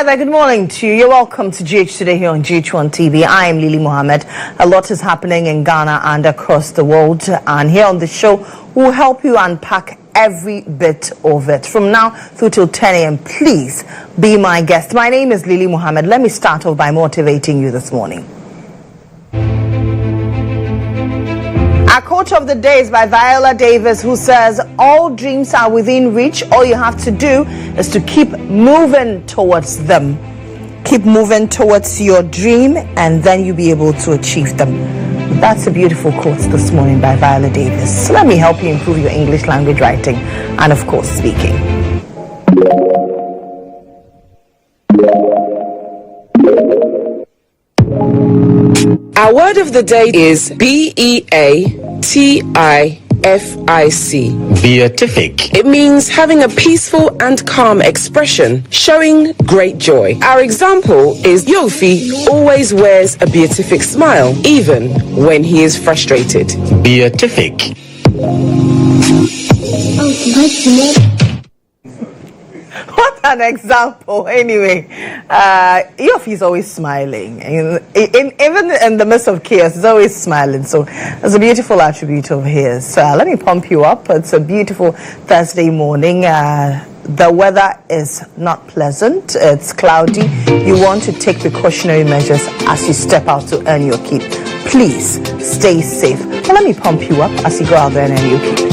Hi there, good morning to you. You're welcome to GH Today here on GHOne TV. I am Mohammed. A lot is happening in Ghana and across the world. And here on the show, we'll help you unpack every bit of it. From now through till 10 a.m., please be my guest. My name is Mohammed. Let me start off by motivating you this morning. Our quote of the day is by Viola Davis, who says, all dreams are within reach. All you have to do is to keep moving towards them. Keep moving towards your dream, and then you'll be able to achieve them. That's a beautiful quote this morning by Viola Davis. So let me help you improve your English language writing and, of course, speaking. Our word of the day is beatific. Beatific. It means having a peaceful and calm expression, showing great joy. Our example is Yofi always wears a beatific smile, even when he is frustrated. Beatific. What an example. Anyway, Yofi's always smiling. Even in the midst of chaos, he's always smiling. So it's a beautiful attribute of his. Let me pump you up. It's a beautiful Thursday morning. The weather is not pleasant. It's cloudy. You want to take precautionary measures as you step out to earn your keep. Please stay safe. Well, let me pump you up as you go out there and earn your keep.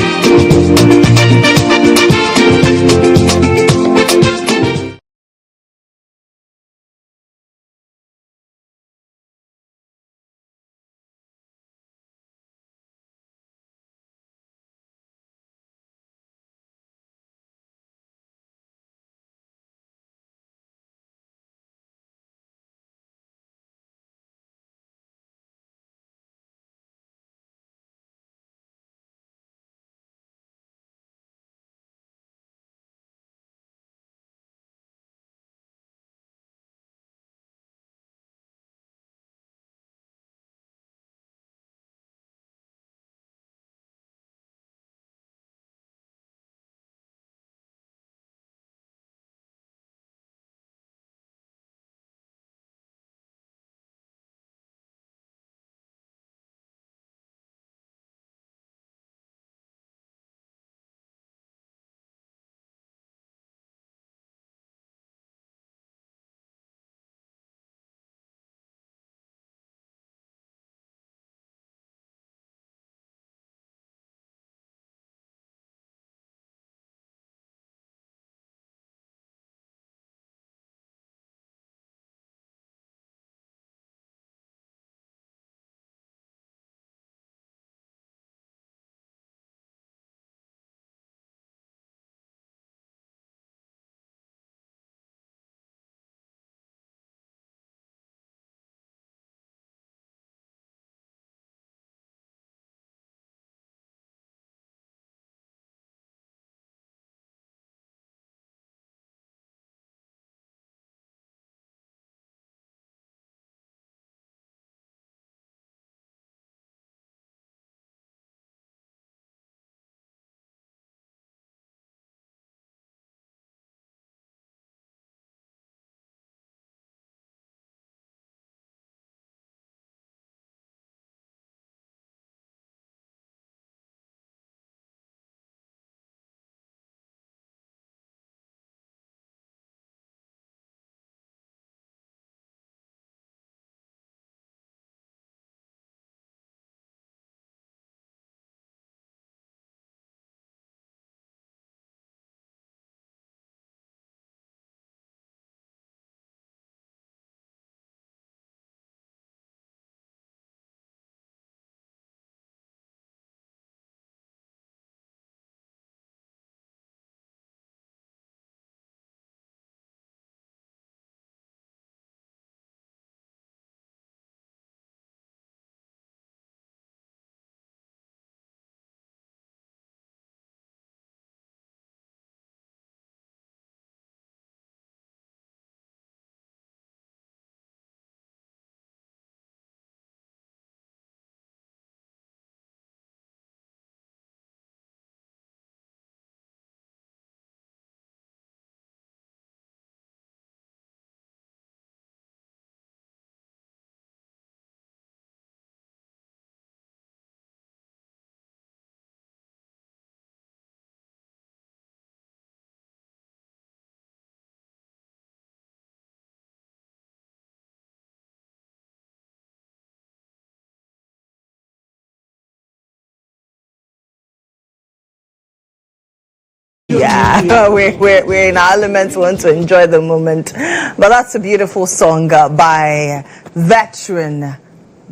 Yeah, we're in our element, we want to enjoy the moment. But that's a beautiful song by veteran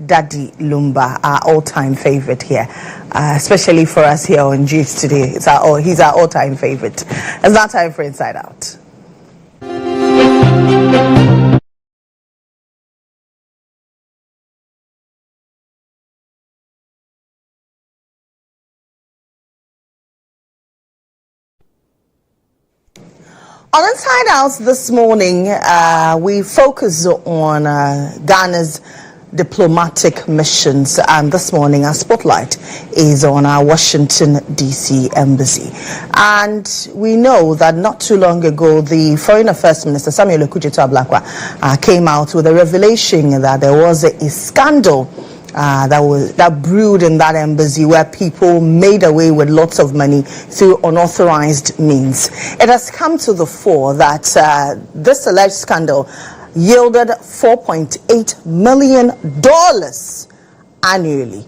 Daddy Lumba, our all-time favorite here, especially for us here on GH today. He's our all-time favorite. It's now time for Inside Out. On Inside Out this morning, we focus on Ghana's diplomatic missions, and this morning our spotlight is on our Washington DC embassy. And we know that not too long ago the Foreign Affairs Minister Samuel Okujeto-Ablakwa came out with a revelation that there was a scandal that brewed in that embassy, where people made away with lots of money through unauthorized means. It has come to the fore that this alleged scandal yielded $4.8 million annually,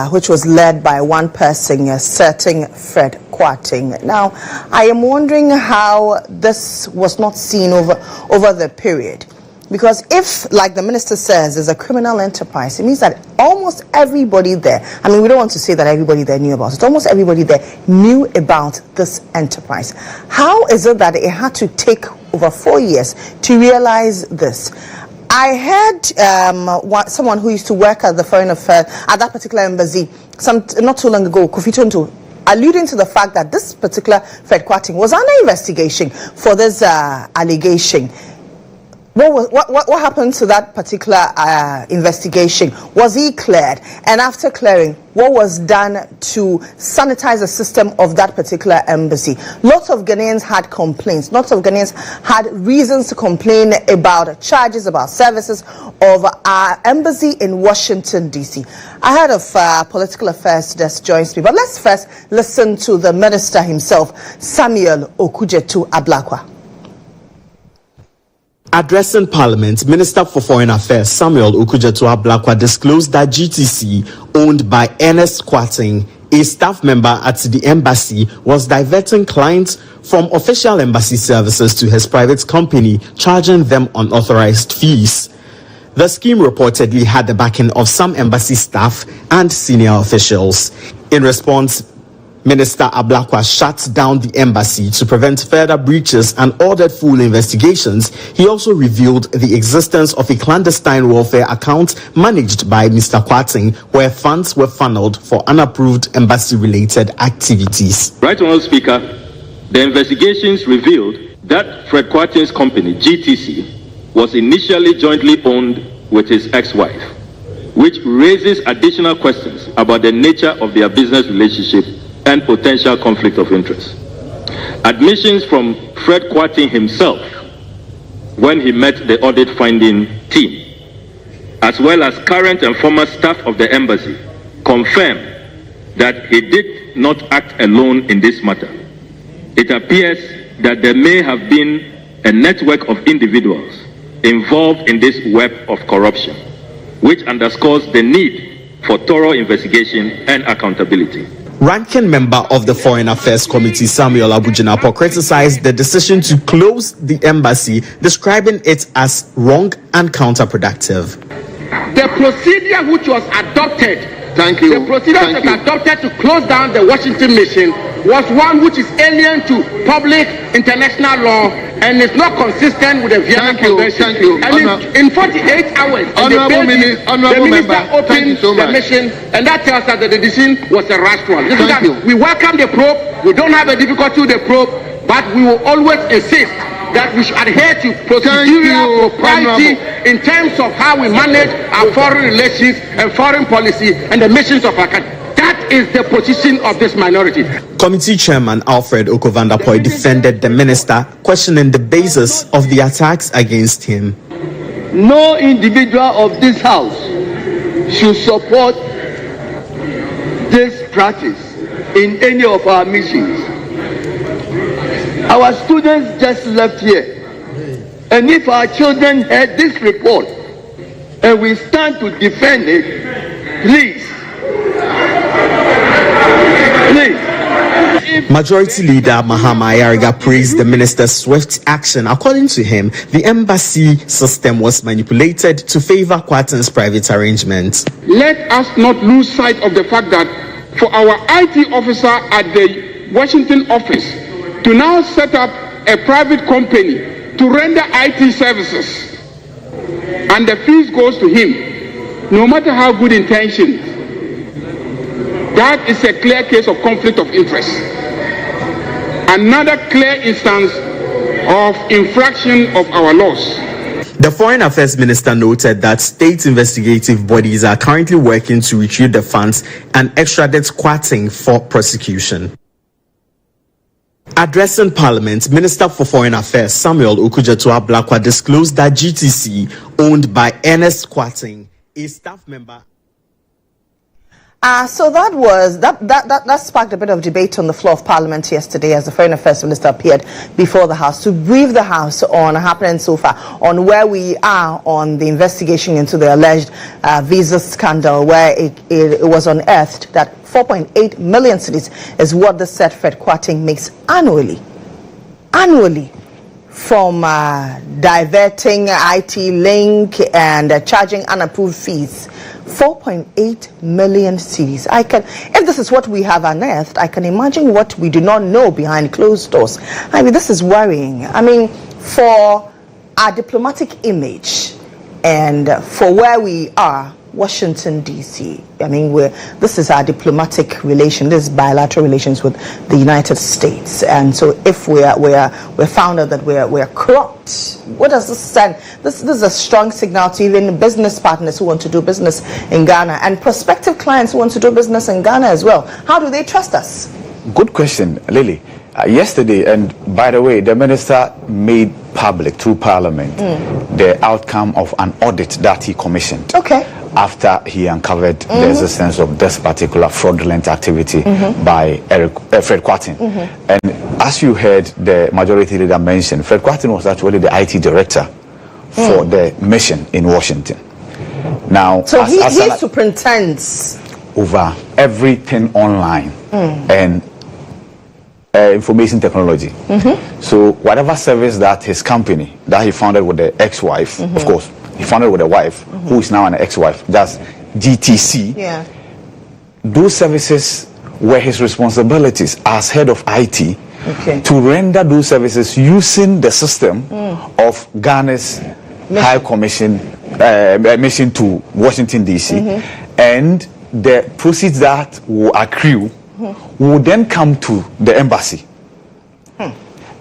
which was led by one person, a certain Fred Kwarteng. Now, I am wondering how this was not seen over the period. Because if, like the minister says, there's a criminal enterprise, it means that almost everybody there, I mean, we don't want to say that everybody there knew about it, almost everybody there knew about this enterprise. How is it that it had to take over 4 years to realize this? I heard someone who used to work at the Foreign Affairs, at that particular embassy, not too long ago, Kofi Tonto, alluding to the fact that this particular Fred Kwarteng was under investigation for this allegation. What happened to that particular investigation? Was he cleared? And after clearing, what was done to sanitize the system of that particular embassy? Lots of Ghanaians had complaints. Lots of Ghanaians had reasons to complain about charges, about services of our embassy in Washington, D.C. I heard of political affairs desk joins me. But let's first listen to the minister himself, Samuel Okujeto-Ablakwa. Addressing Parliament, Minister for Foreign Affairs Samuel Okujeto-Ablakwa disclosed that GTC, owned by Ernest Kwarteng, a staff member at the embassy, was diverting clients from official embassy services to his private company, charging them unauthorized fees. The scheme reportedly had the backing of some embassy staff and senior officials. In response, Minister Ablakwa shut down the embassy to prevent further breaches and ordered full investigations. He also revealed the existence of a clandestine welfare account managed by Mr. Kwarteng, where funds were funneled for unapproved embassy-related activities. Right, Honourable Speaker, the investigations revealed that Fred Kwarteng's company, GTC, was initially jointly owned with his ex-wife, which raises additional questions about the nature of their business relationship and potential conflict of interest. Admissions from Fred Kwarteng himself when he met the audit finding team, as well as current and former staff of the embassy, confirm that he did not act alone in this matter. It appears that there may have been a network of individuals involved in this web of corruption, which underscores the need for thorough investigation and accountability. Ranking member of the Foreign Affairs Committee Samuel Abujinapo criticized the decision to close the embassy, describing it as wrong and counterproductive. The procedure which was adopted, the procedure that was adopted to close down the Washington mission was one which is alien to public international law and is not consistent with the Vienna Convention. And in 48 hours, the minister opened the mission, and that tells us that the decision was a rash one. We welcome the probe. We don't have a difficulty with the probe, but we will always insist that we should adhere to procedural propriety in terms of how we manage our foreign relations and foreign policy and the missions of our country. That is the position of this minority. Committee Chairman Alfred Okovandapoy defended the minister, questioning the basis of the attacks against him. No individual of this house should support this practice in any of our missions. Our students just left here, and if our children heard this report and we stand to defend it, please, Majority Leader Mahama praised the minister's swift action. According to him, the embassy system was manipulated to favor Kwatin's private arrangements. Let us not lose sight of the fact that for our IT officer at the Washington office to now set up a private company to render IT services, and the fees goes to him, no matter how good intentions, that is a clear case of conflict of interest. Another clear instance of infraction of our laws. The Foreign Affairs Minister noted that state investigative bodies are currently working to retrieve the funds and extradite Kwatin for prosecution. Addressing Parliament, Minister for Foreign Affairs Samuel Okudzeto-Ablakwa disclosed that GTC, owned by Ernest Kwatin, a staff member. So that sparked a bit of debate on the floor of Parliament yesterday as the Foreign Affairs Minister appeared before the House to brief the House on happening so far, on where we are on the investigation into the alleged visa scandal, where it was unearthed that 4.8 million cedis is what the said Fred Kwatin makes annually from diverting IT link and charging unapproved fees. 4.8 million cedis. If this is what we have unearthed, I can imagine what we do not know behind closed doors. I mean, this is worrying. I mean, for our diplomatic image and for where we are, Washington, D.C. I mean, this is our diplomatic relation. This is bilateral relations with the United States. And so, if we're found out that we're corrupt, what does this send? This is a strong signal to even business partners who want to do business in Ghana and prospective clients who want to do business in Ghana as well. How do they trust us? Good question, Lily. Yesterday, and by the way, the minister made public through Parliament the outcome of an audit that he commissioned. Okay. After he uncovered the existence of this particular fraudulent activity by Fred Kwatin. And as you heard the majority leader mention, Fred Kwatin was actually the IT director for the mission in Washington. Now, so he superintends over everything online and information technology. So whatever service that his company that he founded with the ex-wife, of course, he founded with a wife who is now an ex-wife, that's GTC. Yeah. Those services were his responsibilities as head of IT to render those services using the system of Ghana's High Commission mission to Washington, D.C. And the proceeds that will accrue will then come to the embassy.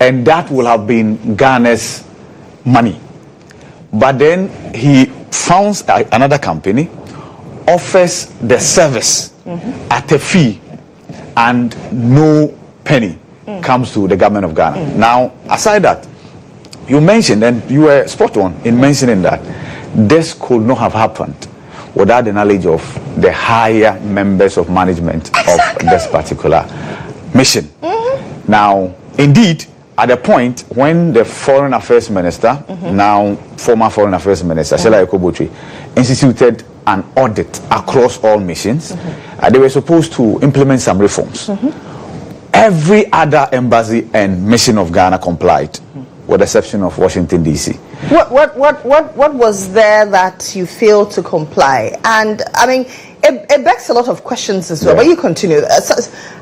And that will have been Ghana's money. But then he founds another company, offers the service at a fee, and no penny comes to the government of Ghana. Now, aside that, you mentioned, and you were spot on in mentioning that this could not have happened without the knowledge of the higher members of management of this particular mission. Now, indeed, at the point when the Foreign Affairs Minister, now former Foreign Affairs Minister, Shela Ekobotwe, instituted an audit across all missions, they were supposed to implement some reforms. Every other embassy and mission of Ghana complied, with the exception of Washington, D.C. What was there that you failed to comply? And I mean, it begs a lot of questions as well. But you continue.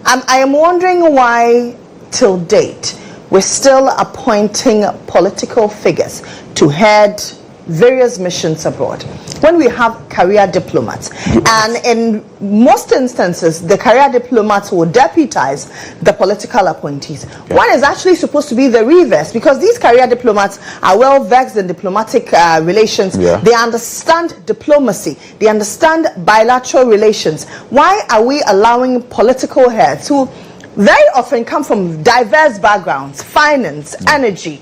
I am wondering why, till date, we're still appointing political figures to head various missions abroad when we have career diplomats. And in most instances, the career diplomats will deputize the political appointees. One is actually supposed to be the reverse, because these career diplomats are well versed in diplomatic relations. They understand diplomacy. They understand bilateral relations. Why are we allowing political heads who very often come from diverse backgrounds, finance, energy,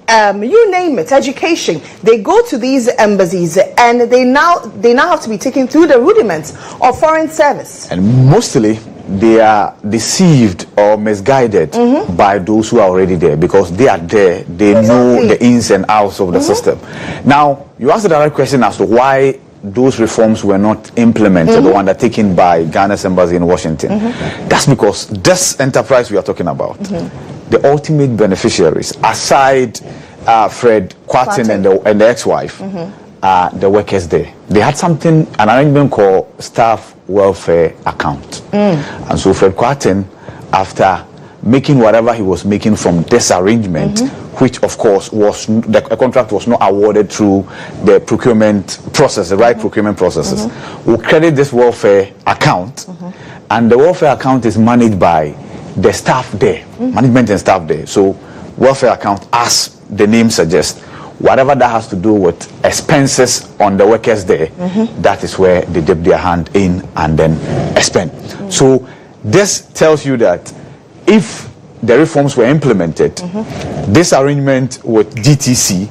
you name it, education? They go to these embassies and they now have to be taken through the rudiments of foreign service. And mostly they are deceived or misguided by those who are already there, because they are there, they know the ins and outs of the system. Now, you asked the direct question as to why those reforms were not implemented or undertaken by Ghana's embassy in Washington, that's because this enterprise we are talking about, the ultimate beneficiaries, aside Fred Quartin and the ex-wife, are the workers there. They had an arrangement called staff welfare account. And so Fred Quartin, after making whatever he was making from this arrangement, which of course was the contract was not awarded through the procurement process, the right procurement processes, will credit this welfare account, and the welfare account is managed by the staff there, management and staff there. So welfare account, as the name suggests, whatever that has to do with expenses on the workers there, that is where they dip their hand in and then expend. So this tells you that if the reforms were implemented, this arrangement with GTC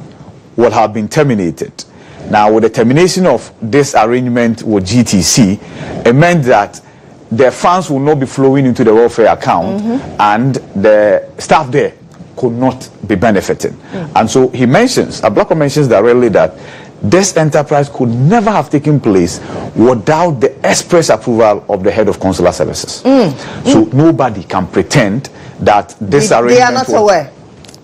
would have been terminated. Now, with the termination of this arrangement with GTC, it meant that the funds will not be flowing into the welfare account, and the staff there could not be benefiting. And so he mentions, Ablakwa mentions directly that this enterprise could never have taken place without the express approval of the head of consular services. So nobody can pretend that this arrangement... They are not aware.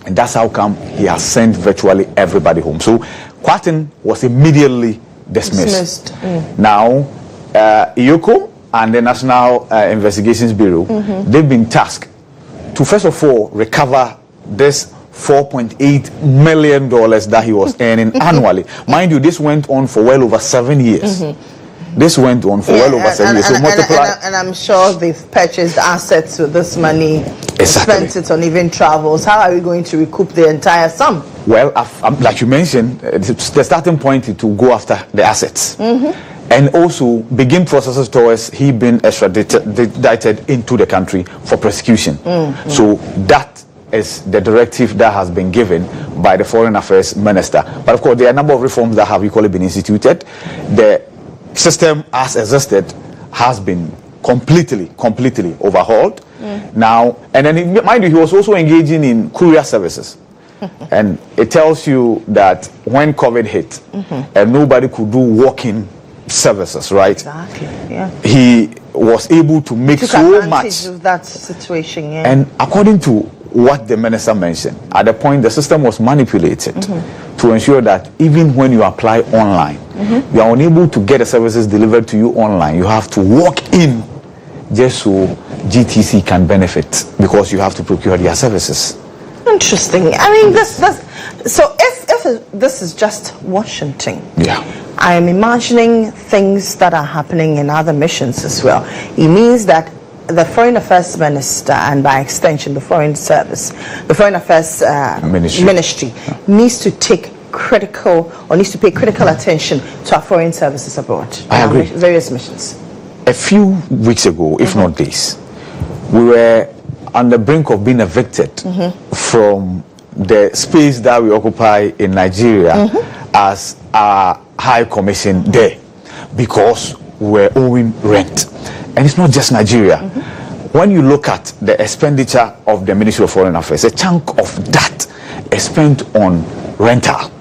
And that's how come he has sent virtually everybody home. So Quartin was immediately dismissed. Now, IOCO and the National Investigations Bureau, they've been tasked to first of all recover this $4.8 million that he was earning annually. Mind you, this went on for well over 7 years. This went on for well over 7 years. So multiply. And I'm sure they've purchased assets with this money, spent it on even travels. How are we going to recoup the entire sum? Well, like you mentioned, the starting point is to go after the assets. And also begin processes towards he being extradited into the country for prosecution. So that is the directive that has been given by the Foreign Affairs Minister. But of course, there are a number of reforms that have equally been instituted. The system as existed has been completely overhauled. Now, and then mind you, he was also engaging in courier services. And it tells you that when COVID hit, and nobody could do walk-in services, right? Exactly, yeah. He was able to make so much of that situation, yeah. And according to what the minister mentioned, at the point the system was manipulated to ensure that even when you apply online, you are unable to get the services delivered to you online. You have to walk in just so GTC can benefit, because you have to procure their services. Interesting. I mean, so if this is just Washington, I am imagining things that are happening in other missions as well. It means that the Foreign Affairs Minister, and by extension the Foreign Affairs Ministry needs to take needs to pay critical attention to our foreign services abroad. I agree. Various missions. A few weeks ago, if not days, we were on the brink of being evicted from the space that we occupy in Nigeria as our High Commission there, because we're owing rent. And it's not just Nigeria. When you look at the expenditure of the Ministry of Foreign Affairs, a chunk of that is spent on rental.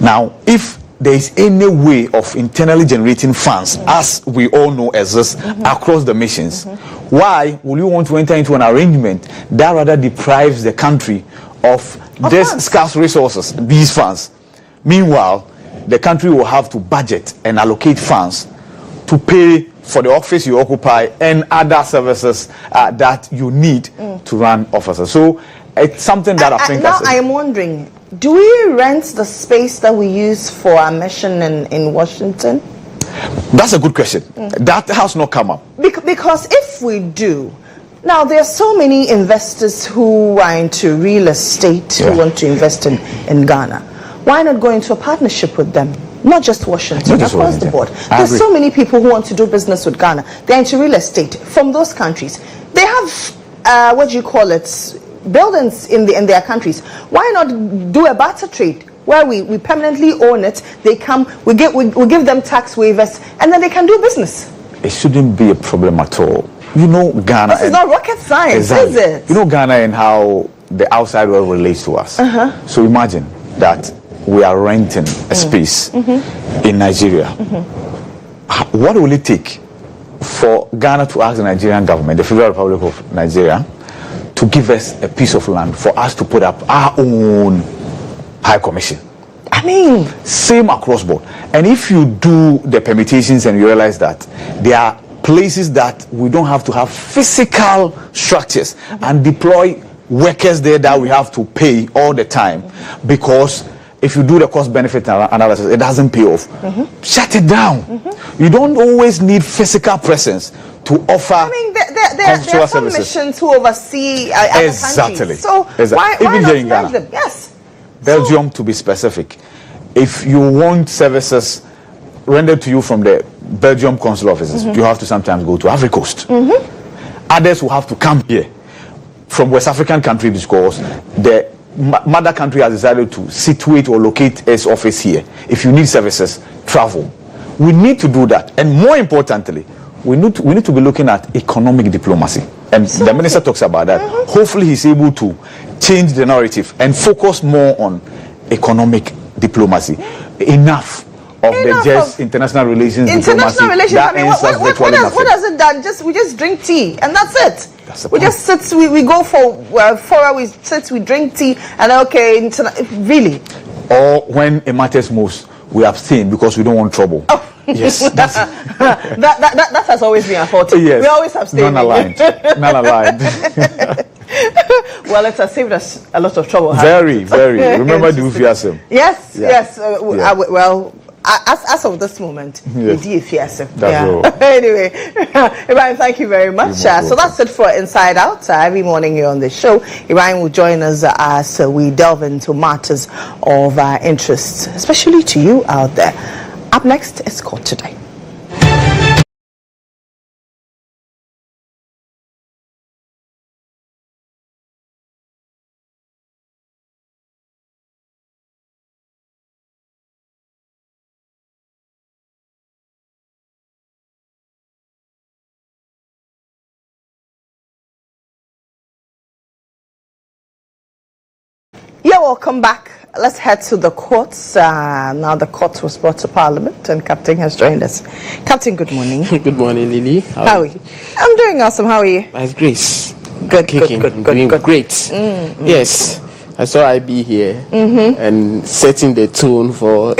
Now, if there is any way of internally generating funds, as we all know exists across the missions, why would you want to enter into an arrangement that rather deprives the country of these scarce resources, these funds? Meanwhile, the country will have to budget and allocate funds to pay for the office you occupy and other services that you need to run offices. So it's something that I think... Now I am wondering, do we rent the space that we use for our mission in Washington? That's a good question. That has not come up. Because if we do, now there are so many investors who are into real estate, who want to invest in Ghana. Why not go into a partnership with them? Not just Washington, across the board. There's so many people who want to do business with Ghana. They're into real estate from those countries. They have, buildings in their countries. Why not do a barter trade where we permanently own it? They come, we give them tax waivers, and then they can do business. It shouldn't be a problem at all. You know Ghana. This is not rocket science, is it? You know Ghana and how the outside world relates to us. So imagine that we are renting a space in Nigeria, what will it take for Ghana to ask the Nigerian government, the Federal Republic of Nigeria, to give us a piece of land for us to put up our own High Commission? I mean, same across board. And if you do the permutations and you realize that there are places that we don't have to have physical structures and deploy workers there that we have to pay all the time, because if you do the cost benefit analysis, it doesn't pay off. Shut it down. You don't always need physical presence to offer. I mean, there are some missions who oversee other countries. So why even not here in Ghana, them? Yes. Belgium, to be specific, if you want services rendered to you from the Belgium consular offices, you have to sometimes go to Ivory Coast. Others will have to come here from West African countries because the mother country has decided to situate or locate its office here. If you need services, travel. We need to do that, and more importantly, we need to be looking at economic diplomacy. And the minister talks about that. Hopefully, he's able to change the narrative and focus more on economic diplomacy. Enough of the just international relations diplomacy. International relations. I mean, what does it done? We just drink tea and that's it. We just sit. We go for we sit. We drink tea and okay. Really. Or when it matters most, we abstain because we don't want trouble. Oh. Yes, that's that has always been our forte. Yes. We always abstain. Non-aligned. Non-aligned. Well, it has saved us a lot of trouble. Very. Remember the Ufiasem? Yes. Well, as of this moment, we do Ufiasem. Anyway, Ibrahim, thank you very much. So that's it for Inside Out. Every morning here on the show, Ibrahim will join us as we delve into matters of interest, especially to you out there. Up next is Court Today. Yeah, welcome back. Let's head to the courts. Now the court was brought to Parliament and Captain has joined us. Captain, good morning. Good morning, Lily. How are you? I'm doing awesome. How are you? Nice Grace. Good. Great. Yes. I saw I be here and setting the tone for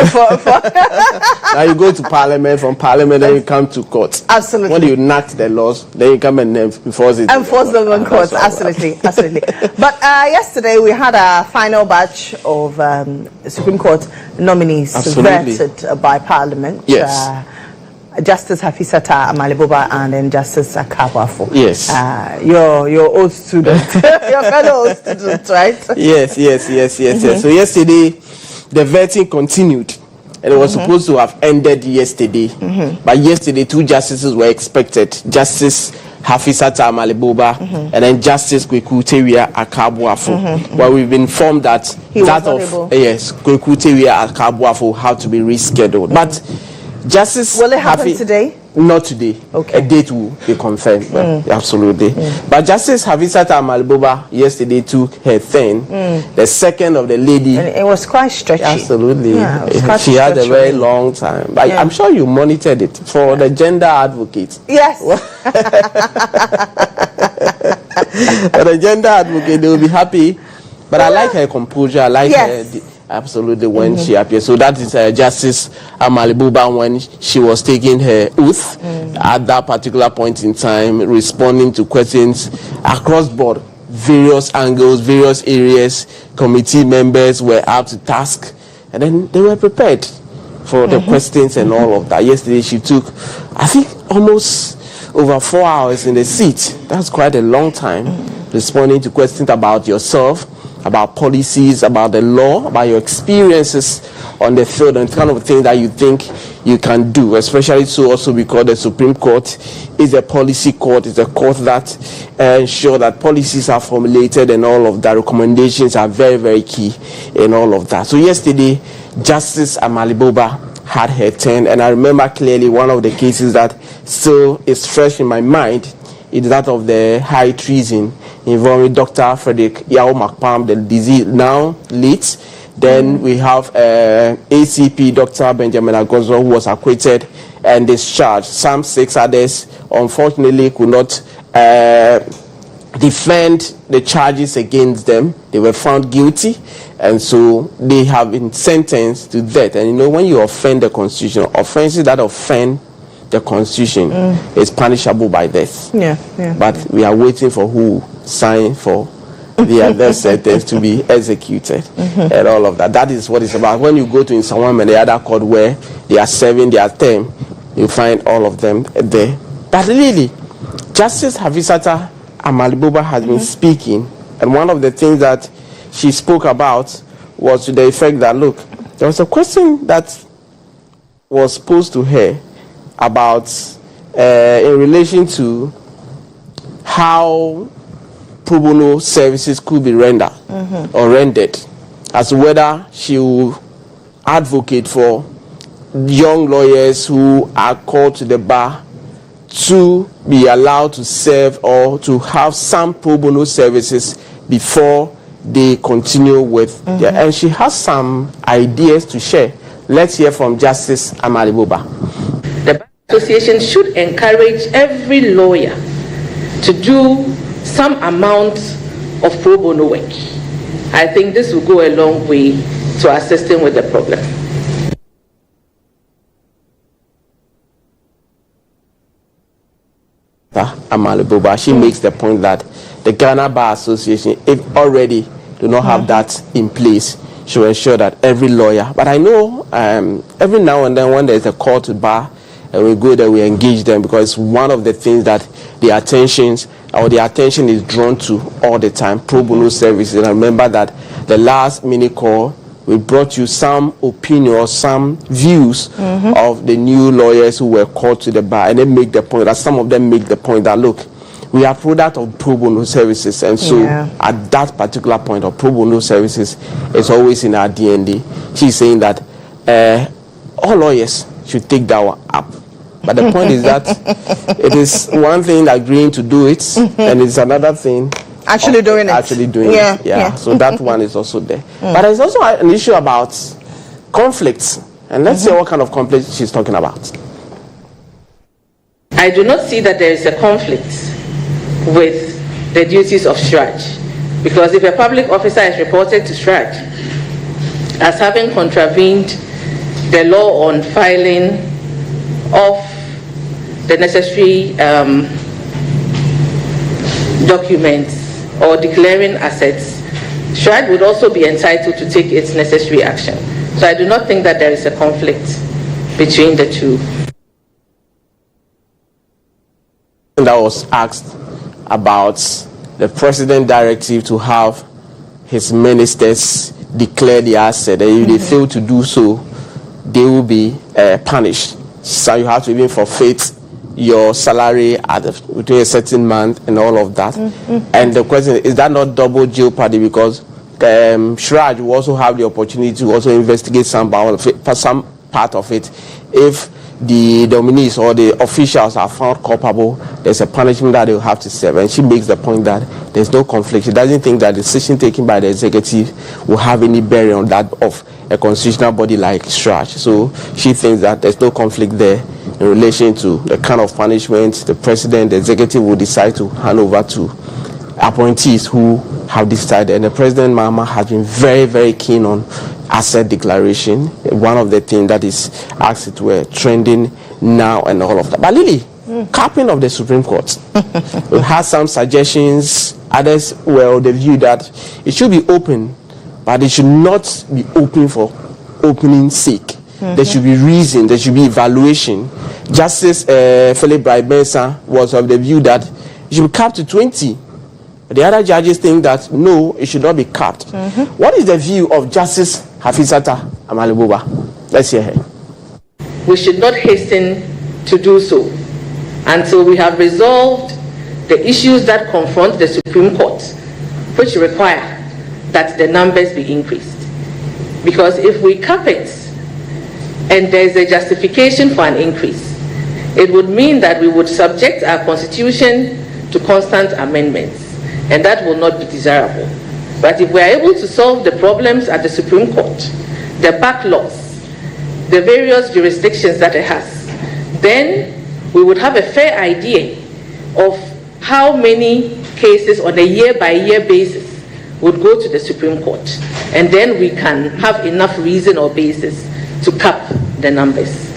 now you go to Parliament, from Parliament then you come to court. Absolutely. When you enact the laws, then you come and enforce it. Enforce them on court. Absolutely. But yesterday we had a final batch of Supreme Court nominees vetted by Parliament. Yes. Justice Hafisata Amaliboba and then Justice Akabuafo. Yes. Your old student. Your fellow old student, right? Yes. So yesterday, the vetting continued. And it was supposed to have ended yesterday. But yesterday, 2 justices were expected. Justice Hafisata Amaliboba and then Justice Kwekutewia Akabuafo. Well, we've been informed that Kwekutewia Akabuafo had to be rescheduled. But Justice will it happen today? Not today. Okay. A date will be confirmed. Absolutely. But Justice Hafisata Amaliboba yesterday took her turn. The second of the lady. And it was quite stretchy. Absolutely. Yeah, she had a very long time. But I'm sure you monitored it for the gender advocate. Yes. For the gender advocate, they will be happy. But I like her composure. I like her. Absolutely, when she appeared. So that is Justice Amaliboba when she was taking her oath at that particular point in time, responding to questions across board, various angles, various areas. Committee members were up to task, and then they were prepared for the questions and all of that. Yesterday she took, I think, almost over 4 hours in the seat. That's quite a long time, responding to questions about yourself, about policies, about the law, about your experiences on the field, and the kind of thing that you think you can do, especially so also because the Supreme Court is a policy court. It's a court that ensures that policies are formulated and all of that. Recommendations are very, very key in all of that. So yesterday, Justice Amaliboba had her turn, and I remember clearly one of the cases that still is fresh in my mind is that of the high treason involving Dr. Frederick Yao Makpam, the deceased, now late, Then we have ACP Dr. Benjamin Agozo, who was acquitted and discharged. Some 6 others, unfortunately, could not defend the charges against them. They were found guilty, and so they have been sentenced to death. And you know, when you offend the Constitution, offenses that offend the Constitution is punishable by death. Yeah. But we are waiting for who sign for the other sentence to be executed and all of that. That is what it's about. When you go to Insawam and the other court where they are serving their term, you find all of them there. But really, Justice Hafizata Amalibuba has been speaking, and one of the things that she spoke about was to the effect that, look, there was a question that was posed to her about in relation to how pro bono services could be rendered or rendered, as to whether she will advocate for young lawyers who are called to the bar to be allowed to serve or to have some pro bono services before they continue with their, and she has some ideas to share. Let's hear from Justice Amalibuba. The Bar Association should encourage every lawyer to do some amount of pro bono work. I think this will go a long way to assisting with the problem. Amalibuba, she makes the point that the Ghana Bar Association, if already do not have that in place, should ensure that every lawyer, but I know every now and then when there's a call to bar, and we go there, we engage them, because one of the things that the attention is drawn to all the time, pro bono services. And I remember that the last mini call, we brought you some opinion or some views of the new lawyers who were called to the bar, and they make the point that some of them make the point that, look, we are product of pro bono services, and so at that particular point of pro bono services, it's always in our DNA. She's saying that all lawyers should take that one up. But the point is that it is one thing agreeing to do it, and it's another thing actually doing it. Yeah. So that one is also there. But there's also an issue about conflicts, and let's see what kind of conflict she's talking about. I do not see that there is a conflict with the duties of SHRAJ, because if a public officer is reported to SHRAJ as having contravened the law on filing of the necessary documents or declaring assets, SHRAJ would also be entitled to take its necessary action. So I do not think that there is a conflict between the two. That was asked about the president directive to have his ministers declare the asset, and if they fail to do so, they will be punished. So you have to even forfeit your salary within a certain month and all of that. And the question is that not double jeopardy, because SHRAJ will also have the opportunity to also investigate some part of it. If the nominees or the officials are found culpable, there's a punishment that they will have to serve. And she makes the point that there's no conflict. She doesn't think that the decision taken by the executive will have any bearing on that of a constitutional body like SHRAJ. So she thinks that there's no conflict there in relation to the kind of punishment the president, the executive will decide to hand over to appointees who have decided. And the president, Mahama, has been very, very keen on asset declaration. One of the things that is asked were trending now and all of that. But Lily, capping of the Supreme Court, we had some suggestions. Others were of the view that it should be open, but it should not be open for opening's sake. There should be reason, there should be evaluation. Justice Philip Bright-Benson was of the view that it should be capped to 20. The other judges think that no, it should not be capped. What is the view of Justice Hafizata Amalibuba? Let's hear her. We should not hasten to do so until we have resolved the issues that confront the Supreme Court, which require that the numbers be increased. Because if we cap it and there is a justification for an increase, it would mean that we would subject our constitution to constant amendments, and that will not be desirable. But if we are able to solve the problems at the Supreme Court, the backlogs, the various jurisdictions that it has, then we would have a fair idea of how many cases on a year-by-year basis would go to the Supreme Court. And then we can have enough reason or basis to cap the numbers.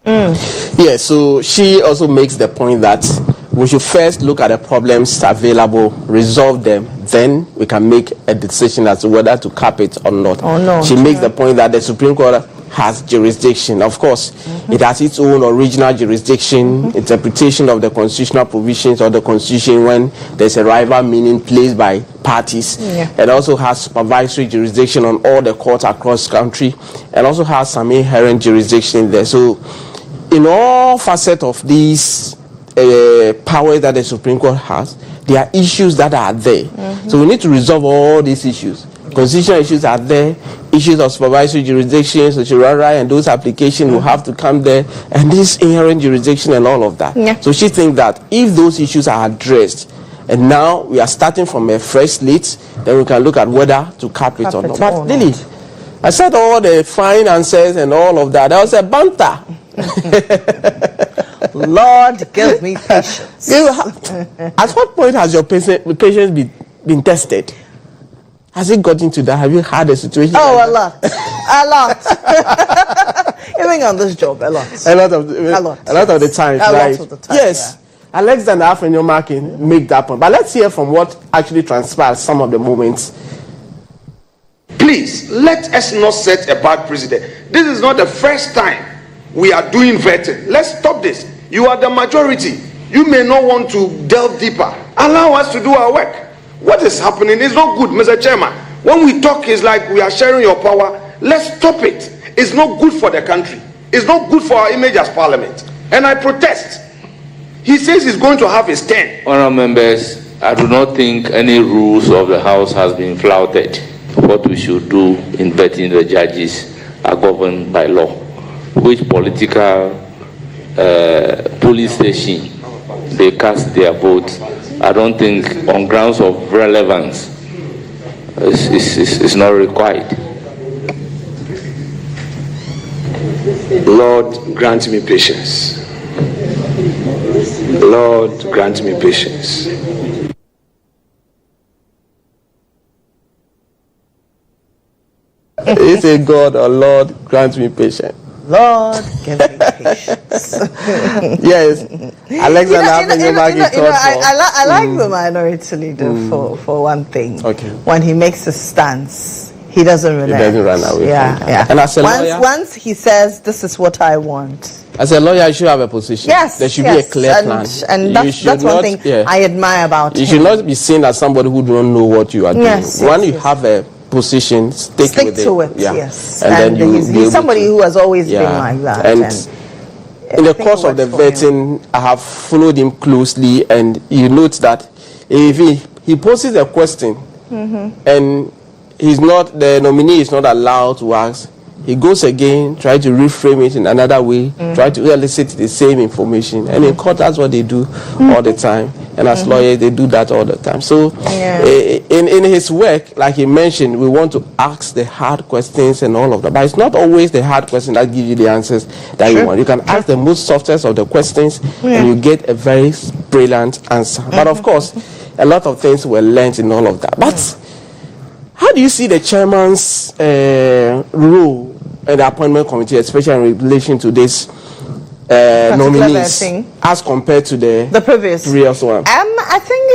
Yeah, so she also makes the point that we should first look at the problems available, resolve them, then we can make a decision as to whether to cap it or not. Oh, no. She makes the point that the Supreme Court has jurisdiction. Of course, it has its own original jurisdiction, interpretation of the constitutional provisions of the Constitution when there's a rival meaning placed by parties. It also has supervisory jurisdiction on all the courts across the country, and also has some inherent jurisdiction there. So, in all facets of these powers that the Supreme Court has, there are issues that are there. So we need to resolve all these issues. Constitutional issues are there, issues of supervisory jurisdiction, certiorari, and those applications will have to come there, and this inherent jurisdiction and all of that. So she thinks that if those issues are addressed, and now we are starting from a fresh slate, then we can look at whether to cap it or not. But Lily, I said all the fine answers and all of that. That was a banter. Lord, give me patience. At what point has your patience been tested? Has it gotten to that? Have you had a situation? Oh, like a lot. Even on this job, a lot. A lot of the times, right? Yes. Yeah. Alexander Afenyomark can make that point. But let's hear from what actually transpired some of the moments. Please, let us not set a bad precedent. This is not the first time we are doing vetting. Let's stop this. You are the majority. You may not want to delve deeper. Allow us to do our work. What is happening is not good, Mr. Chairman. When we talk, it's like we are sharing your power. Let's stop it. It's not good for the country. It's not good for our image as Parliament. And I protest. He says he's going to have his 10. Honourable members, I do not think any rules of the House has been flouted. What we should do in vetting the judges are governed by law. Which political police station they cast their vote, I don't think on grounds of relevance is not required. Lord, grant me patience. Lord, grant me patience. He said, God or Lord, grant me patience. Lord, give me patience. Yes. Alexander, I like the minority leader for one thing. Okay. When he makes a stance, he doesn't relent. He doesn't run away. Yeah. And as a lawyer, once he says, "This is what I want." As a lawyer, you should have a position. Yes. There should be a clear plan. And that's one thing I admire about him. You should not be seen as somebody who don't know what you are doing. When you have a position, stick to it. Yeah. Yes. And then he's somebody who has always been like that. And in the course of the vetting, I have followed him closely, and you note that if he poses a question and the nominee is not allowed to ask, he goes again, try to reframe it in another way, try to elicit the same information. And in court, that's what they do all the time. And as lawyers, they do that all the time. So in his work, like he mentioned, we want to ask the hard questions and all of that. But it's not always the hard question that gives you the answers that you want. You can ask the most softest of the questions and you get a very brilliant answer. But of course, a lot of things were learned in all of that. But how do you see the chairman's role in the appointment committee, especially in relation to this nominees as compared to the previous one? I think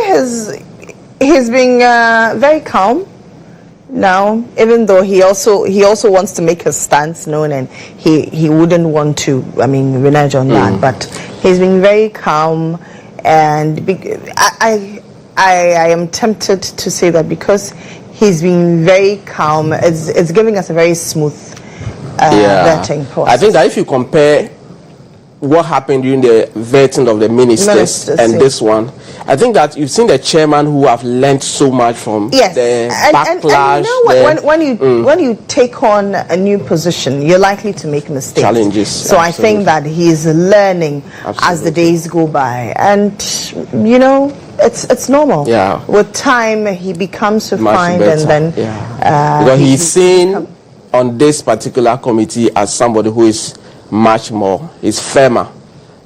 he's being very calm now, even though he also wants to make his stance known, and he wouldn't want to renege on that. But he's been very calm, and I am tempted to say that because he's been very calm, it's giving us a very smooth vetting process. I think that if you compare what happened during the vetting of the ministers and this one, I think that you've seen the chairman who have learned so much from the backlash. And you know, when you take on a new position, you're likely to make mistakes. Challenges. So I think that he's learning as the days go by, and you know, it's normal. Yeah. With time, he becomes refined, and then because he's seen on this particular committee as somebody who is much more, is firmer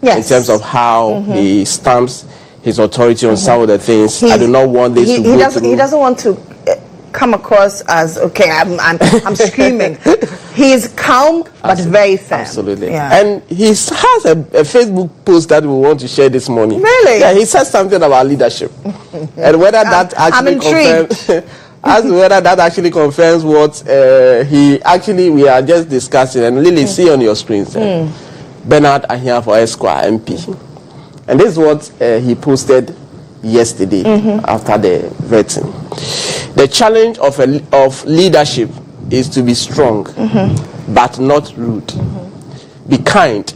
in terms of how he stamps his authority on some of the things. I do not want this to go through. He doesn't want to come across as, okay, I'm screaming. He is calm but very firm. Absolutely. Yeah. And he has a Facebook post that we want to share this morning. Really? Yeah, he says something about leadership. And whether that actually confirms as to whether that actually confirms what we are just discussing. And Lily, see on your screen, Bernard Ahia for Esquire MP. And this is what he posted yesterday after the vetting. The challenge of leadership is to be strong, but not rude. Be kind,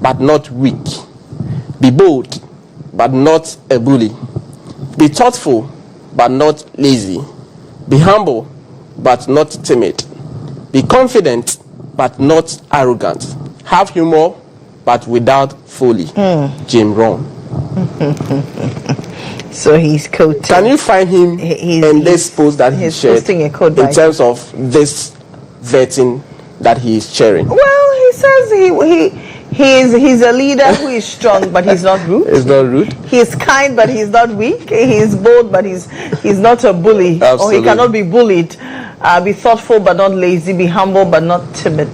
but not weak. Be bold, but not a bully. Be thoughtful, but not lazy. Be humble, but not timid. Be confident, but not arrogant. Have humor, but without folly. GHOne. So he's quoting. Can you find him in this post that he shared a code in terms of this vetting that he is chairing? Well, he says he's a leader who is strong, but he's not rude. He's not rude. He's kind, but he's not weak. He's bold, but he's not a bully. Or he cannot be bullied. Be thoughtful, but not lazy. Be humble, but not timid.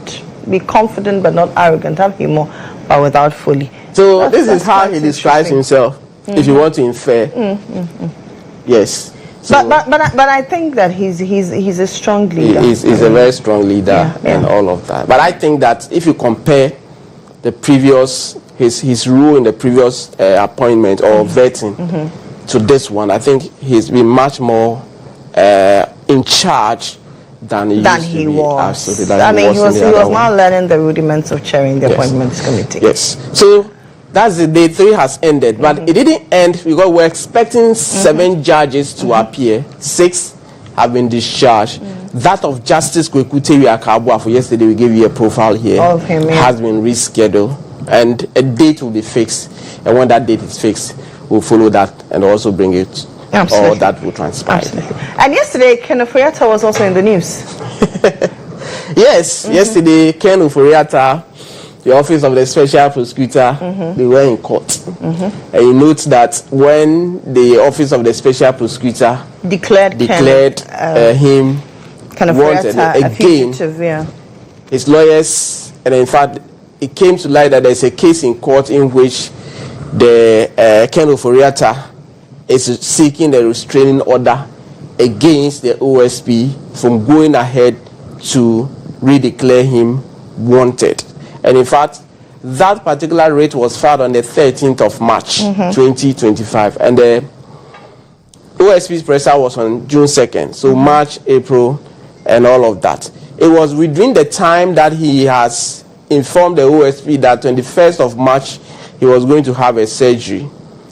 Be confident, but not arrogant. Have humor, but without folly. So this is how he describes himself. If you want to infer, yes. So but I think that he's a strong leader. He's a very strong leader and all of that. But I think that if you compare the previous his rule in the previous appointment or vetting to this one, I think he's been much more in charge than he was. Absolutely. I mean, he was now learning the rudiments of chairing the appointments committee. Yes. So that's the day 3 has ended, but it didn't end because we're expecting 7 judges to appear. 6 have been discharged. That of Justice Kwekuteri Akabua, for yesterday we gave you a profile here, has been rescheduled, and a date will be fixed. And when that date is fixed, we'll follow that and also bring it. Absolutely. All that will transpire. Absolutely. And yesterday, Ken Oforiatta was also in the news. Yes, yesterday, Ken Oforiatta, the Office of the Special Prosecutor, they were in court. And you note that when the Office of the Special Prosecutor declared him wanted again, his lawyers, and in fact, it came to light that there's a case in court in which the Ken Oforiatta is seeking the restraining order against the OSP from going ahead to redeclare him wanted. And in fact, that particular writ was filed on the 13th of March, 2025. And the OSP's presser was on June 2nd. So March, April, and all of that. It was within the time that he has informed the OSP that 21st of March, he was going to have a surgery.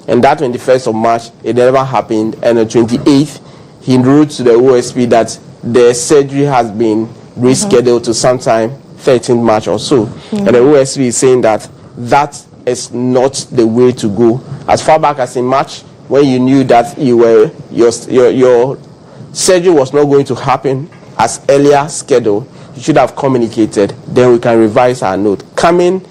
And that 21st of March, it never happened. And on 28th, he wrote to the OSP that the surgery has been rescheduled to sometime 13th March or so. And the OSP is saying that that is not the way to go. As far back as in March, when you knew that your surgery was not going to happen as earlier scheduled, you should have communicated. Then we can revise our note. Coming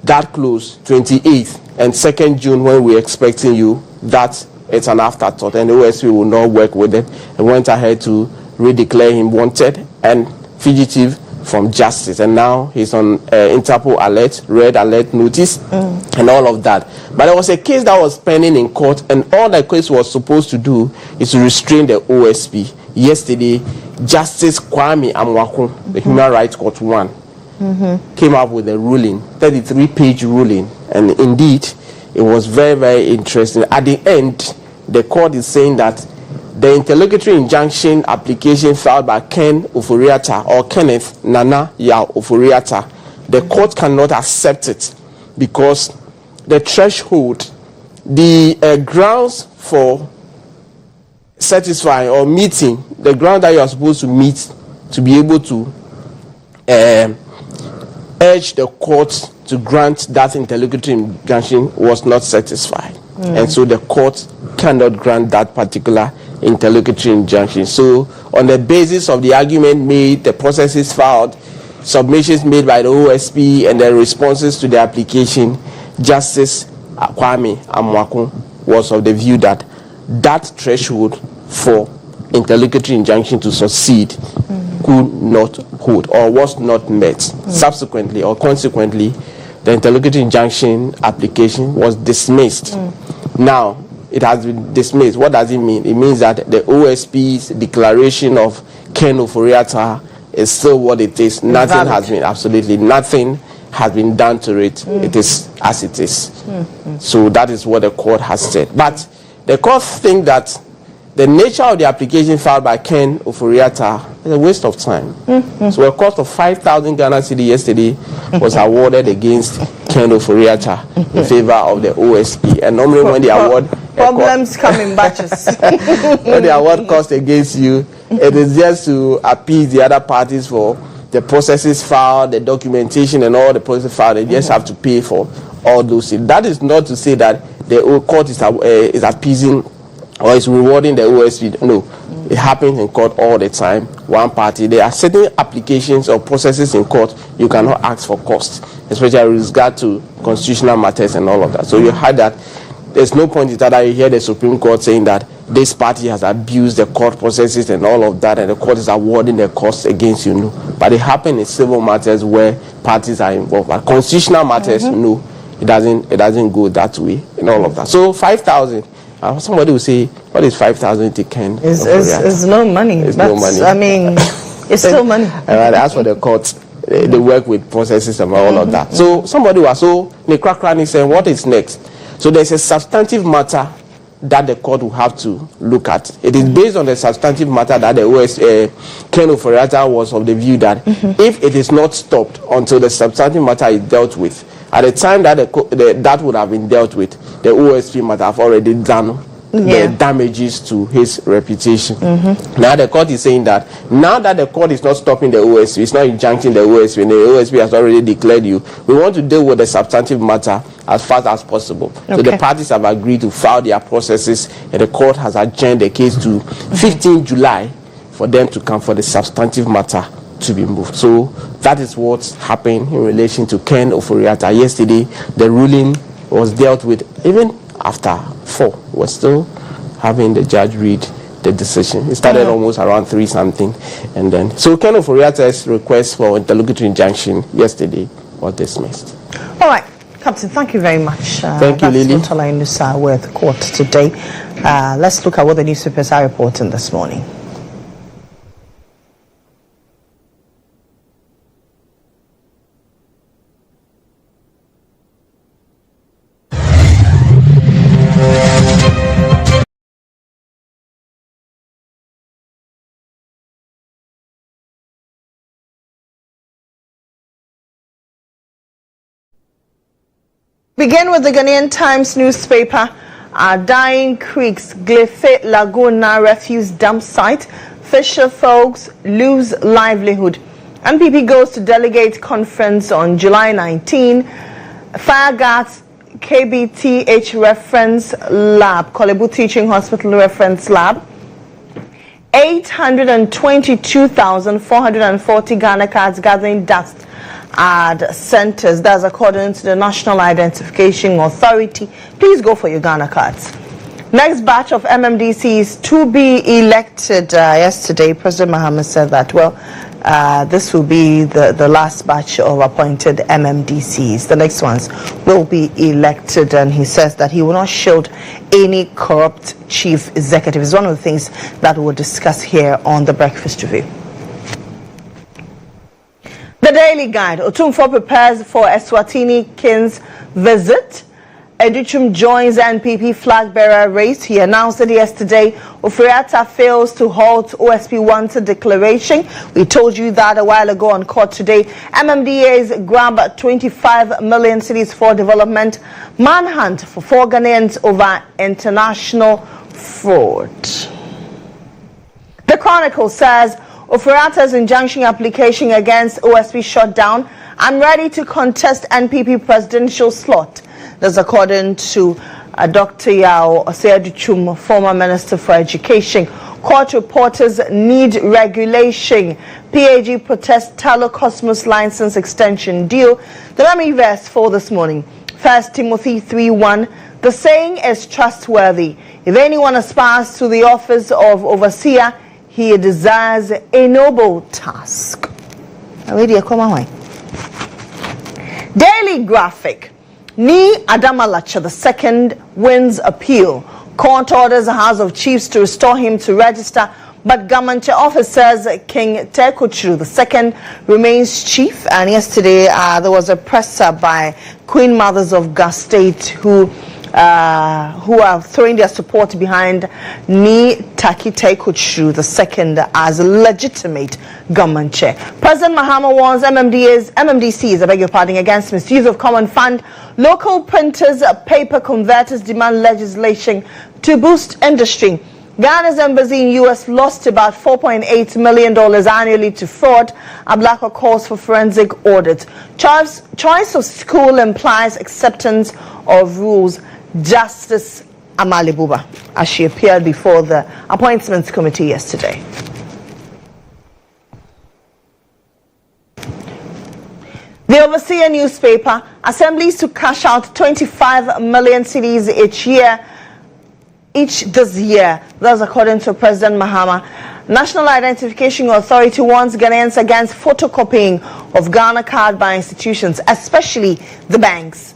that close, 28th and 2nd June, when we're expecting you, that it's an afterthought, and the OSP will not work with it, and went ahead to redeclare him wanted and fugitive from justice. And now he's on Interpol alert, red alert notice, and all of that. But there was a case that was pending in court, and all the case was supposed to do is to restrain the OSP. Yesterday, Justice Kwame Amwako, the Human Rights Court 1, came up with a ruling, 33-page ruling, and indeed, it was very, very interesting. At the end, the court is saying that the interlocutory injunction application filed by Ken Oforiatta or Kenneth Nana Yao Oforiatta, the court cannot accept it because the threshold, the grounds for satisfying or meeting the ground that you are supposed to meet to be able to urge the court to grant that interlocutory injunction was not satisfied. And so the court cannot grant that particular interlocutory injunction. So on the basis of the argument made, the processes filed, submissions made by the OSP, and the responses to the application, Justice Kwame Amwako was of the view that that threshold for interlocutory injunction to succeed could not hold or was not met. Subsequently or consequently, the interlocutory injunction application was dismissed. Now, it has been dismissed. What does it mean? It means that the OSP's declaration of Ken Ofori-Atta is still what it is. Nothing has been, absolutely nothing has been done to it. It is as it is. So that is what the court has said. But the court thinks that the nature of the application filed by Ken Ofori-Atta is a waste of time. So a cost of 5,000 Ghana cedi yesterday was awarded against Ken Ofori-Atta in favor of the OSP. And normally when the award... Problems come in batches. When the award cost against you, it is just to appease the other parties for the processes filed, the documentation and all the processes filed. They just have to pay for all those things. That is not to say that the court is appeasing or is rewarding the OSP. No, it happens in court all the time. One party, there are certain applications or processes in court you cannot ask for cost, especially with regard to constitutional matters and all of that. So you heard that there's no point in that you hear the Supreme Court saying that this party has abused the court processes and all of that, and the court is awarding the costs against you. No, but it happens in civil matters where parties are involved. But constitutional matters, no, it doesn't go that way and all of that. So 5,000. Somebody will say, what is 5,000 to Ken? It's no money. It's no money. I mean, it's still money. As for the courts, they work with processes and all of that. So somebody was saying, what is next? So there's a substantive matter that the court will have to look at. It is based on the substantive matter that the Ken Ofori-Atta was of the view that if it is not stopped until the substantive matter is dealt with, at the time that that would have been dealt with, the OSP might have already done the damages to his reputation. Now the court is saying that now that the court is not stopping the OSP, it's not injuncting the OSP, and the OSP has already declared you, we want to deal with the substantive matter as fast as possible. So the parties have agreed to file their processes, and the court has adjourned the case to 15 July for them to come for the substantive matter to be moved. So that is what's happened in relation to Ken Ofori-Atta. Yesterday, the ruling was dealt with even after 4. We're still having the judge read the decision. It started almost around 3 something, and then so Ken Ofori-Atta's request for interlocutory injunction yesterday was dismissed. All right, Captain, thank you very much. Thank you, Lily. That's Nusa with the court today. Let's look at what the newspapers are reporting this morning. Begin with the Ghanaian Times newspaper. Dying Creeks, Glefe Laguna refuse dump site. Fisher folks lose livelihood. NPP goes to delegate conference on July 19. Fire guards KBTH reference lab, Kolebu Teaching Hospital reference lab. 822,440 Ghana cards gathering dust at centers. That's according to the National Identification Authority. Please go for your Ghana cards. Next batch of MMDCEs to be elected. Yesterday, President Mahama said that, well, this will be the last batch of appointed MMDCEs. The next ones will be elected, and he says that he will not shield any corrupt chief executive. It's one of the things that we'll discuss here on the Breakfast Review. The Daily Guide. Otumfuo prepares for Eswatini King's visit. Edichum joins NPP flag bearer race. He announced it yesterday. Oforiatta fails to halt OSP wanted declaration. We told you that a while ago on court today. MMDCEs grab 25 million cedis for development. Manhunt for 4 Ghanaians over international fraud. The Chronicle says Oforiatta's injunction application against OSP shut down. I'm ready to contest NPP presidential slot. That's according to Dr. Yao Osei-Adichum, former Minister for Education. Court reporters need regulation. PAG protests Talocosmos license extension deal. The Remy verse for this morning. 1 Timothy 3:1. The saying is trustworthy. If anyone aspires to the office of overseer, he desires a noble task. Daily Graphic. Ni Adamalacha II wins appeal. Court orders the House of Chiefs to restore him to register, but government officers King Tekochru II remains chief. And yesterday there was a presser by Queen Mothers of Gas State who are throwing their support behind Ni Tekochru II as legitimate government chair. President Mahama warns MMDCEs, I beg your pardon, against misuse of common fund. Local printers, paper converters demand legislation to boost industry. Ghana's embassy in U.S. lost about $4.8 million annually to fraud. Ablakwa calls for forensic audit. Choice of school implies acceptance of rules. Justice Amali Buba, as she appeared before the Appointments Committee yesterday. The Overseer newspaper, assemblies to cash out 25 million cedis each this year. That's according to President Mahama. National Identification Authority warns Ghanaians against photocopying of Ghana card by institutions, especially the banks.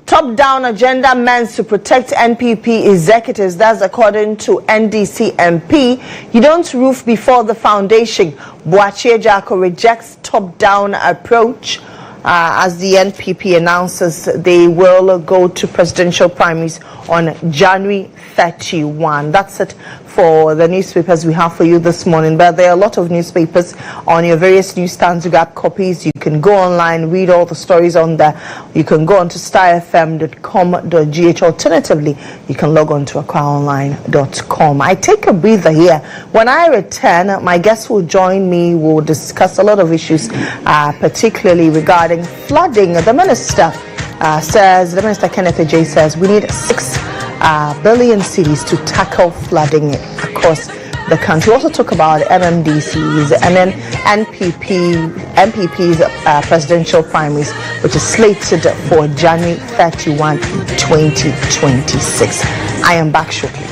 Top-down agenda meant to protect NPP executives. That's according to NDC MP. You don't roof before the foundation. Boachie Jacko rejects top-down approach. As the NPP announces they will go to presidential primaries on January 31. That's it for the newspapers we have for you this morning. But there are a lot of newspapers on your various newsstands. You got copies. You can go online, read all the stories on there. You can go on to starfm.com.gh. Alternatively, you can log on to aquaonline.com. I take a breather here. When I return, my guests will join me. We'll discuss a lot of issues, particularly regarding flooding. The minister Kenneth J says we need 6 billion cedis to tackle flooding across the country. We also talk about MMDCEs and then NPP's presidential primaries, which is slated for January 31, 2026. I am back shortly.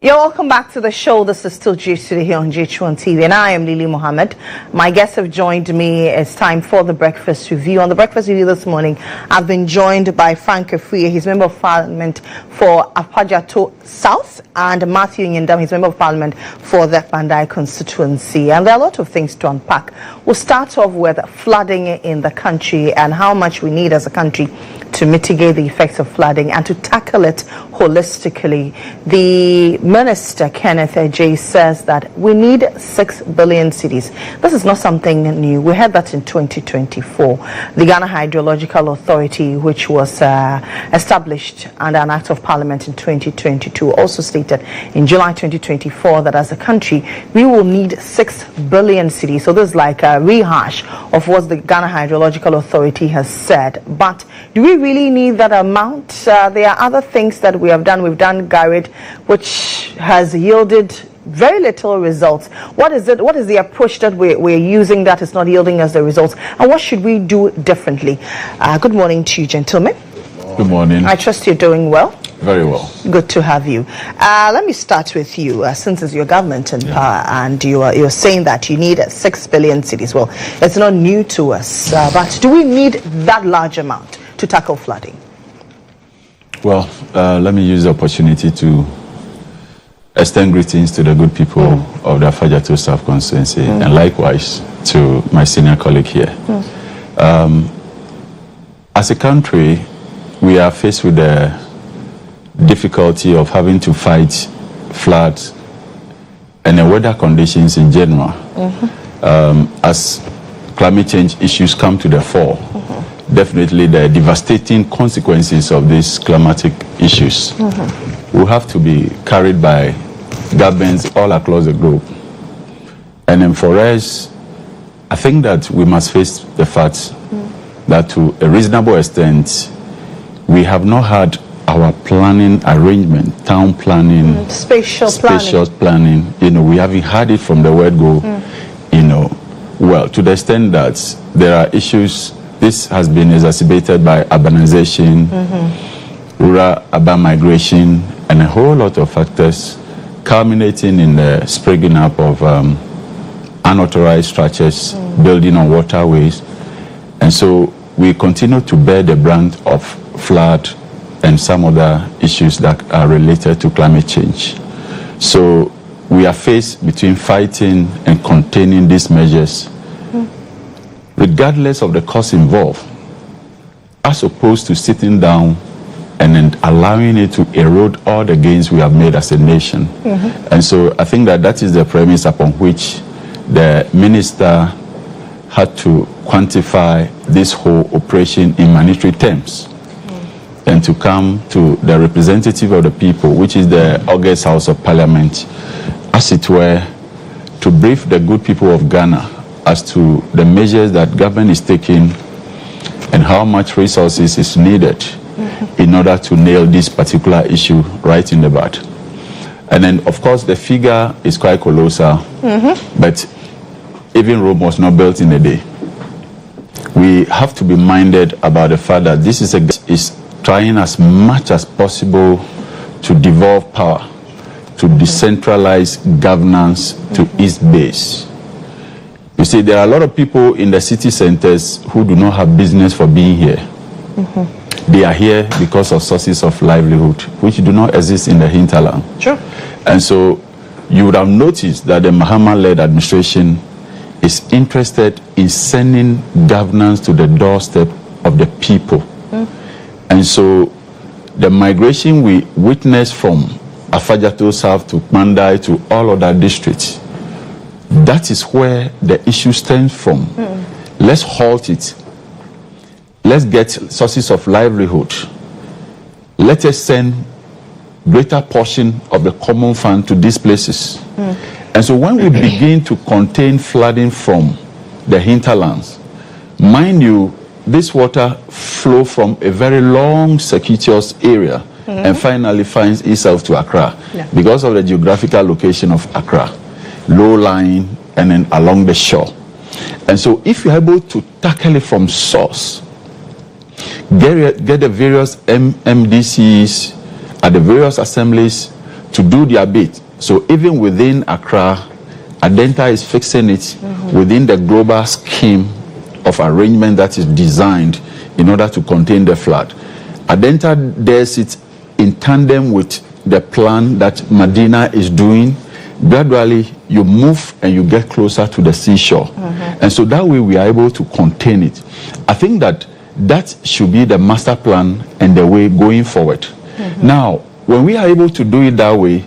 You're welcome back to the show. This is still GHOne here on GHOne TV, and I am Lily Mohammed. My guests have joined me. It's time for the Breakfast Review. On the Breakfast Review this morning, I've been joined by Frank Afriyie. He's Member of Parliament for Apajato South, and Matthew Nyindam. He's Member of Parliament for the Pandai constituency. And there are a lot of things to unpack. We'll start off with flooding in the country and how much we need as a country to mitigate the effects of flooding and to tackle it holistically. The Minister, Kenneth Ejay, says that we need 6 billion cedis. This is not something new. We had that in 2024. The Ghana Hydrological Authority, which was established under an Act of Parliament in 2022, also stated in July 2024 that as a country, we will need 6 billion cedis. So this is like a rehash of what the Ghana Hydrological Authority has said. But do we really need that amount? There are other things that we have done. We've done GHOne, which has yielded very little results. What is it? What is the approach that we're using that is not yielding us the results? And what should we do differently? Good morning to you, gentlemen. Good morning. I trust you're doing well. Very well. Good to have you. Let me start with you, since it's your government in power, and you're saying that you need 6 billion cedis. Well, it's not new to us, but do we need that large amount to tackle flooding? Well, let me use the opportunity to extend greetings to the good people of the Afajato South constituency, and likewise to my senior colleague here. As a country, we are faced with the difficulty of having to fight floods and the weather conditions in general. As climate change issues come to the fore, definitely the devastating consequences of these climatic issues will have to be carried by governments all across the globe. And then for us, I think that we must face the fact that to a reasonable extent, we have not had our planning arrangement, town planning, spacious planning. You know, we haven't had it from the word go, you know, well, to the extent that there are issues. This has been exacerbated by urbanization, rural-urban migration, and a whole lot of factors culminating in the springing up of unauthorized structures, building on waterways. And so we continue to bear the brunt of flood and some other issues that are related to climate change. So we are faced between fighting and containing these measures, regardless of the cost involved, as opposed to sitting down and then allowing it to erode all the gains we have made as a nation. And so I think that that is the premise upon which the minister had to quantify this whole operation in monetary terms and to come to the representative of the people, which is the August House of Parliament, as it were, to brief the good people of Ghana as to the measures that government is taking and how much resources is needed in order to nail this particular issue right in the bud. And then, of course, the figure is quite colossal, but even Rome was not built in a day. We have to be minded about the fact that this is trying as much as possible to devolve power, to decentralize governance to its base. You see, there are a lot of people in the city centers who do not have business for being here. They are here because of sources of livelihood, which do not exist in the hinterland. Sure. And so you would have noticed that the Mahama-led administration is interested in sending governance to the doorstep of the people. And so the migration we witnessed from Afajato South to Mandai to all other districts, that is where the issue stems from. Let's halt it. Let's get sources of livelihood. Let us send greater portion of the common fund to these places. And so when we begin to contain flooding from the hinterlands, mind you, this water flow from a very long, circuitous area and finally finds itself to Accra because of the geographical location of Accra, low-lying and then along the shore. And so if you're able to tackle it from source, get the various MMDCEs at the various assemblies to do their bit. So even within Accra, Adenta is fixing it within the global scheme of arrangement that is designed in order to contain the flood. Adenta does it in tandem with the plan that Medina is doing. Gradually, you move and you get closer to the seashore. And so that way we are able to contain it. I think that should be the master plan and the way going forward. Now, when we are able to do it that way,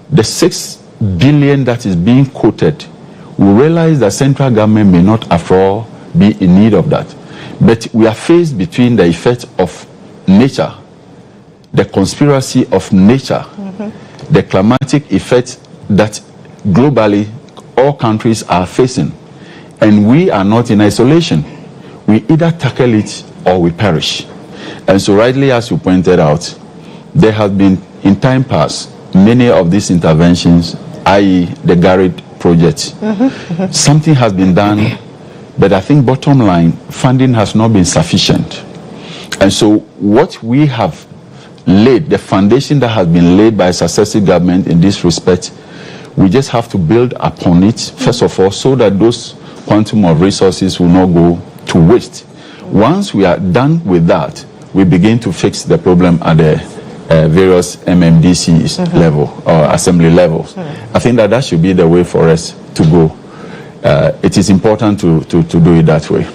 the 6 billion that is being quoted, we realize that central government may not after all be in need of that. But we are faced between the effect of nature, the conspiracy of nature, the climatic effect that globally all countries are facing. And we are not in isolation. We either tackle it or we perish. And so rightly, as you pointed out, there have been, in time past, many of these interventions, i.e. the Garrett project. Something has been done, but I think bottom line, funding has not been sufficient. And so what we have laid, the foundation that has been laid by successive government in this respect, we just have to build upon it, first of all, so that those quantum of resources will not go to waste. Once we are done with that, we begin to fix the problem at the various MMDCEs level or assembly levels. I think that should be the way for us to go. It is important to do it that way.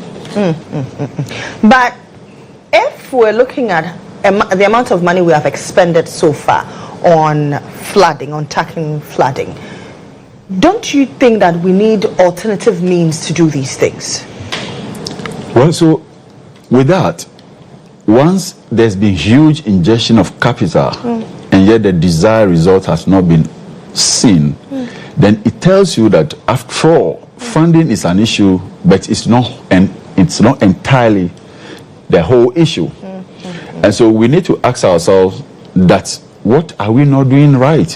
But if we're looking at the amount of money we have expended so far on flooding, on tackling flooding, don't you think that we need alternative means to do these things? Well, so with that, once there's been huge injection of capital and yet the desired result has not been seen, then it tells you that after all, funding is an issue, but it's not entirely the whole issue. And so we need to ask ourselves that what are we not doing right?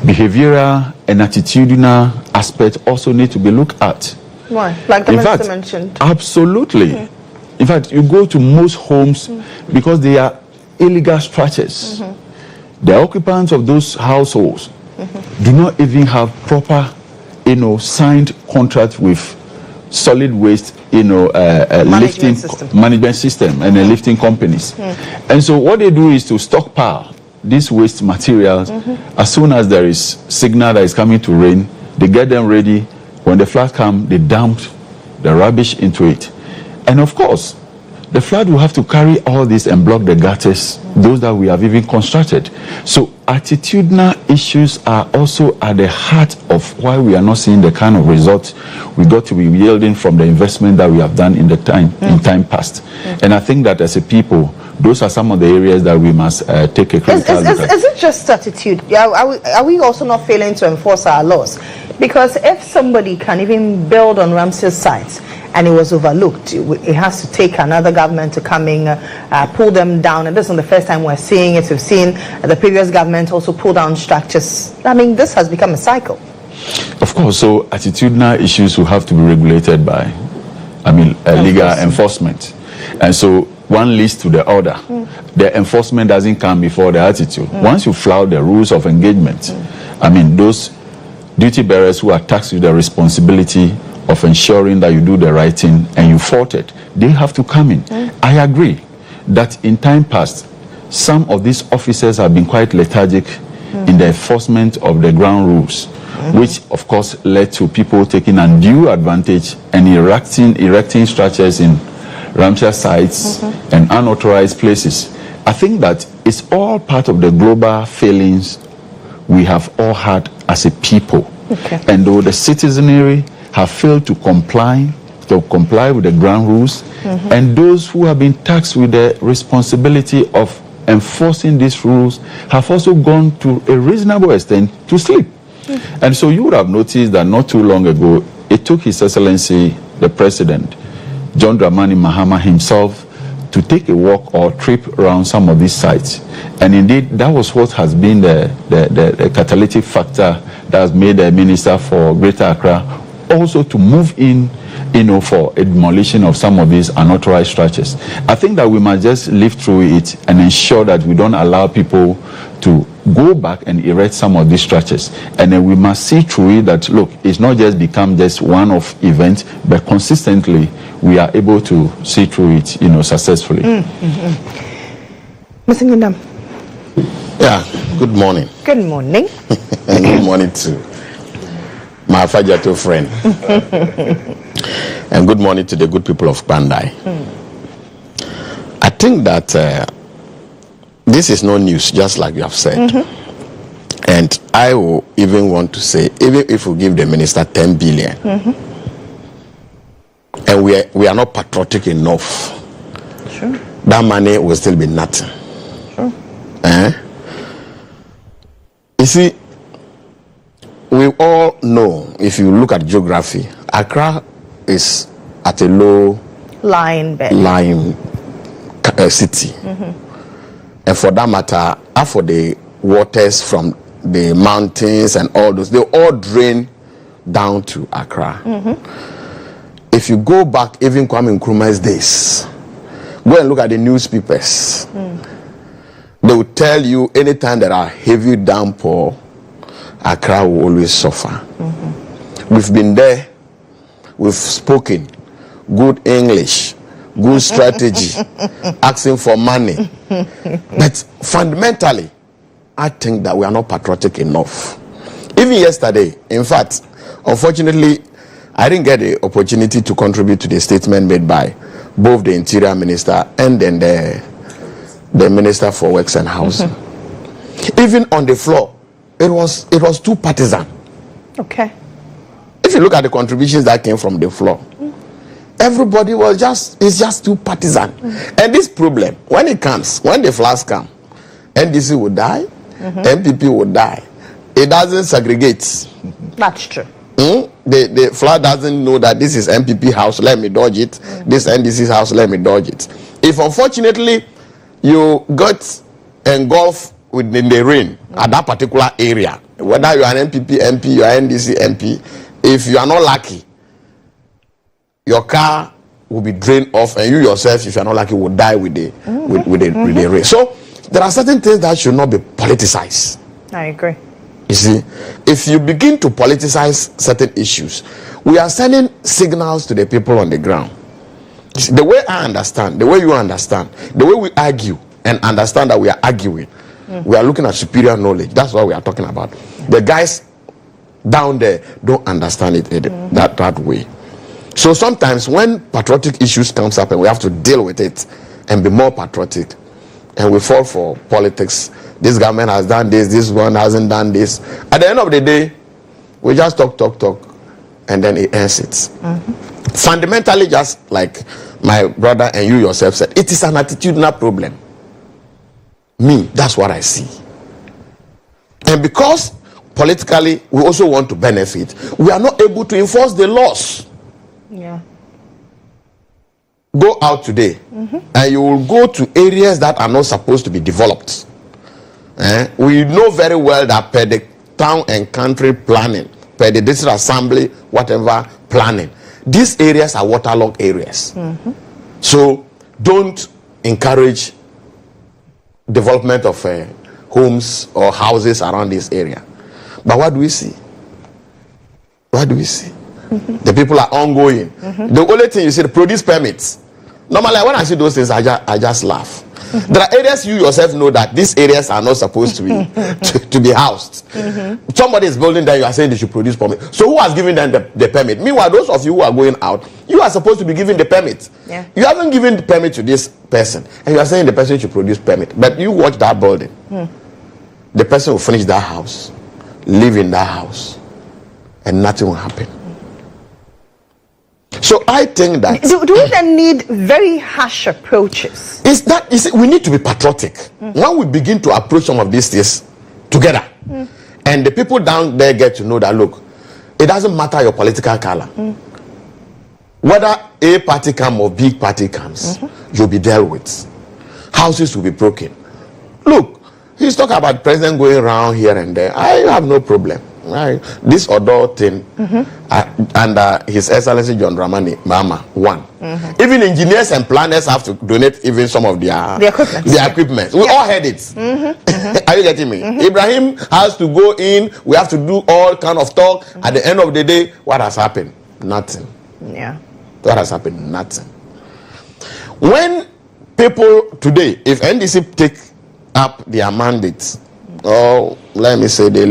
Behavioral and attitudinal aspects also need to be looked at. Why? Like the minister mentioned. Absolutely. In fact, you go to most homes because they are illegal structures. The occupants of those households do not even have proper, signed contract with solid waste, management system and lifting companies. And so what they do is to stockpile these waste materials. As soon as there is signal that is coming to rain, they get them ready. When the flood comes, they dump the rubbish into it. And of course, the flood will have to carry all this and block the gutters, those that we have even constructed. So attitudinal issues are also at the heart of why we are not seeing the kind of results we got to be yielding from the investment that we have done in time past. And I think that as a people, those are some of the areas that we must take a critical look at. Is it just attitude? Are we also not failing to enforce our laws? Because if somebody can even build on Ramsey's sites and it was overlooked, it has to take another government to come in, pull them down. And this is not the first time we're seeing it. We've seen the previous government also pull down structures. I mean, this has become a cycle. Of course, so attitudinal issues will have to be regulated by, legal enforcement. And so one leads to the other. The enforcement doesn't come before the attitude. Once you flout the rules of engagement, those duty bearers who are tasked with the responsibility of ensuring that you do the right thing and you fought it, they have to come in. I agree that in time past, some of these officers have been quite lethargic in the enforcement of the ground rules, which of course led to people taking undue advantage and erecting structures in Ramsey sites and unauthorized places. I think that it's all part of the global failings we have all had as a people. And though the citizenry have failed to comply with the ground rules, and those who have been tasked with the responsibility of enforcing these rules have also gone to a reasonable extent to sleep. And so you would have noticed that not too long ago, it took His Excellency, the President, John Dramani Mahama himself, to take a walk or trip around some of these sites. And indeed, that was what has been the catalytic factor that has made the Minister for Greater Accra also to move in, for a demolition of some of these unauthorized structures. I think that we must just live through it and ensure that we don't allow people to go back and erect some of these structures. And then we must see through it that, look, it's not just become just one-off event, but consistently we are able to see through it, successfully. Mr. Ngundam. Yeah, good morning. Good morning. And good morning to my Fajato friend. And good morning to the good people of Bandai. I think that this is no news, just like you have said. And I will even want to say, even if we give the minister 10 billion, and we are not patriotic enough, sure, that money will still be nothing. Sure. You see, we all know, if you look at geography, Accra is at a low lying city. And for that matter, after the waters from the mountains and all those, they all drain down to Accra. If you go back, even Kwame Nkrumah's days, go and look at the newspapers. They will tell you anytime there are heavy downpour, Accra will always suffer. We've been there, we've spoken good English, good strategy, asking for money. But fundamentally, I think that we are not patriotic enough. Even yesterday, in fact, unfortunately, I didn't get the opportunity to contribute to the statement made by both the Interior Minister and then the Minister for Works and Housing. Even on the floor, it was too partisan. Okay. If you look at the contributions that came from the floor, everybody it's just too partisan. And this problem, when the floods come, NDC will die, MPP will die. It doesn't segregate. That's true. The flood doesn't know that this is MPP house, let me dodge it. This NDC's house, let me dodge it. If unfortunately you got engulfed within the rain at that particular area, whether you are an MPP MP, you are NDC MP, if you are not lucky, your car will be drained off, and you yourself, if you are not lucky, will die with the rain. So there are certain things that should not be politicized. I agree. You see, if you begin to politicize certain issues, we are sending signals to the people on the ground. You see, the way I understand, the way you understand, the way we argue and understand that we are arguing, we are looking at superior knowledge. That's what we are talking about. The guys down there don't understand it that way. So sometimes when patriotic issues comes up and we have to deal with it and be more patriotic, and we fall for politics, this government has done this one hasn't done this. At the end of the day, we just talk, and then it ends it. Fundamentally, just like my brother and you yourself said, it is an attitudinal problem. That's what I see. And because politically we also want to benefit, we are not able to enforce the laws. Yeah. Go out today and you will go to areas that are not supposed to be developed. We know very well that per the town and country planning, per the district assembly, whatever planning, these areas are waterlogged areas. So don't encourage development of homes or houses around this area. But what do we see? The people are ongoing. The only thing you see, the produce permits. Normally, when I see those things, I just laugh. There are areas you yourself know that these areas are not supposed to be to be housed. Somebody is building there, you are saying they should produce permit. So who has given them the permit? Meanwhile, those of you who are going out, you are supposed to be giving the permit. Yeah. You haven't given the permit to this person, and you are saying the person should produce permit. But you watch that building. The person will finish that house, live in that house, and nothing will happen. So I think that do we then need very harsh approaches? Is that we need to be patriotic when we begin to approach some of these things together, and the people down there get to know that look, it doesn't matter your political color, whether A party comes or B party comes, you'll be dealt with. Houses will be broken. Look, he's talking about the president going around here and there. I have no problem. right? This adult thing, under His Excellency John Dramani Mahama, one. Even engineers and planners have to donate even some of their equipment. We all had it. Are you getting me? Ibrahim has to go in. We have to do all kind of talk. At the end of the day, what has happened? Nothing. Yeah. What has happened? Nothing. When people today, if NDC take up their mandates, or let me say the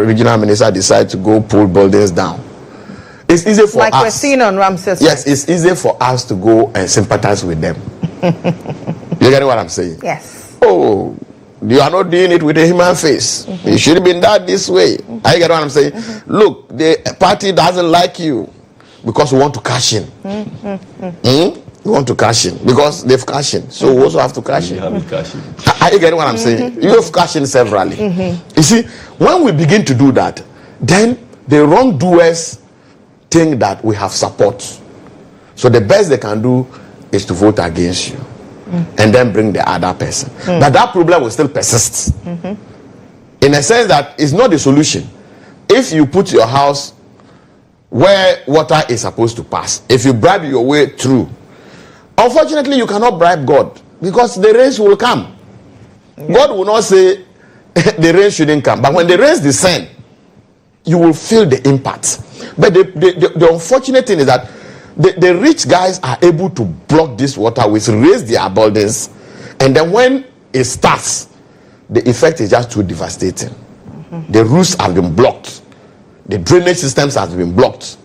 regional minister decide to go pull buildings down, it's easy for us. Like we're seeing on Ramses. Yes, it's easy for us to go and sympathize with them. You get what I'm saying? Yes. Oh, you are not doing it with a human face. It should have been done this way. I get what I'm saying? Look, the party doesn't like you because we want to cash in. We want to cash in because they've cashed in. So we also have to cash in. Are you getting what I'm saying? You have cashed in severally. You see, when we begin to do that, then the wrongdoers think that we have support. So the best they can do is to vote against you and then bring the other person. But that problem will still persist. In a sense that it's not the solution. If you put your house where water is supposed to pass, if you bribe your way through, unfortunately you cannot bribe God because the rains will come. God will not say the rain shouldn't come, but when the rains descend, you will feel the impact. But the unfortunate thing is that the rich guys are able to block this water, which raise their buildings, and then when it starts, the effect is just too devastating. The roofs have been blocked, the drainage systems have been blocked,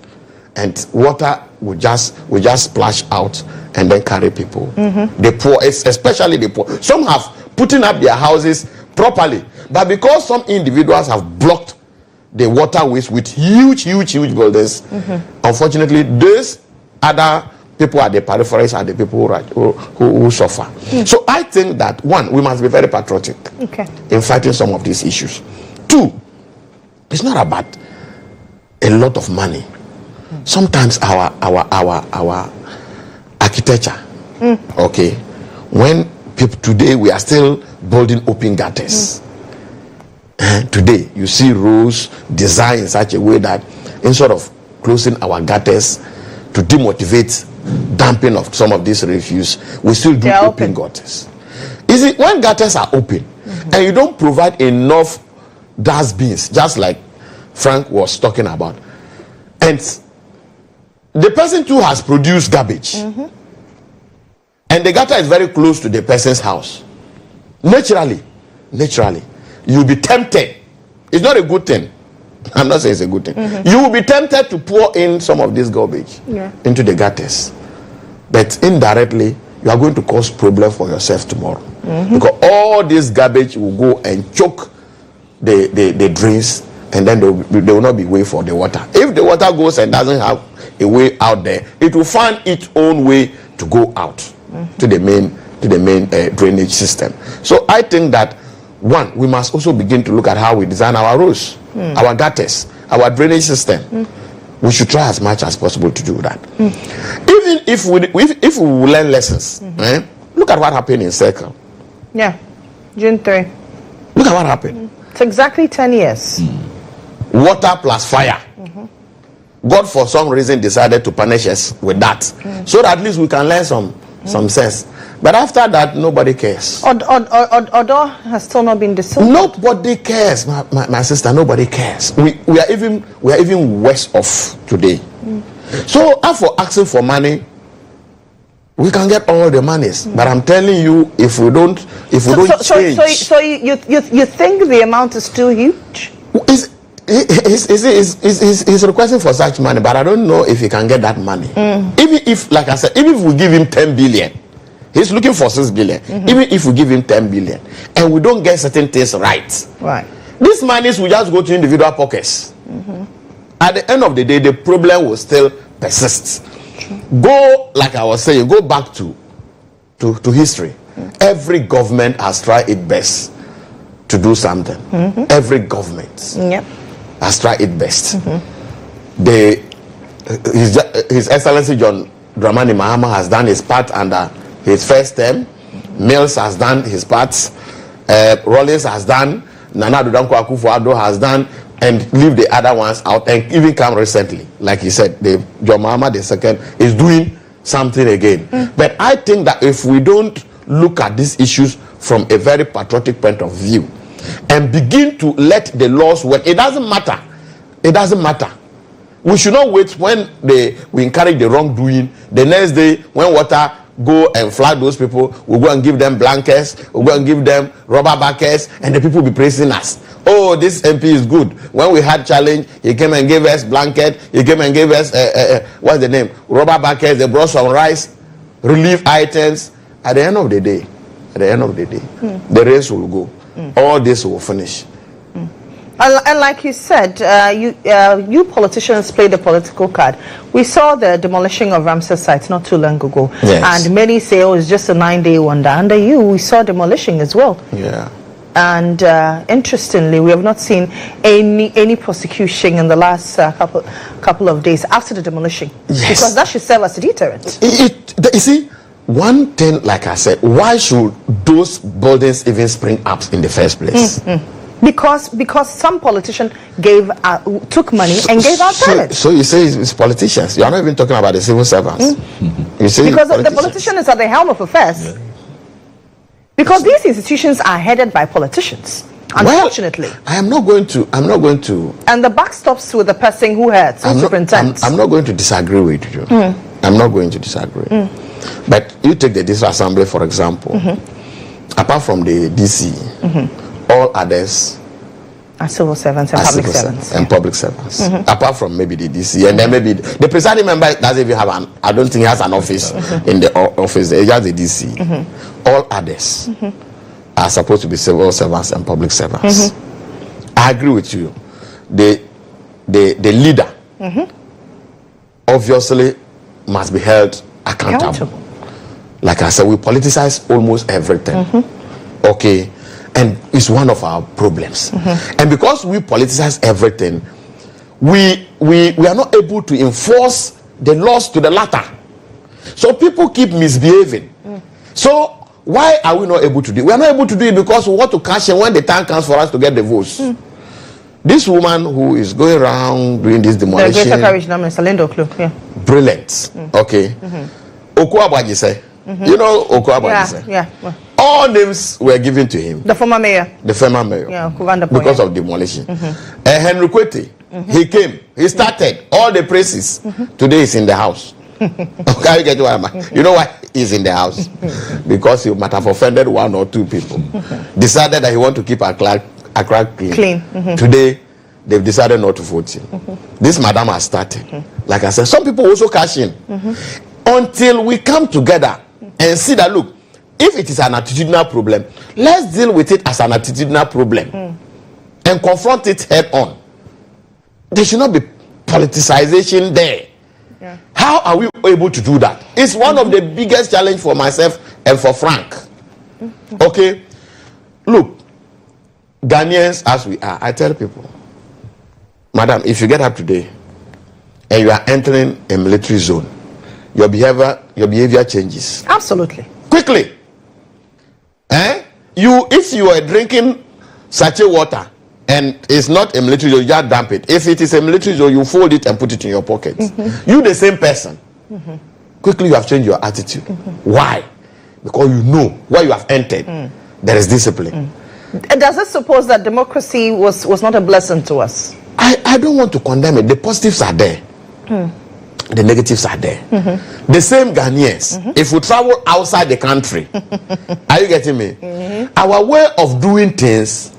and water will just splash out and then carry people. The poor, especially the poor. Some have putting up their houses properly, but because some individuals have blocked the waterways with huge buildings, unfortunately, those other people at the peripheries are the people who suffer. So I think that, one, we must be very patriotic in fighting some of these issues. Two, it's not about a lot of money. Sometimes our architecture, okay, when people today we are still building open gutters. Today you see roads designed in such a way that instead of closing our gutters to demotivate dumping of some of these refuse, we still do open gutters. Is it when gutters are open and you don't provide enough dustbins, just like Frank was talking about, and the person too has produced garbage, and the gutter is very close to the person's house, naturally you'll be tempted. It's not a good thing. I'm not saying it's a good thing. You will be tempted to pour in some of this garbage into the gutters, but indirectly you are going to cause problem for yourself tomorrow, because all this garbage will go and choke the drains, and then there will not be way for the water. If the water goes and doesn't have a way out there, it will find its own way to go out to the main drainage system. So I think that, one, we must also begin to look at how we design our roads, our gutters, our drainage system. We should try as much as possible to do that. Even if we learn lessons, look at what happened in Circle. Yeah, June 3. Look at what happened. It's exactly 10 years. Water plus fire. God, for some reason, decided to punish us with that, so that at least we can learn some sense. But after that, nobody cares. Odo has still not been dissolved. Nobody cares, my sister. Nobody cares. We are even worse off today. So after asking for money, we can get all the monies. But I'm telling you, if we don't change. So you think the amount is too huge? He's requesting for such money, but I don't know if he can get that money. Even if, like I said, even if we give him 10 billion, he's looking for 6 billion. Even if we give him 10 billion and we don't get certain things right, these monies will just go to individual pockets. At the end of the day, the problem will still persist. Go, like I was saying, go back to history. Every government has tried its best to do something. Every government has tried its best. His Excellency John Dramani Mahama has done his part under his first term. Mills has done his part. Rollins has done. Nana Addo Dankwa Akufo-Addo has done. and leave the other ones out, and even come recently, like you said, John Mahama II is doing something again. But I think that if we don't look at these issues from a very patriotic point of view and begin to let the laws work, it doesn't matter. It doesn't matter. We should not wait when we encourage the wrongdoing. The next day, when water go and flood those people, we'll go and give them blankets, we'll go and give them rubber buckets, and the people will be praising us. Oh, this MP is good. When we had challenge, he came and gave us blanket, he came and gave us, what's the name? Rubber buckets, they brought some rice, relief items. At the end of the day, the race will go. All this will finish. And like you said, you politicians play the political card. We saw the demolishing of Ramsar sites not too long ago. Yes. And many say, oh, it's just a 9-day wonder. Under you, we saw demolishing as well. Yeah. And interestingly, we have not seen any prosecution in the last couple of days after the demolishing. Yes. Because that should serve as a deterrent. You see, one thing, like I said, why should those buildings even spring up in the first place? Because some politician took money and gave out permits. So you say it's politicians. You are not even talking about the civil servants. You say because the politician is at the helm of affairs. Yeah. Because these institutions are headed by politicians. Unfortunately, well, I'm not going to. And the buck stops with the person who heads, who superintends. I'm not going to disagree with you. I'm not going to disagree. But you take the district assembly, for example. Apart from the DC, all others are civil servants and public servants. And public servants. Apart from maybe the DC, and then maybe the presiding member doesn't even have I don't think he has an office in the office. He has the DC. All others are supposed to be civil servants and public servants. I agree with you. The leader obviously must be held accountable. Like I said, we politicize almost everything. Okay, and it's one of our problems. And because we politicize everything, we are not able to enforce the laws to the latter. So people keep misbehaving. So why are we not able to do it? We are not able to do it because we want to cash in when the time comes for us to get the votes. This woman who is going around doing this demolition, the Greater Parish Minister Linda Oklu, brilliant. Okay. Okuabajise. You know Okuabajise? Yeah. All names were given to him. The former mayor. Yeah, because of demolition. Henry Kwete, he came. He started all the praises. Today he's in the house. Can you get what I mean? You know why he's in the house? Because he might have offended one or two people. Decided that he want to keep Accra clean. Today, they've decided not to vote him. This madam has started. Like I said, some people also cash in. Until we come together and see that, look, if it is an attitudinal problem, let's deal with it as an attitudinal problem and confront it head on. There should not be politicization there. How are we able to do that? It's one of the biggest challenge for myself and for Frank. Okay, look, Ghanaians as we are, I tell people, madam, if you get up today and you are entering a military zone, your behavior changes. Absolutely. Quickly. If you are drinking sachet water and it's not a military zone, you just dump it. If it is a military zone, you fold it and put it in your pocket. You the same person. Quickly you have changed your attitude. Why? Because you know where you have entered. There is discipline. Does it suppose that democracy was not a blessing to us? I don't want to condemn it. The positives are there. The negatives are there. The same Ghanaians, if we travel outside the country, are you getting me? Our way of doing things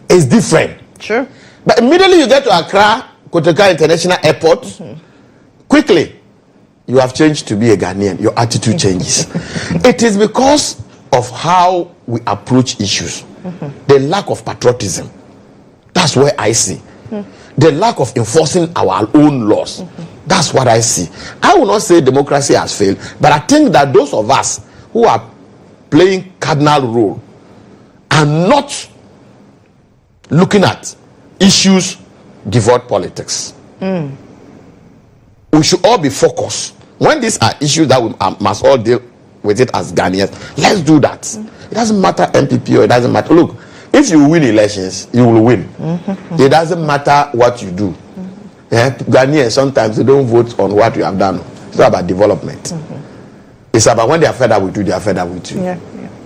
is different. Sure. But immediately you get to Accra, Kotoka International Airport, quickly you have changed to be a Ghanaian. Your attitude changes. It is because of how we approach issues. The lack of patriotism. That's where I see. The lack of enforcing our own laws. That's what I see. I will not say democracy has failed, but I think that those of us who are playing cardinal role are not looking at issues devoid politics. We should all be focused. When these are issues that we must all deal with it as Ghanaians, let's do that. It doesn't matter MPP or it doesn't matter. Look, If you win elections, you will win. It doesn't matter what you do. Ghanaians, sometimes they don't vote on what you have done. It's not about development. It's about when they are fed up with you, they are fed up with you.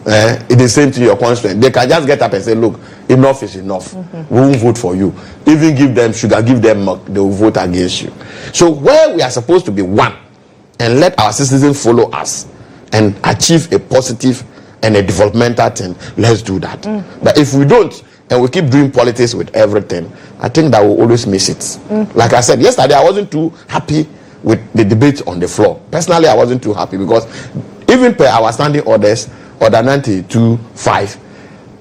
It is the same to your constituent. They can just get up and say, look, enough is enough. We won't vote for you. Even give them sugar, give them milk, they will vote against you. So where we are supposed to be one and let our citizens follow us and achieve a positive and a developmental thing, let's do that. But if we don't, and we keep doing politics with everything, I think that we'll always miss it. Like I said, yesterday I wasn't too happy with the debate on the floor. Personally, I wasn't too happy because even per our standing orders, Order 92.5,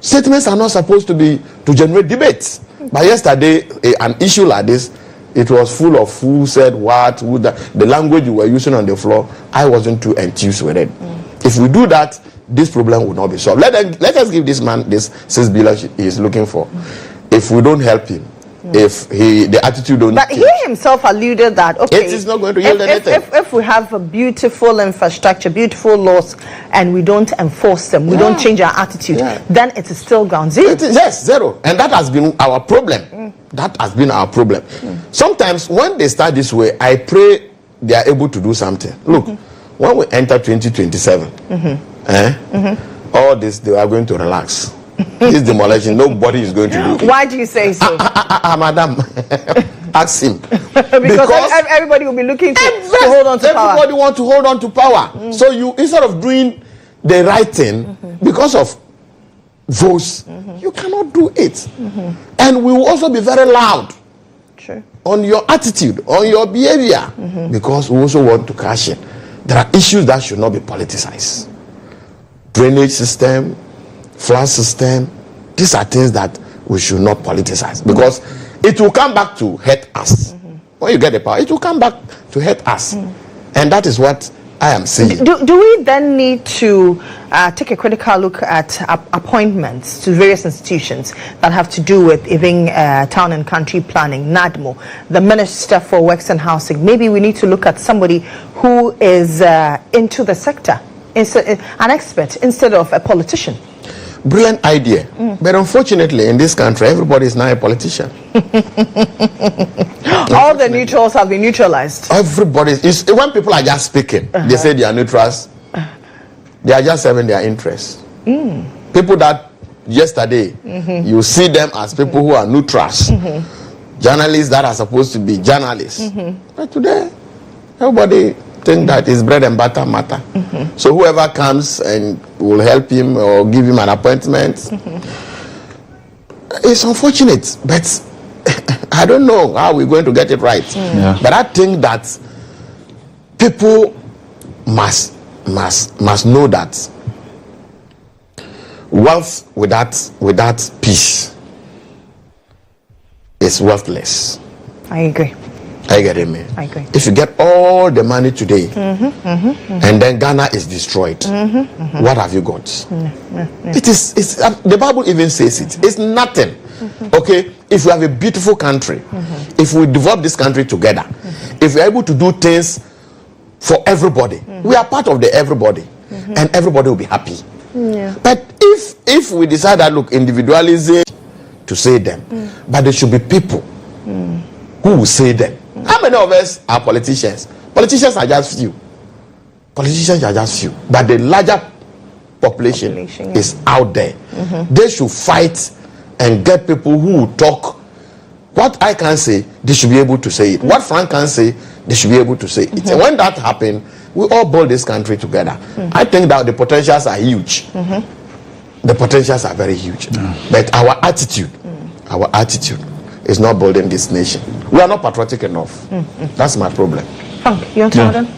statements are not supposed to generate debates. But yesterday, an issue like this, it was full of who said what, who that. The language you were using on the floor, I wasn't too enthused with it. If we do that, this problem will not be solved. Let us give this man this 6 billion he is looking for. If we don't help him, if the attitude don't But change, he himself alluded that, okay, it is not going to yield anything. If we have a beautiful infrastructure, beautiful laws, and we don't enforce them, we don't change our attitude, then it is still ground zero. Yes, zero. And that has been our problem. That has been our problem. Sometimes when they start this way, I pray they are able to do something. Look, when we enter 2027, all this, they are going to relax. This demolition, nobody is going to do it. Why do you say so? Madam, ask him. because everybody will be looking to hold on to power. Everybody wants to hold on to power. So you, instead of doing the right thing, because of votes, you cannot do it. And we will also be very loud on your attitude, on your behavior, because we also want to cash in. There are issues that should not be politicized. Drainage system, flood system, these are things that we should not politicize, because it will come back to hurt us. When you get the power, it will come back to hurt us. And that is what I am saying. Do we then need to take a critical look at appointments to various institutions that have to do with even town and country planning, NADMO, the Minister for Works and Housing? Maybe we need to look at somebody who is into the sector, an expert, instead of a politician. Brilliant idea. But unfortunately, in this country, everybody is now a politician. All the neutrals have been neutralized. Everybody is, when people are just speaking, they say they are neutrals. They are just serving their interests. People that yesterday, you see them as people who are neutrals. Journalists that are supposed to be journalists. But today, everybody think that is bread and butter matter. So whoever comes and will help him or give him an appointment, it's unfortunate, but I don't know how we're going to get it right. But I think that people must know that wealth without peace is worthless. I agree. I get it, man. I agree. If you get all the money today and then Ghana is destroyed, what have you got? It is. The Bible even says it. It's nothing. Okay, if we have a beautiful country, if we develop this country together, if we are able to do things for everybody, we are part of the everybody, and everybody will be happy. But if we decide that, look, individualism to say them, but there should be people who will say them. How many of us are politicians? Politicians are just few. Politicians are just few. But the larger population is out there. They should fight and get people who will talk. What I can say, they should be able to say it. What Frank can say, they should be able to say it. And when that happens, we all build this country together. I think that the potentials are huge. The potentials are very huge. But our attitude is not building this nation. We are not patriotic enough. That's my problem. Frank, you want to add on?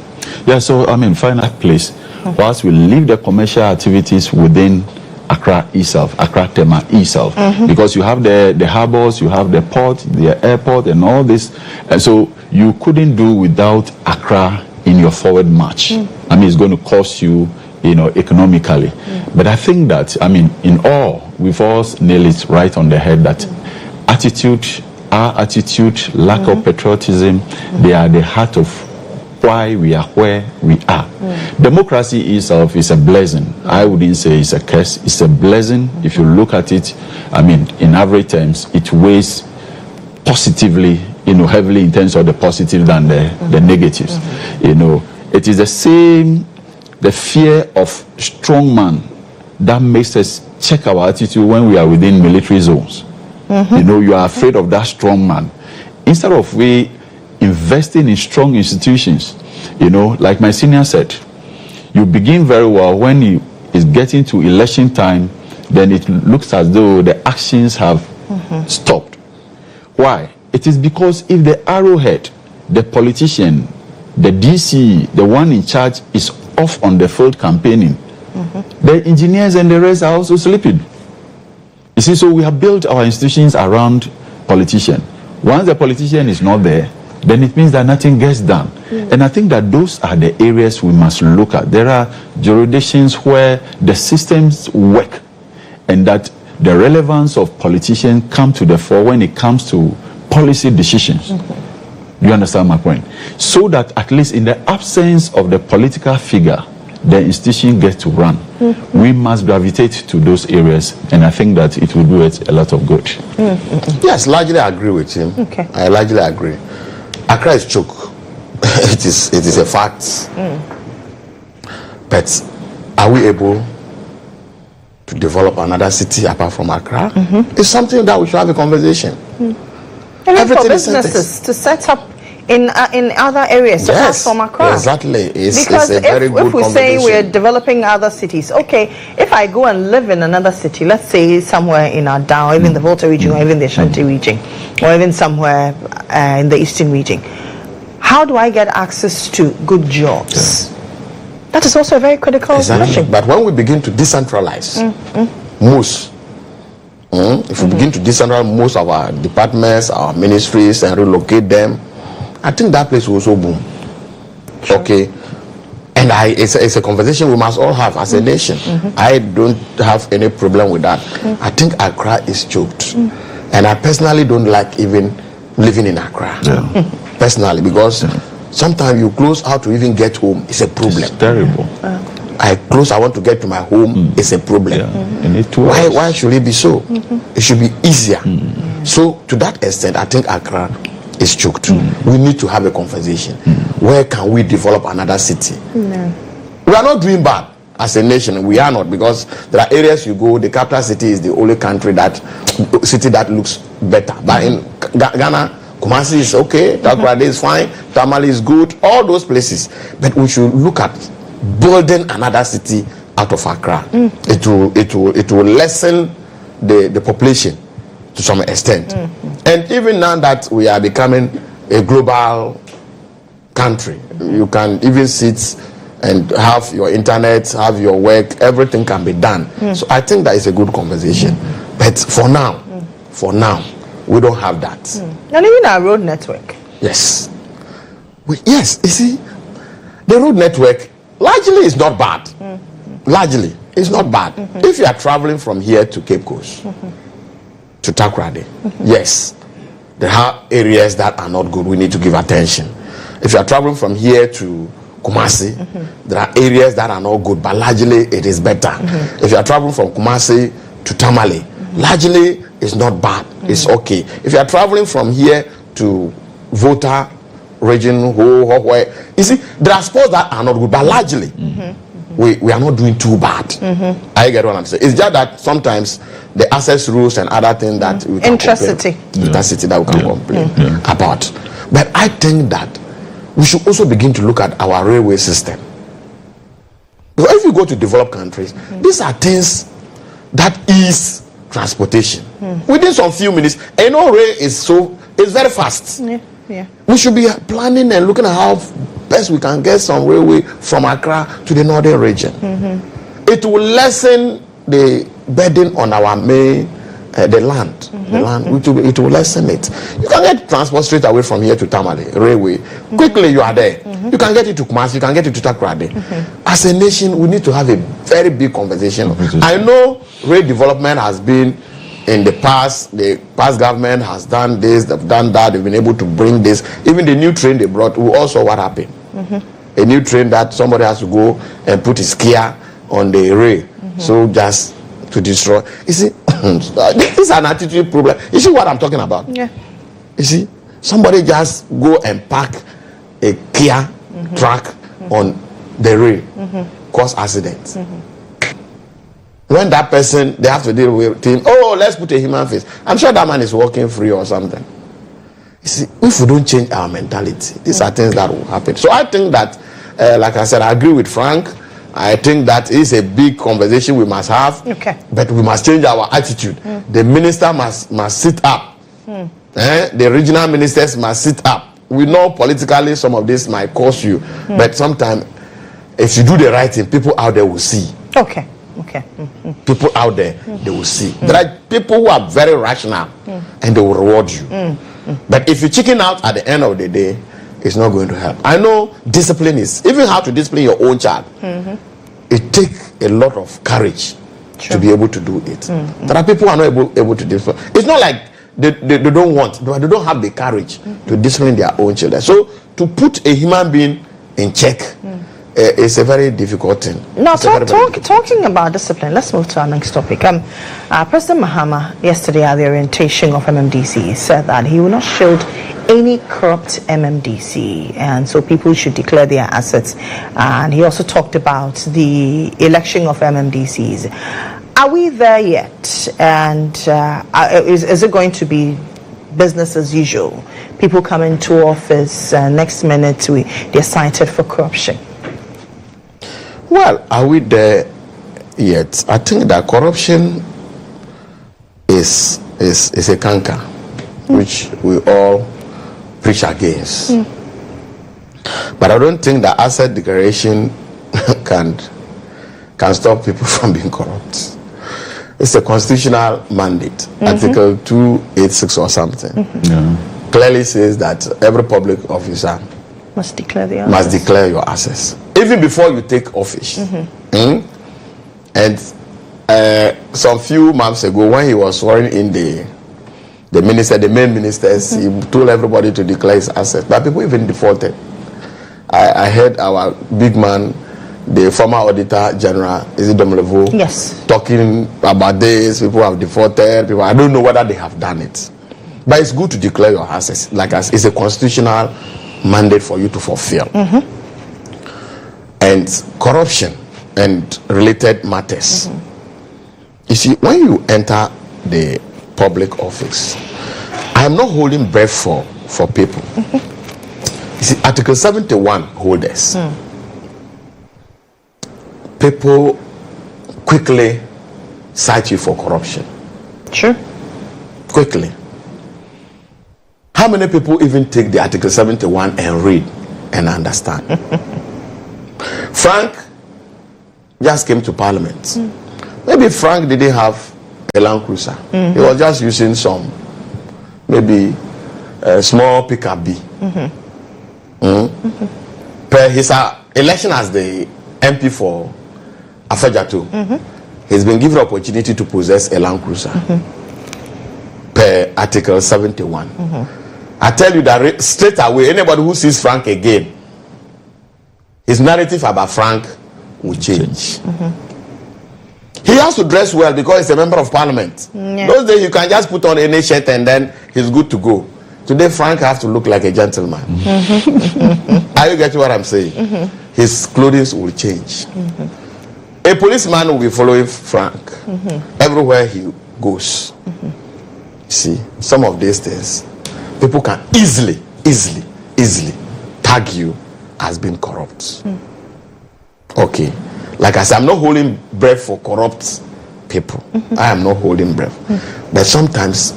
Yeah, so I mean, final place. Whilst we leave the commercial activities within Accra itself, Accra Tema itself, because you have the harbors, you have the port, the airport, and all this, and so you couldn't do without Accra in your forward march. I mean, it's going to cost you, economically. But I think that, I mean, in all, we've all nailed it right on the head that our attitude, lack of patriotism, they are the heart of why we are where we are. Democracy itself is a blessing. I wouldn't say it's a curse. It's a blessing. If you look at it, I mean, in average terms, it weighs positively, heavily in terms of the positive than the negatives. It is the same, the fear of strong man that makes us check our attitude when we are within military zones. You are afraid of that strong man. Instead of we investing in strong institutions, like my senior said, you begin very well. When it is getting to election time, then it looks as though the actions have stopped. Why? It is because if the arrowhead, the politician, the DC, the one in charge is off on the field campaigning, the engineers and the rest are also sleeping. You see, so we have built our institutions around politician. Once the politician is not there, then it means that nothing gets done. And I think that those are the areas we must look at. There are jurisdictions where the systems work, and that the relevance of politicians come to the fore when it comes to policy decisions. You understand my point? So that at least in the absence of the political figure, the institution gets to run. We must gravitate to those areas, and I think that it will do it a lot of good. Yes, largely I agree with him. Okay. I largely agree. Accra is choke. It is a fact. But are we able to develop another city apart from Accra? It's something that we should have a conversation. And for businesses to set up in other areas, apart from Accra. Exactly. It's a very good if we say we're developing other cities, okay, if I go and live in another city, let's say somewhere in our Down, even the Volta region, or even the Ashanti region, or even somewhere in the Eastern region, how do I get access to good jobs? That is also a very critical question. But when we begin to decentralize most, if we begin to decentralize most of our departments, our ministries, and relocate them, I think that place will also boom. Okay, and it's a conversation we must all have as a nation. I don't have any problem with that. I think Accra is choked, and I personally don't like even living in Accra. Personally, because sometimes you close out to even get home, it's a problem. It's terrible. I want to get to my home, it's a problem. Why should it be so? It should be easier. So to that extent, I think Accra is choked. We need to have a conversation. Where can we develop another city? We are not doing bad as a nation. We are not, because there are areas you go, the capital city is the only city that looks better. But in Ghana, Kumasi is okay, Takoradi is fine, Tamale is good, all those places. But we should look at building another city out of Accra. It will lessen the population to some extent. And even now that we are becoming a global country, you can even sit and have your internet, have your work, everything can be done. So I think that is a good conversation. But for now, we don't have that. And even our road network. Yes. Yes, you see, the road network largely is not bad. Largely, it's not bad. If you are traveling from here to Cape Coast, to Takoradi, yes, there are areas that are not good. We need to give attention. If you are traveling from here to Kumasi, there are areas that are not good, but largely it is better. If you are traveling from Kumasi to Tamale, largely it's not bad. It's okay. If you are traveling from here to Volta region, you see, there are spots that are not good, but largely we are not doing too bad. I get what I'm saying. It's just that sometimes the access rules and other things that we can intercity that we can complain about. But I think that we should also begin to look at our railway system. Because if you go to developed countries, these are things that ease transportation within some few minutes. And rail is very fast. We should be planning and looking at how best we can get some railway from Accra to the northern region. It will lessen the burden on our main the land. It will lessen it. You can get transport straight away from here to Tamale railway. Quickly you are there. You can get it to Kumasi, you can get it to Takoradi. As a nation, we need to have a very big conversation. I know rail development has been in the past. The past government has done this, they've done that, they've been able to bring this. Even the new train they brought, we also what happened. A new train that somebody has to go and put his gear on the rail. So just to destroy. You see, this is an attitude problem. You see what I'm talking about? Yeah. You see, somebody just go and park a Kia truck on the rail, cause accidents. When that person, they have to deal with him, oh, let's put a human face. I'm sure that man is walking free or something. You see, if we don't change our mentality, these are things that will happen. So I think that, like I said, I agree with Frank. I think that is a big conversation we must have. Okay. But we must change our attitude. The minister must sit up. The regional ministers must sit up. We know politically some of this might cost you, but sometimes if you do the right thing, people out there will see. Okay. People out there, they will see. There are people who are very rational and they will reward you. But if you chicken out at the end of the day, it's not going to help. I know discipline is, even how to discipline your own child, it takes a lot of courage to be able to do it. There are people who are not able to discipline. It's not like they don't want, but they don't have the courage to discipline their own children. So to put a human being in check is a very difficult thing. Now, talking about discipline, let's move to our next topic. President Mahama, yesterday at the orientation of MMDC, said that he will not shield any corrupt MMDC, and so people should declare their assets. And he also talked about the election of MMDCs. Are we there yet? And is it going to be business as usual? People come into office, next minute they're cited for corruption. Well, are we there yet? I think that corruption is a canker, which we all preach against. But I don't think that asset declaration can stop people from being corrupt. It's a constitutional mandate. Article 286 or something clearly says that every public officer must declare your assets even before you take office. And some few months ago, when he was swearing in the main ministers, he told everybody to declare his assets, but people even defaulted. I heard our big man, the former auditor general, is it Domlevo? Yes. Talking about this, people have defaulted. I don't know whether they have done it, but it's good to declare your assets. Like it's a constitutional mandate for you to fulfill. And corruption and related matters. You see, when you enter the public office, I am not holding breath for people. You see, Article 71 holders, people quickly cite you for corruption. Sure. Quickly. How many people even take the Article 71 and read and understand? Frank just came to Parliament. Maybe Frank didn't have a Land Cruiser. He was just using some, maybe a small pickup B. Per his election as the MP for Afajatu, he's been given opportunity to possess a Land Cruiser. Per Article 71. I tell you that straight away, anybody who sees Frank again, his narrative about Frank will change. He has to dress well because he's a member of Parliament. Those days you can just put on any shirt and then he's good to go. Today Frank has to look like a gentleman. Are you getting what I'm saying? His clothing will change. A policeman will be following Frank everywhere he goes. See, some of these things, people can easily tag you as being corrupt. Okay. Like I said, I'm not holding breath for corrupt people. I am not holding breath. But sometimes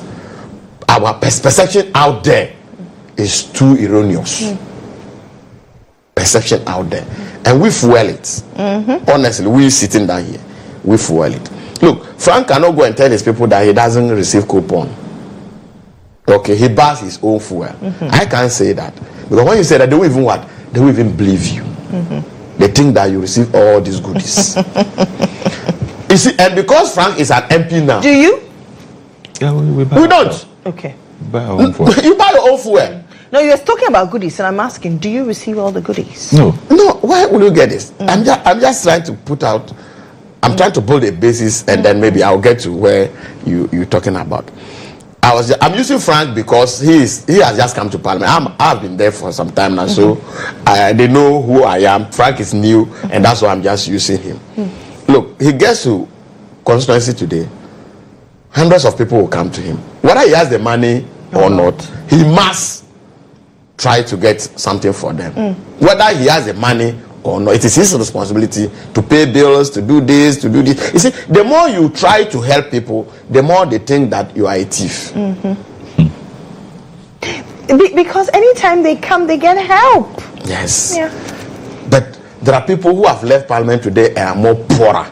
our perception out there is too erroneous. Perception out there. And we fuel it. Honestly, we sitting down here, we fuel it. Look, Frank cannot go and tell his people that he doesn't receive coupon. Okay, he buys his own fuel. I can't say that. Because when you say that, they won't even what? They won't even believe you. They think that you receive all these goodies. You see, and because Frank is an MP now. Do you? Yeah, we don't. Okay. Buy our own fuel. You buy your own fuel. No, you're talking about goodies, and I'm asking, do you receive all the goodies? No. Why would you get this? I'm just trying to put out. I'm trying to build a basis, and then maybe I'll get to where you're talking about. I'm using Frank because he has just come to Parliament. I've been there for some time now, so they know who I am. Frank is new, and that's why I'm just using him. Look, he gets to constituency today. Hundreds of people will come to him. Whether he has the money or not, he must try to get something for them. Whether he has the money or not, it is his responsibility to pay bills, to do this, to do this. You see, the more you try to help people, the more they think that you are a thief. Because anytime they come, they get help. Yes. Yeah. But there are people who have left Parliament today and are more poorer.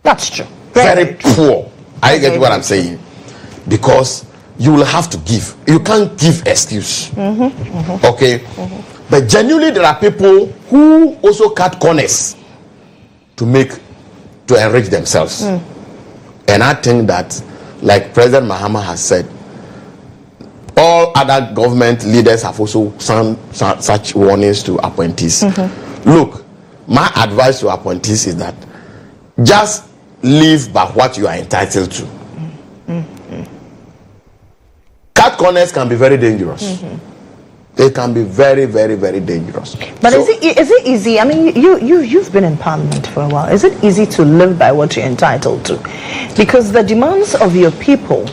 That's true. Very poor. I get what I'm saying. Because you will have to give. You can't give excuse. Okay? But genuinely, there are people who also cut corners to enrich themselves. And I think that, like President Mahama has said, all other government leaders have also sent such warnings to appointees. Look, my advice to appointees is that just live by what you are entitled to. Cut corners can be very dangerous. They can be very, very, very dangerous. But is it easy? I mean, you've been in Parliament for a while. Is it easy to live by what you're entitled to? Because the demands of your people,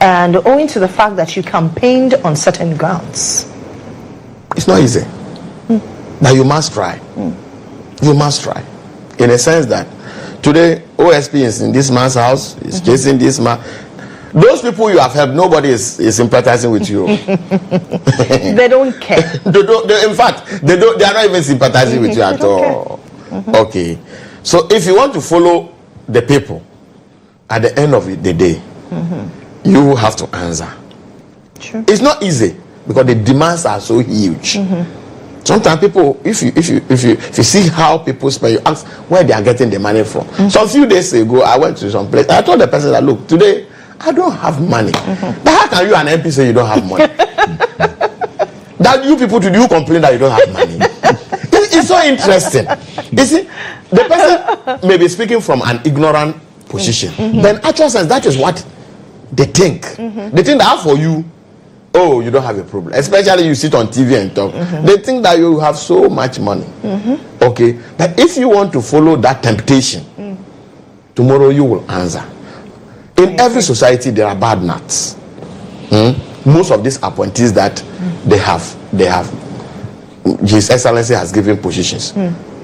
and owing to the fact that you campaigned on certain grounds, it's not easy. But you must try. You must try. In a sense that today OSP is in this man's house, is chasing this man. Those people you have helped, nobody is sympathizing with you. They don't care. In fact, they are not even sympathizing with you at all. Okay. So if you want to follow the people, at the end of the day, you have to answer. Sure. It's not easy because the demands are so huge. Sometimes people, if you see how people spend, you ask where they are getting the money from. So a few days ago, I went to some place. I told the person that, look, today I don't have money. But how can you, an MP, say you don't have money? That you people, do you complain that you don't have money? It's so interesting. You see, the person may be speaking from an ignorant position. But in actual sense, that is what they think. They think that for you, oh, you don't have a problem. Especially you sit on TV and talk. They think that you have so much money. Okay? But if you want to follow that temptation, tomorrow you will answer. In every society, there are bad nuts. Most of these appointees that they have, His Excellency has given positions.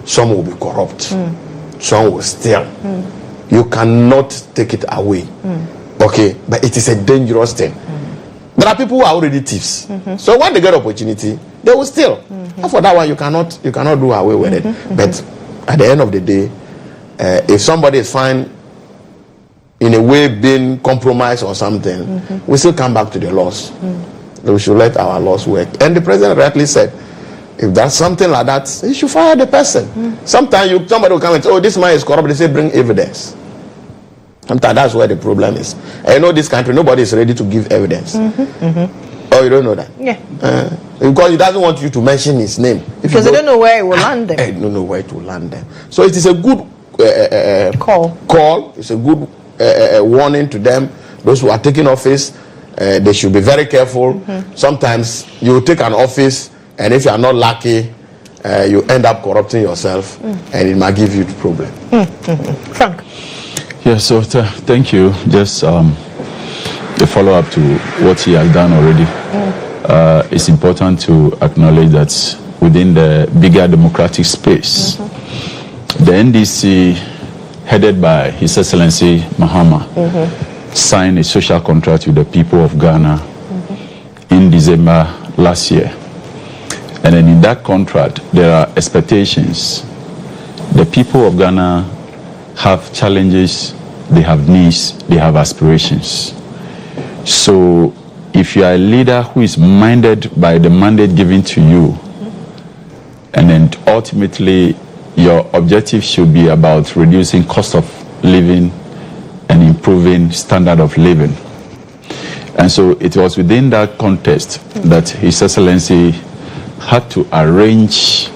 Some will be corrupt. Some will steal. You cannot take it away. Okay? But it is a dangerous thing. There are people who are already thieves. So when they get opportunity, they will steal. And for that one, you cannot do away with it. But at the end of the day, if somebody is found in a way being compromised or something, we still come back to the laws. We should let our laws work. And the president rightly said, if there's something like that, you should fire the person. Sometimes somebody will come and say, oh, this man is corrupt. They say, bring evidence. Sometimes that's where the problem is. And you know, this country, nobody is ready to give evidence. Oh, you don't know that? Yeah. Because he doesn't want you to mention his name. Because they don't know where it will land them. They don't know where it will land them. So it is a good call. It's a good warning to them. Those who are taking office, they should be very careful. Sometimes you take an office, and if you are not lucky, you end up corrupting yourself, and it might give you the problem. Frank. Yeah, so thank you. Just a follow-up to what he has done already. It's important to acknowledge that within the bigger democratic space, the NDC, headed by His Excellency Mahama, signed a social contract with the people of Ghana in December last year. And then in that contract, there are expectations. The people of Ghana have challenges, they have needs, they have aspirations. So if you are a leader who is minded by the mandate given to you, and then ultimately your objective should be about reducing cost of living and improving standard of living. And so it was within that context that His Excellency had to arrange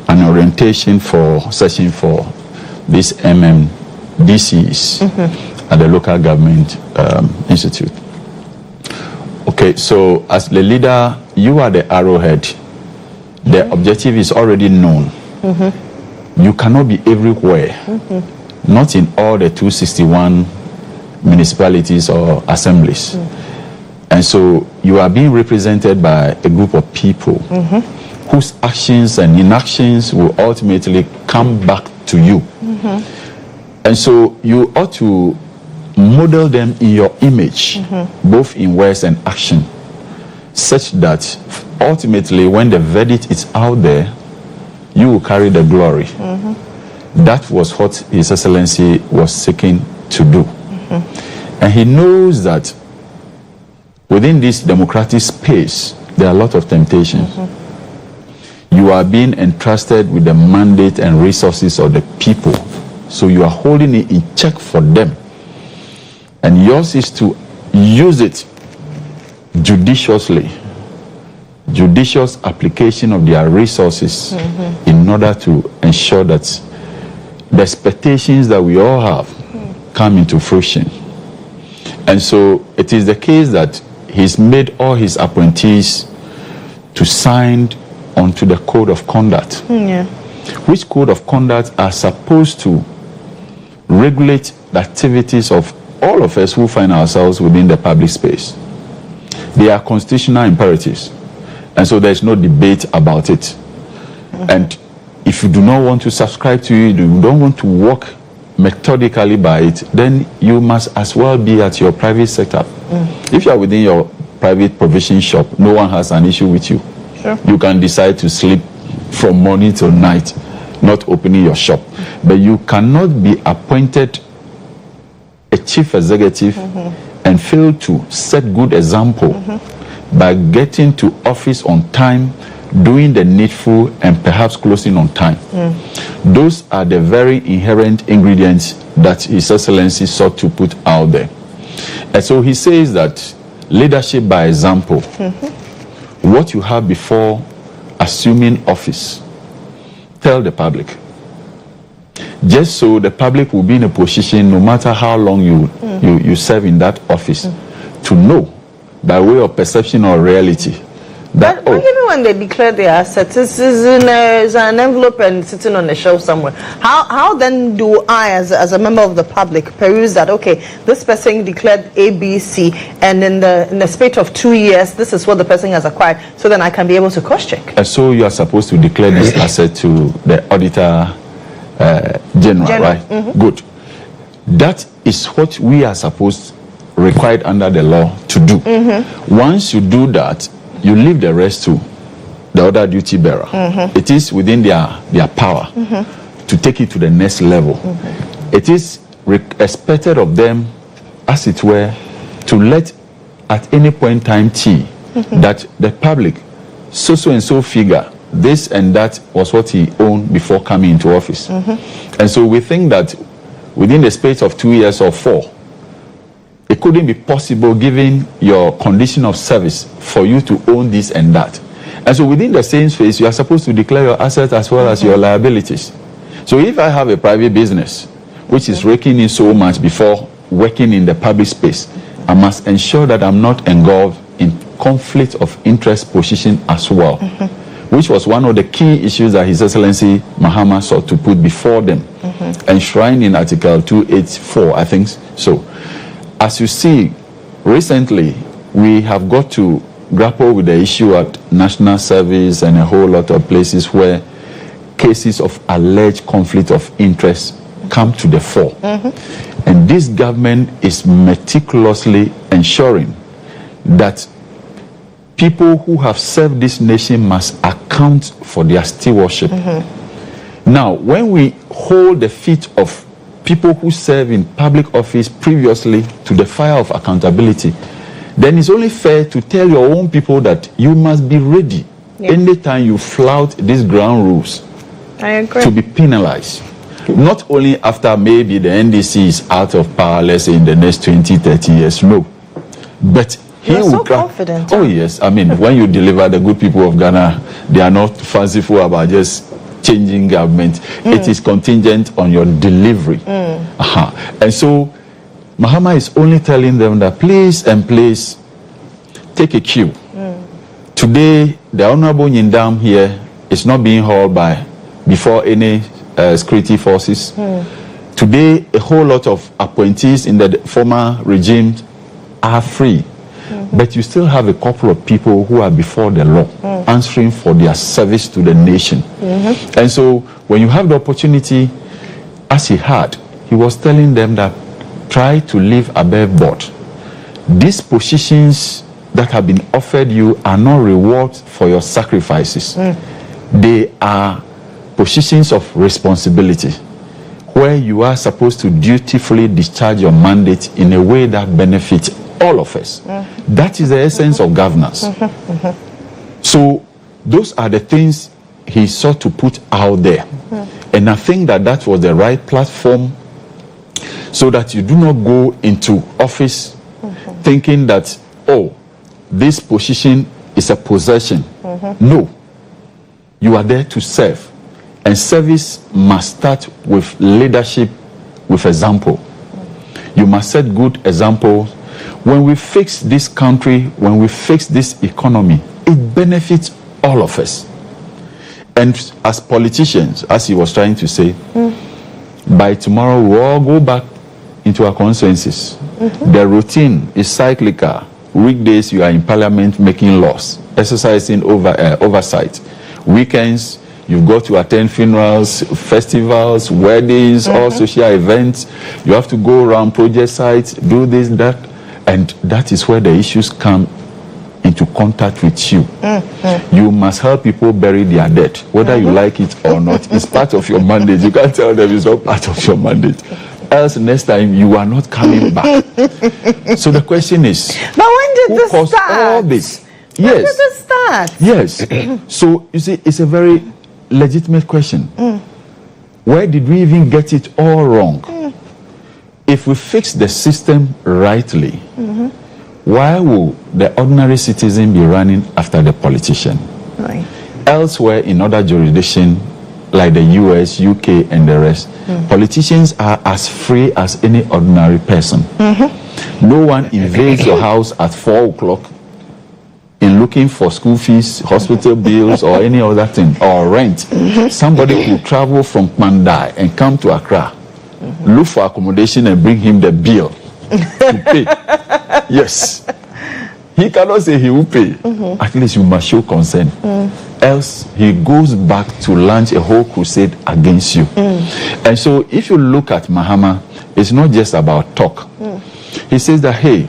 an orientation for session for these MMDCEs at the local government institute. Okay, so as the leader, you are the arrowhead. The objective is already known. You cannot be everywhere, not in all the 261 municipalities or assemblies. And so you are being represented by a group of people whose actions and inactions will ultimately come back to you. And so you ought to model them in your image, both in words and action, such that ultimately when the verdict is out there, you will carry the glory. That was what His Excellency was seeking to do. And he knows that within this democratic space, there are a lot of temptations. You are being entrusted with the mandate and resources of the people. So you are holding it in check for them. And yours is to use it judiciously, judicious application of their resources in order to ensure that the expectations that we all have come into fruition. And so it is the case that he's made all his appointees to sign onto the code of conduct, which code of conduct are supposed to regulate the activities of all of us who find ourselves within the public space. They are constitutional imperatives, and so there's no debate about it. And if you do not want to subscribe to it, you don't want to work methodically by it, then you must as well be at your private sector. If you are within your private provision shop, no one has an issue with you. You can decide to sleep from morning till night, not opening your shop. But you cannot be appointed a chief executive and fail to set good example by getting to office on time, doing the needful, and perhaps closing on time. Those are the very inherent ingredients that His Excellency sought to put out there. And so he says that leadership by example, what you have before assuming office, tell the public. Just so the public will be in a position, no matter how long you serve in that office, to know by way of perception or reality that, but even when they declare their assets, it's in an envelope and sitting on a shelf somewhere. How then do I, as a member of the public, peruse that? Okay, this person declared ABC, and in the space of 2 years, this is what the person has acquired. So then I can be able to cross-check. And so you are supposed to declare this asset to the Auditor General, right? Good. That is what we are supposed, required under the law, to do. Once you do that, you leave the rest to the other duty bearer. It is within their power to take it to the next level. It is expected of them, as it were, to let at any point in time that the public, so and so figure, this and that was what he owned before coming into office. And so we think that within the space of 2 years or 4, it couldn't be possible given your condition of service for you to own this and that. And so within the same space, you are supposed to declare your assets as well as your liabilities. So if I have a private business which is raking in so much before working in the public space, I must ensure that I'm not engulfed in conflict of interest position as well, which was one of the key issues that His Excellency Mahama sought to put before them, enshrined in Article 284, I think so. As you see, recently, we have got to grapple with the issue at National Service and a whole lot of places where cases of alleged conflict of interest come to the fore. And this government is meticulously ensuring that people who have served this nation must account for their stewardship. Now, when we hold the feet of people who serve in public office previously to the fire of accountability, then it's only fair to tell your own people that you must be ready anytime you flout these ground rules to be penalized. Not only after maybe the NDC is out of power, let's say in the next 20, 30 years, no. But You're so confident. Oh, yes. I mean, when you deliver, the good people of Ghana, they are not fanciful about just changing government. It is contingent on your delivery. And so, Mahama is only telling them that please and please take a cue. Today, the Honorable Nyindam here is not being hauled before any security forces. Today, a whole lot of appointees in the former regime are free. But you still have a couple of people who are before the law, answering for their service to the nation. And so, when you have the opportunity, as he had, he was telling them that try to live above board. These positions that have been offered you are not rewards for your sacrifices. They are positions of responsibility, where you are supposed to dutifully discharge your mandate in a way that benefits all of us. That is the essence of governance. So those are the things he sought to put out there. And I think that that was the right platform, so that you do not go into office thinking that, oh, this position is a possession. No. You are there to serve. And service must start with leadership, with example. You must set good examples. When we fix this country, when we fix this economy, it benefits all of us. And as politicians, as he was trying to say, by tomorrow we'll all go back into our constituencies. The routine is cyclical. Weekdays you are in parliament making laws, exercising oversight. Weekends you've got to attend funerals, festivals, weddings, all social events. You have to go around project sites, do this, that. And that is where the issues come into contact with you. You must help people bury their dead, whether you like it or not. It's part of your mandate. You can't tell them it's not part of your mandate. Else next time you are not coming back. So the question is, but when did this start? All this? When did this start? Yes. So you see, it's a very legitimate question. Where did we even get it all wrong? If we fix the system rightly, why will the ordinary citizen be running after the politician? Right. Elsewhere in other jurisdictions, like the US, UK, and the rest, politicians are as free as any ordinary person. No one invades your house at 4 o'clock in looking for school fees, hospital bills, or any other thing, or rent. Somebody will travel from Mandai and come to Accra, look for accommodation and bring him the bill to pay. Yes. He cannot say he will pay. At least you must show concern. Else he goes back to launch a whole crusade against you. And so if you look at Mahama, it's not just about talk. He says that, hey,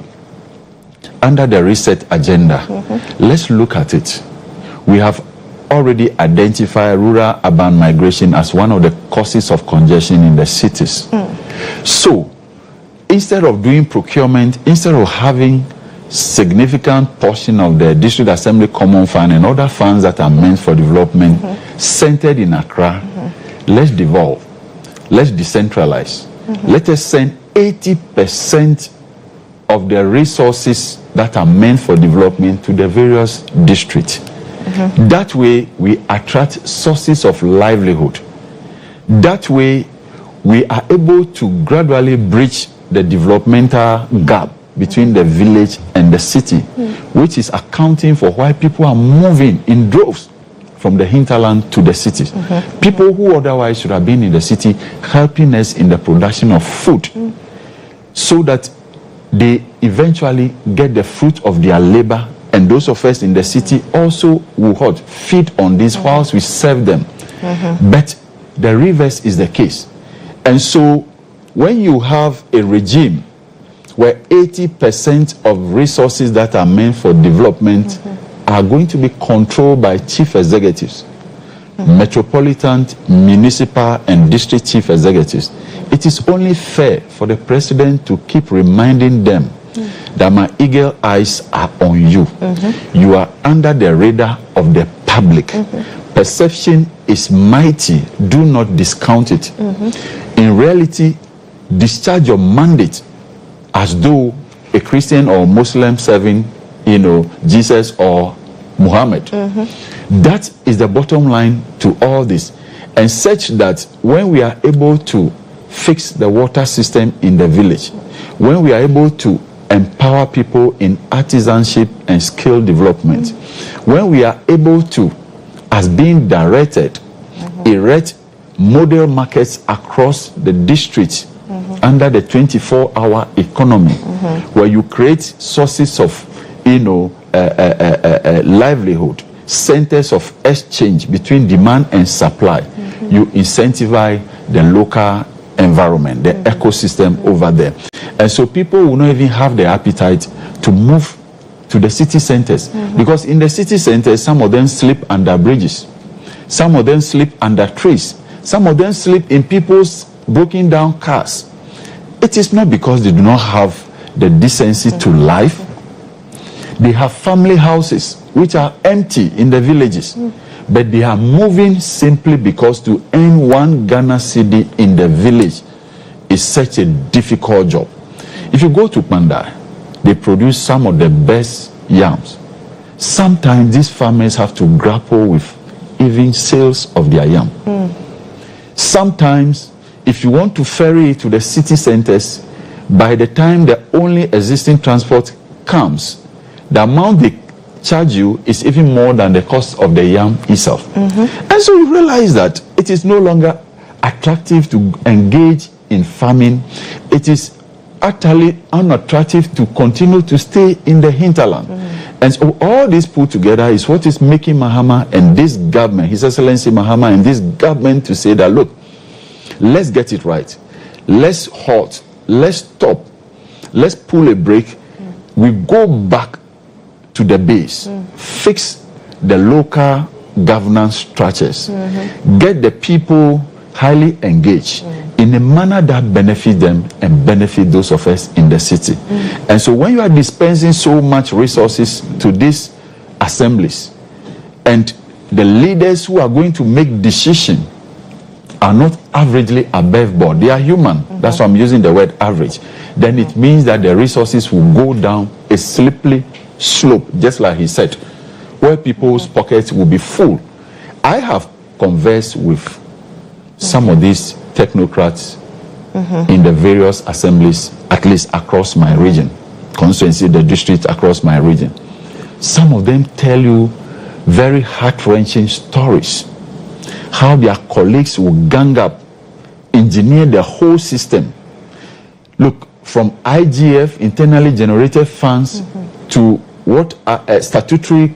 under the reset agenda, let's look at it. We have already identified rural-urban migration as one of the causes of congestion in the cities. So, instead of doing procurement, instead of having significant portion of the District Assembly Common Fund and other funds that are meant for development centered in Accra, let's devolve, let's decentralize. Let us send 80% of the resources that are meant for development to the various districts. That way, we attract sources of livelihood. That way, we are able to gradually bridge the developmental gap between the village and the city, which is accounting for why people are moving in droves from the hinterland to the cities. People who otherwise should have been in the city helping us in the production of food, so that they eventually get the fruit of their labor, and those of us in the city also will feed on this whilst we serve them. But the reverse is the case. And so when you have a regime where 80% of resources that are meant for development are going to be controlled by chief executives, metropolitan, municipal, and district chief executives, it is only fair for the president to keep reminding them that my eagle eyes are on you. You are under the radar of the public. Perception is mighty. Do not discount it. In reality, discharge your mandate as though a Christian or Muslim serving Jesus or Mohammed. That is the bottom line to all this. And such that when we are able to fix the water system in the village, when we are able to empower people in artisanship and skill development, when we are able to, as being directed, erect model markets across the district under the 24-hour economy, where you create sources of, livelihood, centers of exchange between demand and supply. You incentivize the local environment, the ecosystem over there. And so people will not even have the appetite to move to the city centers. Because in the city centers, some of them sleep under bridges. Some of them sleep under trees. Some of them sleep in people's broken down cars. It is not because they do not have the decency to life. They have family houses which are empty in the villages. But they are moving simply because to earn 1 Ghana cedi in the village is such a difficult job. If you go to Pandai, they produce some of the best yams. Sometimes these farmers have to grapple with even sales of their yam. Sometimes, if you want to ferry it to the city centers, by the time the only existing transport comes, the amount they charge you is even more than the cost of the yam itself. And so you realize that it is no longer attractive to engage in farming. It is utterly unattractive to continue to stay in the hinterland. And so all this put together is what is making Mahama and this government, His Excellency Mahama and this government, to say that, look, let's get it right. Let's halt. Let's stop. Let's pull a brake. We go back to the base. Fix the local governance structures. Get the people highly engaged in a manner that benefits them and benefit those of us in the city. And so when you are dispensing so much resources to these assemblies, and the leaders who are going to make decisions are not averagely above board, they are human. That's why I'm using the word average. Then it means that the resources will go down a slippery slope, just like he said, where people's pockets will be full. I have conversed with some of these technocrats in the various assemblies, at least across my region, constituency, the district across my region. Some of them tell you very heart-wrenching stories, how their colleagues will gang up, engineer the whole system. Look, from IGF, internally generated funds, to what are statutory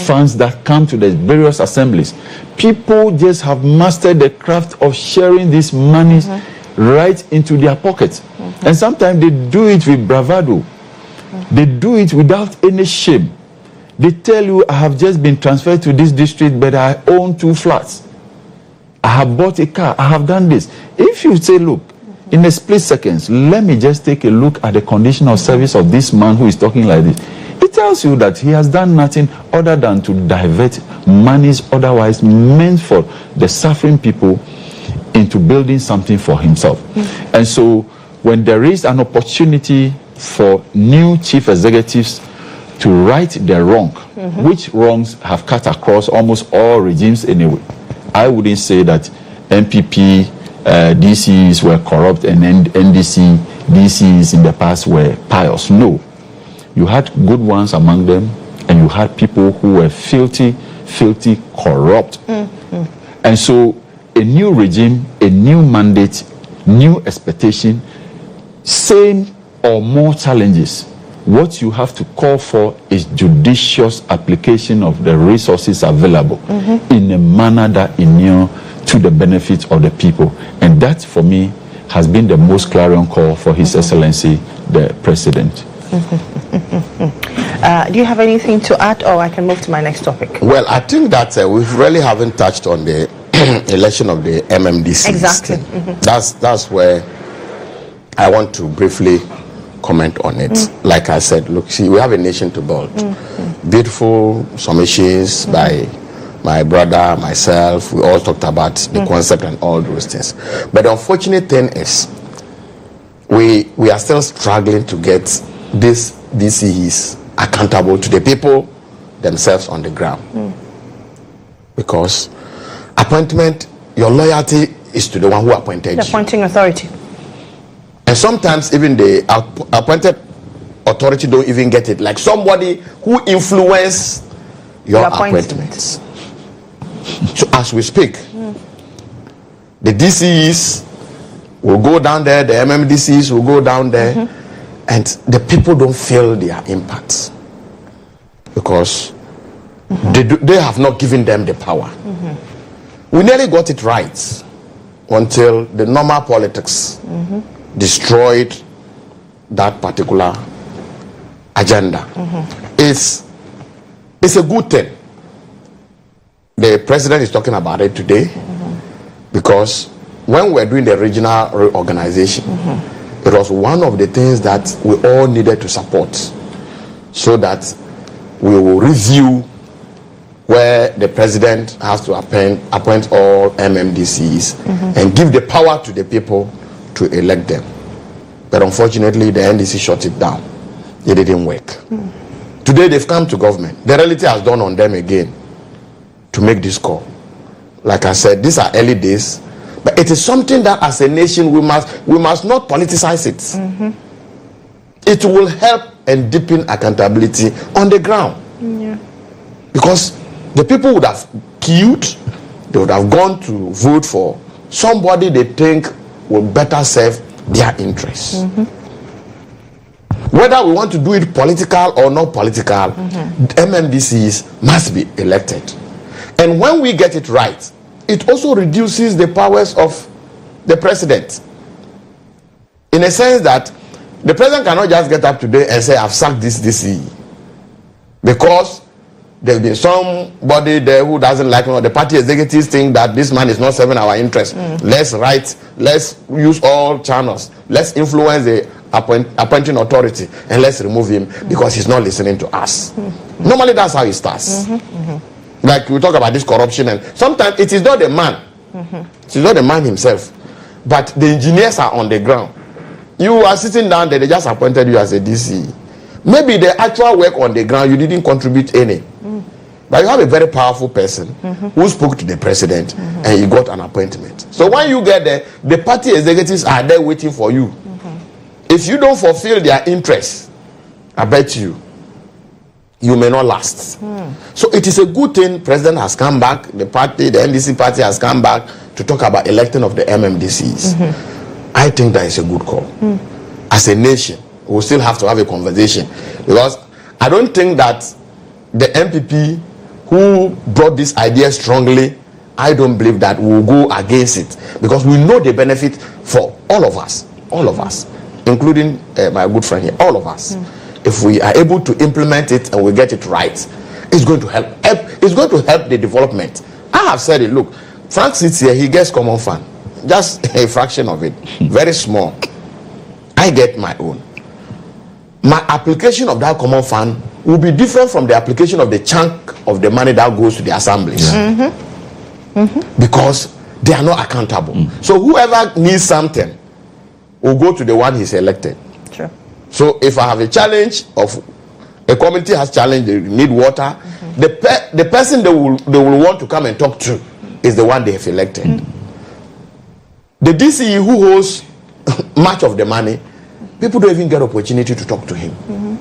funds that come to the various assemblies. People just have mastered the craft of sharing these monies right into their pockets. And sometimes they do it with bravado. They do it without any shame. They tell you, I have just been transferred to this district, but I own 2 flats. I have bought a car. I have done this. If you say, look, in a split seconds, let me just take a look at the condition of service of this man who is talking like this. It tells you that he has done nothing other than to divert monies otherwise meant for the suffering people into building something for himself. And so when there is an opportunity for new chief executives to right the wrong, which wrongs have cut across almost all regimes anyway, I wouldn't say that MPP DCs were corrupt and NDC DCs in the past were pious. No. You had good ones among them, and you had people who were filthy, corrupt. And so a new regime, a new mandate, new expectation, same or more challenges. What you have to call for is judicious application of the resources available in a manner that inure to the benefit of the people. And that, for me, has been the most clarion call for His Excellency, the President. Do you have anything to add, or I can move to my next topic? Well, I think that we really haven't touched on the election of the MMDCEs. Exactly. That's where I want to briefly comment on it. Like I said, look, see, we have a nation to build. Beautiful submissions by my brother, myself. We all talked about the concept and all those things. But the unfortunate thing is, we are still struggling to get these DCEs accountable to the people themselves on the ground. Because appointment, your loyalty is to the one who appointed the appointing authority. And sometimes even the appointed authority don't even get it. Like somebody who influence your appointments. So as we speak, the DCEs will go down there, the MMDCEs will go down there, and the people don't feel their impact because they have not given them the power. We nearly got it right until the normal politics destroyed that particular agenda. It's a good thing. The president is talking about it today because when we're doing the regional reorganization, it was one of the things that we all needed to support so that we will review where the president has to appoint all MMDCs and give the power to the people to elect them. But unfortunately, the NDC shut it down. It didn't work. Today, they've come to government. The reality has dawned on them again to make this call. Like I said, these are early days, but it is something that as a nation we must not politicize it. It will help and deepen accountability on the ground. Because the people would have queued, they would have gone to vote for somebody they think will better serve their interests. Whether we want to do it political or not political, MMDCs must be elected. And when we get it right, it also reduces the powers of the president. In a sense that the president cannot just get up today and say, I've sacked this DCE. Because there's been somebody there who doesn't like me, or the party executives think that this man is not serving our interest. Let's use all channels. Let's influence the appointing authority and let's remove him because he's not listening to us. Normally that's how it starts. Like we talk about this corruption, and sometimes it is not the man. It is not the man himself, but the engineers are on the ground. You are sitting down there, they just appointed you as a DC. Maybe the actual work on the ground, you didn't contribute any. But you have a very powerful person who spoke to the president and you got an appointment. So when you get there, the party executives are there waiting for you. If you don't fulfill their interests, I bet you may not last. So it is a good thing president has come back, the NDC party has come back to talk about electing of the MMDCs. I think that is a good call. As a nation, we'll still have to have a conversation because I don't think that the MPP who brought this idea strongly, I don't believe that we'll go against it because we know the benefit for all of us, including my good friend here, all of us. If we are able to implement it and we get it right, it's going to help. It's going to help the development. I have said it. Look, Frank sits here, he gets common fund, just a fraction of it, very small. I get my own. My application of that common fund will be different from the application of the chunk of the money that goes to the assemblies. Because they are not accountable. So whoever needs something will go to the one he's elected. So if I have a challenge of a community has challenge, they need water, the person they will want to come and talk to is the one they have elected. The DCE who holds much of the money, people don't even get opportunity to talk to him.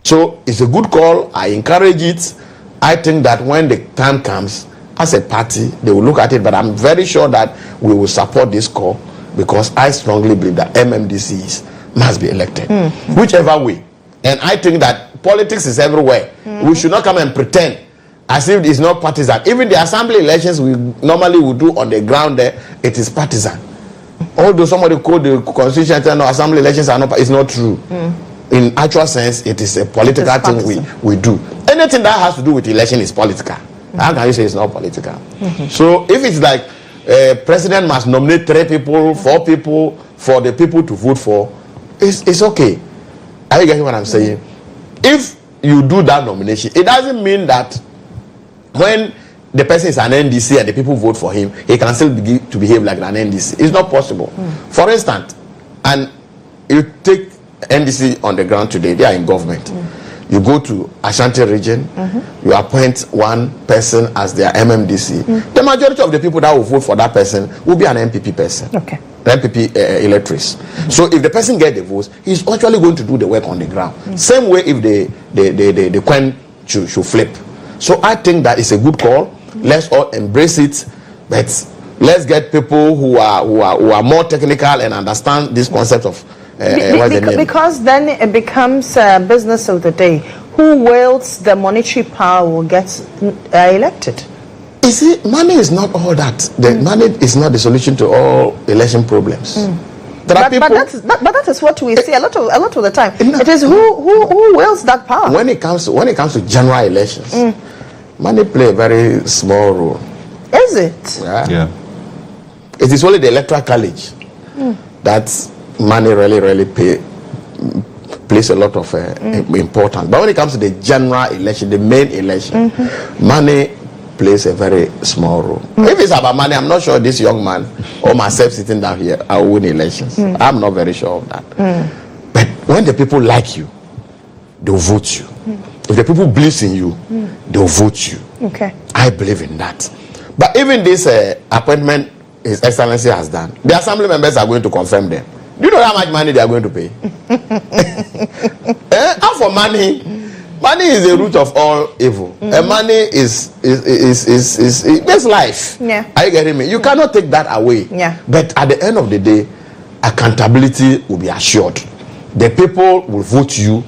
So it's a good call. I encourage it. I think that when the time comes, as a party, they will look at it. But I'm very sure that we will support this call because I strongly believe that MMDCs must be elected, whichever way. And I think that politics is everywhere. We should not come and pretend as if it's not partisan. Even the assembly elections we normally would do on the ground there, it is partisan. Although somebody called the constitution and no, assembly elections are not, it's not true. In actual sense, it is a political thing we do. Anything that has to do with election is political. How can you say it's not political? So if it's like president must nominate 3 people, 4 people for the people to vote for, it's okay. Are you getting what I'm saying? If you do that nomination, it doesn't mean that when the person is an NDC and the people vote for him, he can still begin to behave like an NDC. It's not possible. For instance, and you take NDC on the ground today, they are in government. You go to Ashanti region, you appoint one person as their MMDC. The majority of the people that will vote for that person will be an MPP person. Okay. The MPP electors. So if the person gets the votes, he's actually going to do the work on the ground. Same way if the coin should flip. So I think that is a good call. Let's all embrace it, but let's get people who are more technical and understand this concept of because then it becomes business of the day. Who wields the monetary power will get elected. You see, money is not all that. The money is not the solution to all election problems. There are people, but that is what we see a lot of the time. It is who wields that power. When it comes to general elections, money play a very small role. Is it? Yeah. It is only the electoral college that money really plays a lot of importance. But when it comes to the general election, the main election, money plays a very small role. If it's about money, I'm not sure this young man or myself sitting down here I will win elections. I'm not very sure of that. But when the people like you, they'll vote you. If the people believe in you, they'll vote you. Okay. I believe in that. But even this appointment His Excellency has done, the assembly members are going to confirm them. Do you know how much money they are going to pay? How for money? Money is the root of all evil. And money is life. Yeah. Are you getting me? You cannot take that away. Yeah. But at the end of the day, accountability will be assured. The people will vote you.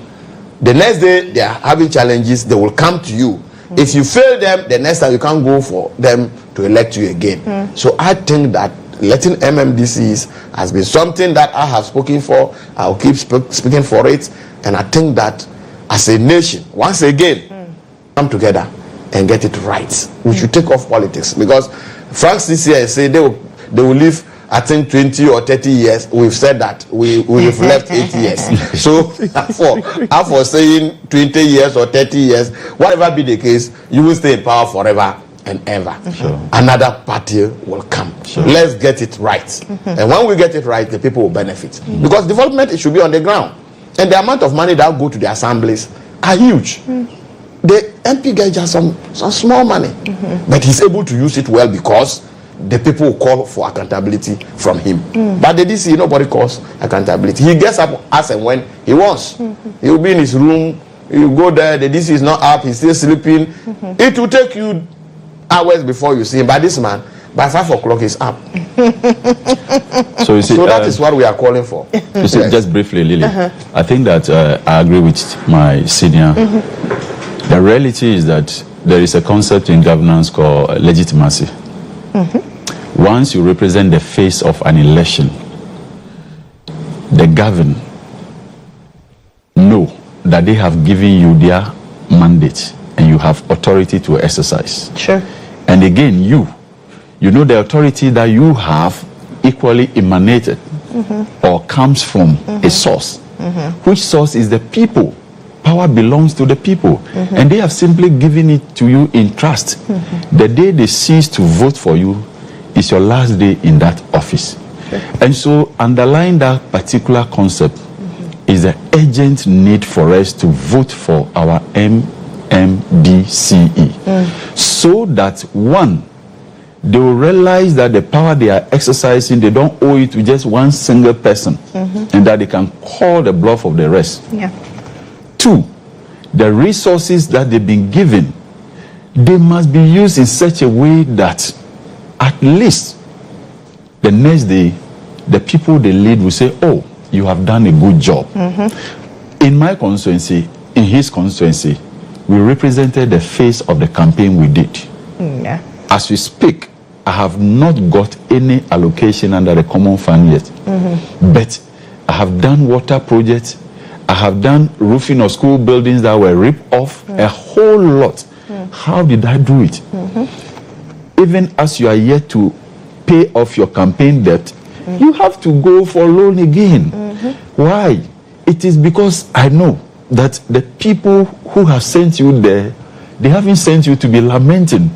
The next day they are having challenges, they will come to you. If you fail them, the next time you can't go for them to elect you again. So I think that letting MMDCs has been something that I have spoken for. I'll keep speaking for it. And I think that as a nation, once again, come together and get it right. We should take off politics, because Frank this year said they will live, I think, 20 or 30 years. We've said that we've left 8 years. So for saying 20 years or 30 years, whatever be the case, you will stay in power forever and ever. Another party will come. Let's get it right. And when we get it right, the people will benefit. Because development, it should be on the ground. And the amount of money that go to the assemblies are huge. The MP gets just some small money. But he's able to use it well because the people call for accountability from him. But the DC, nobody calls accountability. He gets up as and when he wants. He will be in his room. You go there, the DC is not up, he's still sleeping. It will take you hours before you see him. But this man, by 5 o'clock, he's up. So you see, so that is what we are calling for. You see, just briefly, Lily, I think that I agree with my senior. The reality is that there is a concept in governance called legitimacy. Once you represent the face of an election, the governed know that they have given you their mandate and you have authority to exercise. Sure. And again, you know the authority that you have equally emanated or comes from a source. Which source is the people? Power belongs to the people. And they have simply given it to you in trust. The day they cease to vote for you is your last day in that office. And so underlying that particular concept is the urgent need for us to vote for our MMDCE. So that one, they will realize that the power they are exercising, they don't owe it to just one single person, and that they can call the bluff of the rest. Two, the resources that they've been given, they must be used in such a way that at least the next day, the people they lead will say, oh, you have done a good job. In my constituency, in his constituency, we represented the face of the campaign we did. As we speak, I have not got any allocation under the common fund yet. But I have done water projects, I have done roofing of school buildings that were ripped off, a whole lot. How did I do it? Even as you are yet to pay off your campaign debt, you have to go for loan again. Why? It is because I know that the people who have sent you there, they haven't sent you to be lamenting.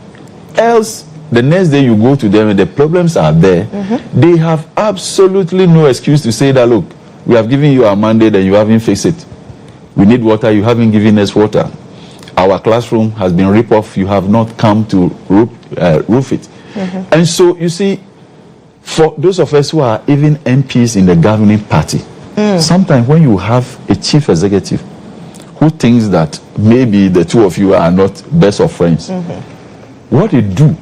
Else, the next day you go to them and the problems are there, they have absolutely no excuse to say that, look, we have given you our mandate and you haven't fixed it. We need water, you haven't given us water. Our classroom has been ripped off, you have not come to roof it. And so, you see, for those of us who are even MPs in the governing party, sometimes when you have a chief executive who thinks that maybe the two of you are not best of friends, what they do,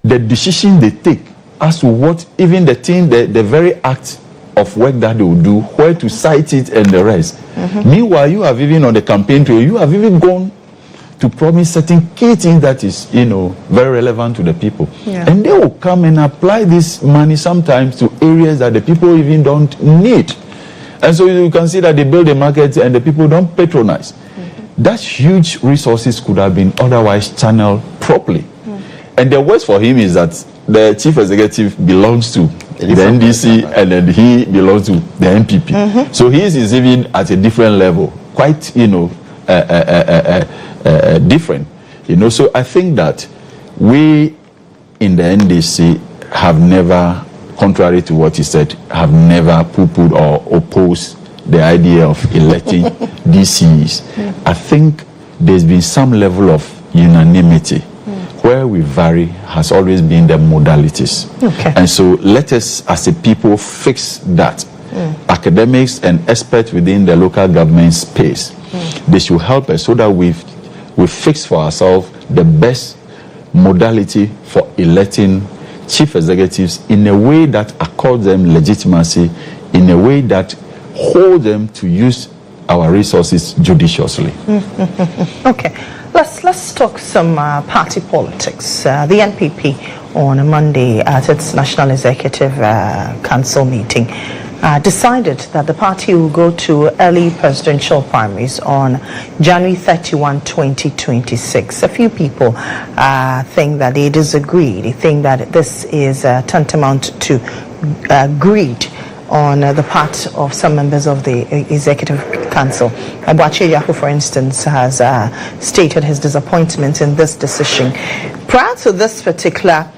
the decision they take as to what even the thing, the very act of work that they will do, where to cite it and the rest. Meanwhile, you have even on the campaign trail, you have even gone to promise certain key things that is, very relevant to the people. And they will come and apply this money sometimes to areas that the people even don't need. And so you can see that they build a market and the people don't patronize. That huge resources could have been otherwise channeled properly. And the worst for him is that the chief executive belongs to the NDC and then he belongs to the MPP. So his is even at a different level, quite, different. So I think that we in the NDC have never, contrary to what he said, have never poo-pooed or opposed the idea of electing DCEs. I think there's been some level of unanimity. Where we vary has always been the modalities. And so let us as a people fix that. Academics and experts within the local government space, they should help us so that we fix for ourselves the best modality for electing chief executives in a way that accords them legitimacy, in a way that holds them to use our resources judiciously. Okay. Let's talk some party politics. The NPP on a Monday at its National Executive Council meeting decided that the party will go to early presidential primaries on January 31, 2026. A few people think that they disagree. They think that this is tantamount to greed on the part of some members of the Executive Council. Abuache Yaku, for instance, has stated his disappointment in this decision. Prior to this particular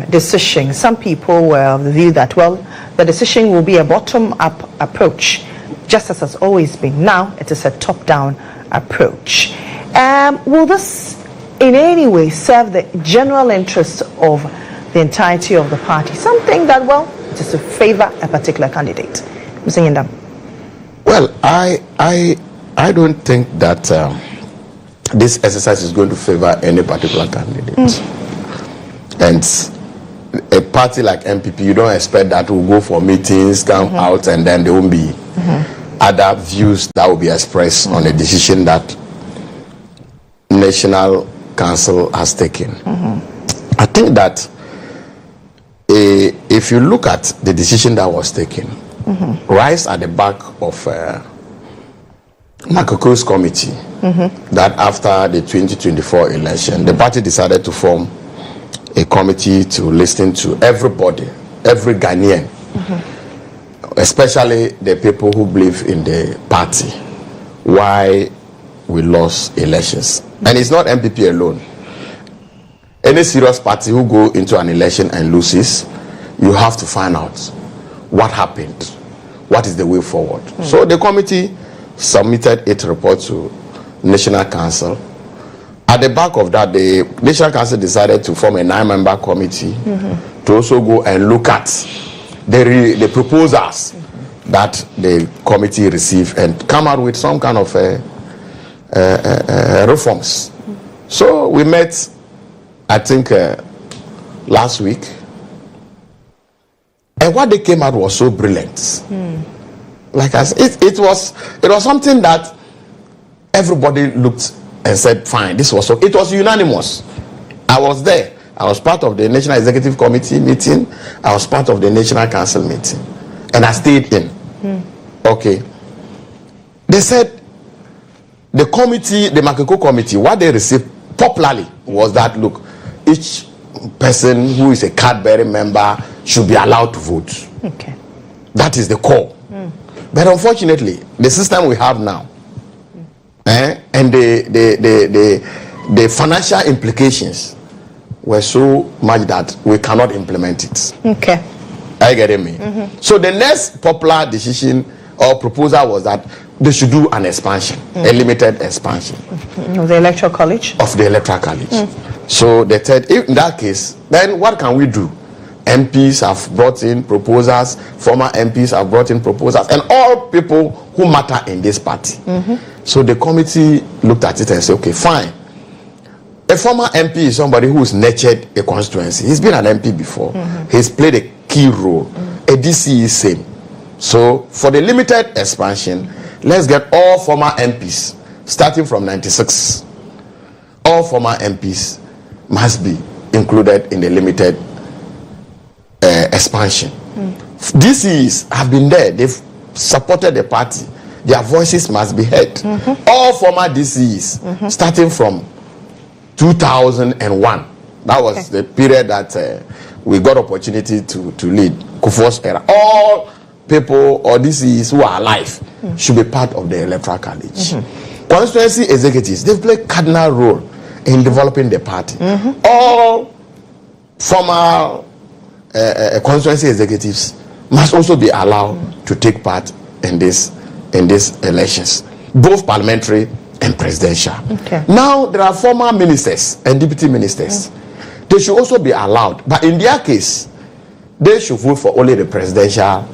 decision, some people were of the view that, well, the decision will be a bottom-up approach, just as has always been. Now, it is a top-down approach. Will this in any way serve the general interest of the entirety of the party? Something that, well, it is to favor a particular candidate. Mr. Yindam. Well, I don't think that this exercise is going to favor any particular candidate. And a party like MPP, you don't expect that will go for meetings, come out, and then there won't be other views that will be expressed on a decision that National Council has taken. I think that if you look at the decision that was taken, rise at the back of Makoko's committee, that after the 2024 election, the party decided to form a committee to listen to everybody, every Ghanaian, especially the people who believe in the party, why we lost elections. And it's not MPP alone. Any serious party who go into an election and loses, you have to find out what happened, what is the way forward. So the committee submitted its report to National Council. At the back of that, the National Council decided to form a 9-member committee to also go and look at the proposals that the committee received and come out with some kind of reforms. So we met, I think, last week, and what they came out was so brilliant. Like I said, it was something that everybody looked and said, fine, this was so. It was unanimous. I was there. I was part of the National Executive Committee meeting. I was part of the National Council meeting, and I stayed in. Okay. They said the committee, the Makoko committee, what they received popularly was that, look, each person who is a card-bearing member should be allowed to vote. Okay. That is the core. But unfortunately, the system we have now, and the financial implications were so much that we cannot implement it. Okay. Are you getting me? So the next popular decision or proposal was that they should do an expansion, a limited expansion of the electoral college. So they said, if in that case, then what can we do? MPs have brought in proposals, former MPs have brought in proposals, and all people who matter in this party. So the committee looked at it and said, okay, fine. A former MP is somebody who's nurtured a constituency. He's been an MP before. He's played a key role. A DC is same. So for the limited expansion, let's get all former MPs, starting from 96. All former MPs must be included in the limited expansion. DCs have been there. They've supported the party. Their voices must be heard. All former DCs, starting from 2001. That was the period that we got opportunity to lead Kufuor's era. All people or DCs who are alive should be part of the electoral college. Constituency executives, they play cardinal role in developing the party. All former constituency executives must also be allowed to take part in these elections, both parliamentary and presidential. Now there are former ministers and deputy ministers. They should also be allowed, but in their case, they should vote for only the presidential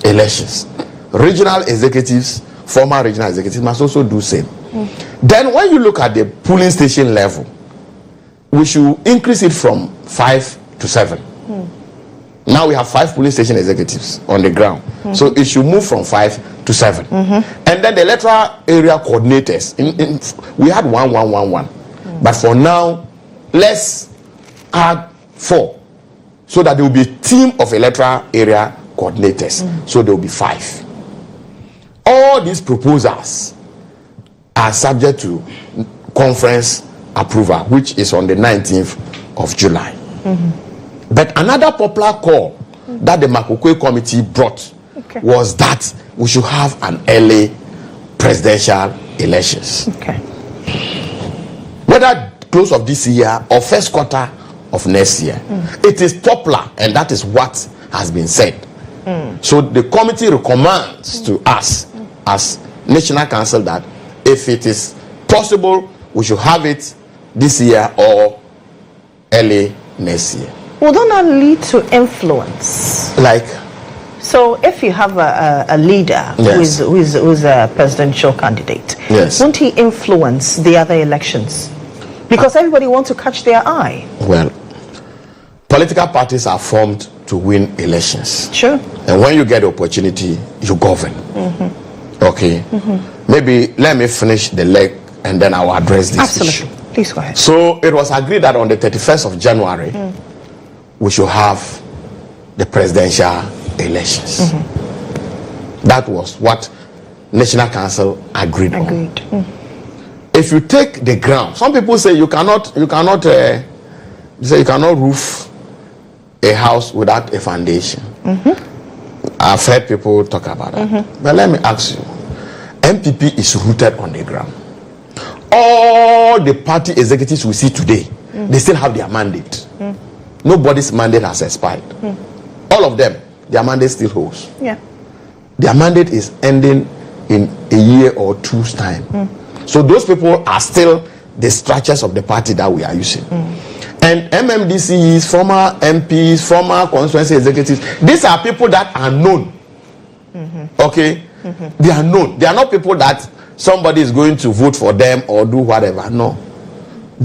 elections. Regional executives, former regional executives must also do same. Then when you look at the polling station level, we should increase it from 5 to 7. Now we have 5 police station executives on the ground. So it should move from 5 to 7. And then the electoral area coordinators, we had 1. But for now, let's add 4. So that there will be a team of electoral area coordinators. So there will be 5. All these proposals are subject to conference approval, which is on the 19th of July. But another popular call that the Makokwe committee brought was that we should have an early presidential elections. Whether close of this year or first quarter of next year. It is popular, and that is what has been said. So the committee recommends to us as National Council that if it is possible, we should have it this year or early next year. Will that not lead to influence? Like? So if you have a leader who is a presidential candidate, won't he influence the other elections? Because everybody wants to catch their eye. Well, political parties are formed to win elections. Sure. And when you get the opportunity, you govern. Okay. Maybe let me finish the leg and then I will address this issue. Please go ahead. So it was agreed that on the 31st of January, we should have the presidential elections. That was what National Council agreed on. If you take the ground, some people say you cannot roof a house without a foundation. I've heard people talk about that. But let me ask you, MPP is rooted on the ground. All the party executives we see today, they still have their mandate. Nobody's mandate has expired. All of them, their mandate still holds. Their mandate is ending in a year or two's time. So those people are still the structures of the party that we are using. And MMDCEs, former MPs, former constituency executives, these are people that are known. Okay? They are known. They are not people that somebody is going to vote for them or do whatever. No.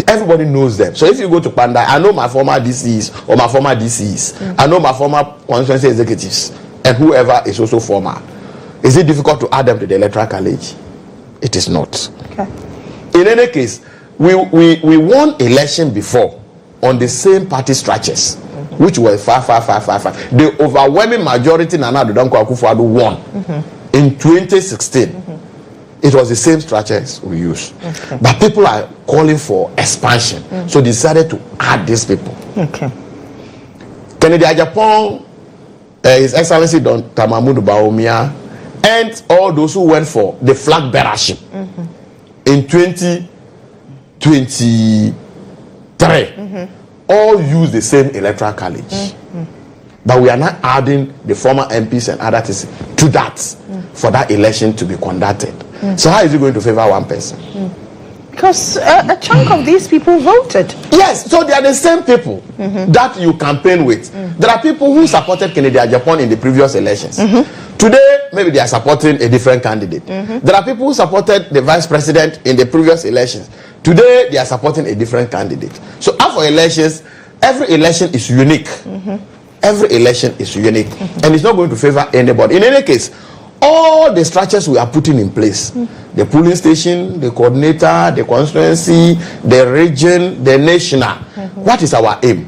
Everybody knows them. So if you go to Panda, I know my former DCs or my former DCs. I know my former constituency executives and whoever is also former. Is it difficult to add them to the electoral college? It is not. In any case, we won election before on the same party structures, which were 5. The overwhelming majority Nana Addo Dankwa Akufo-Addo won in 2016. It was the same structures we used. But people are calling for expansion. So they decided to add these people. Kennedy Ajapong, His Excellency Don Tamamudu Bawumia, and all those who went for the flag bearership in 2023 all use the same electoral college. But we are not adding the former MPs and others to that. for that election to be conducted. So how is he going to favor one person? Because a chunk of these people voted. Yes, so they are the same people that you campaign with. There are people who supported Kennedy Agyapong in the previous elections. Today, maybe they are supporting a different candidate. There are people who supported the vice president in the previous elections. Today, they are supporting a different candidate. So after elections, every election is unique. Every election is unique. And it's not going to favor anybody. In any case, all the structures we are putting in place, the polling station, the coordinator, the constituency, the region, the national, what is our aim?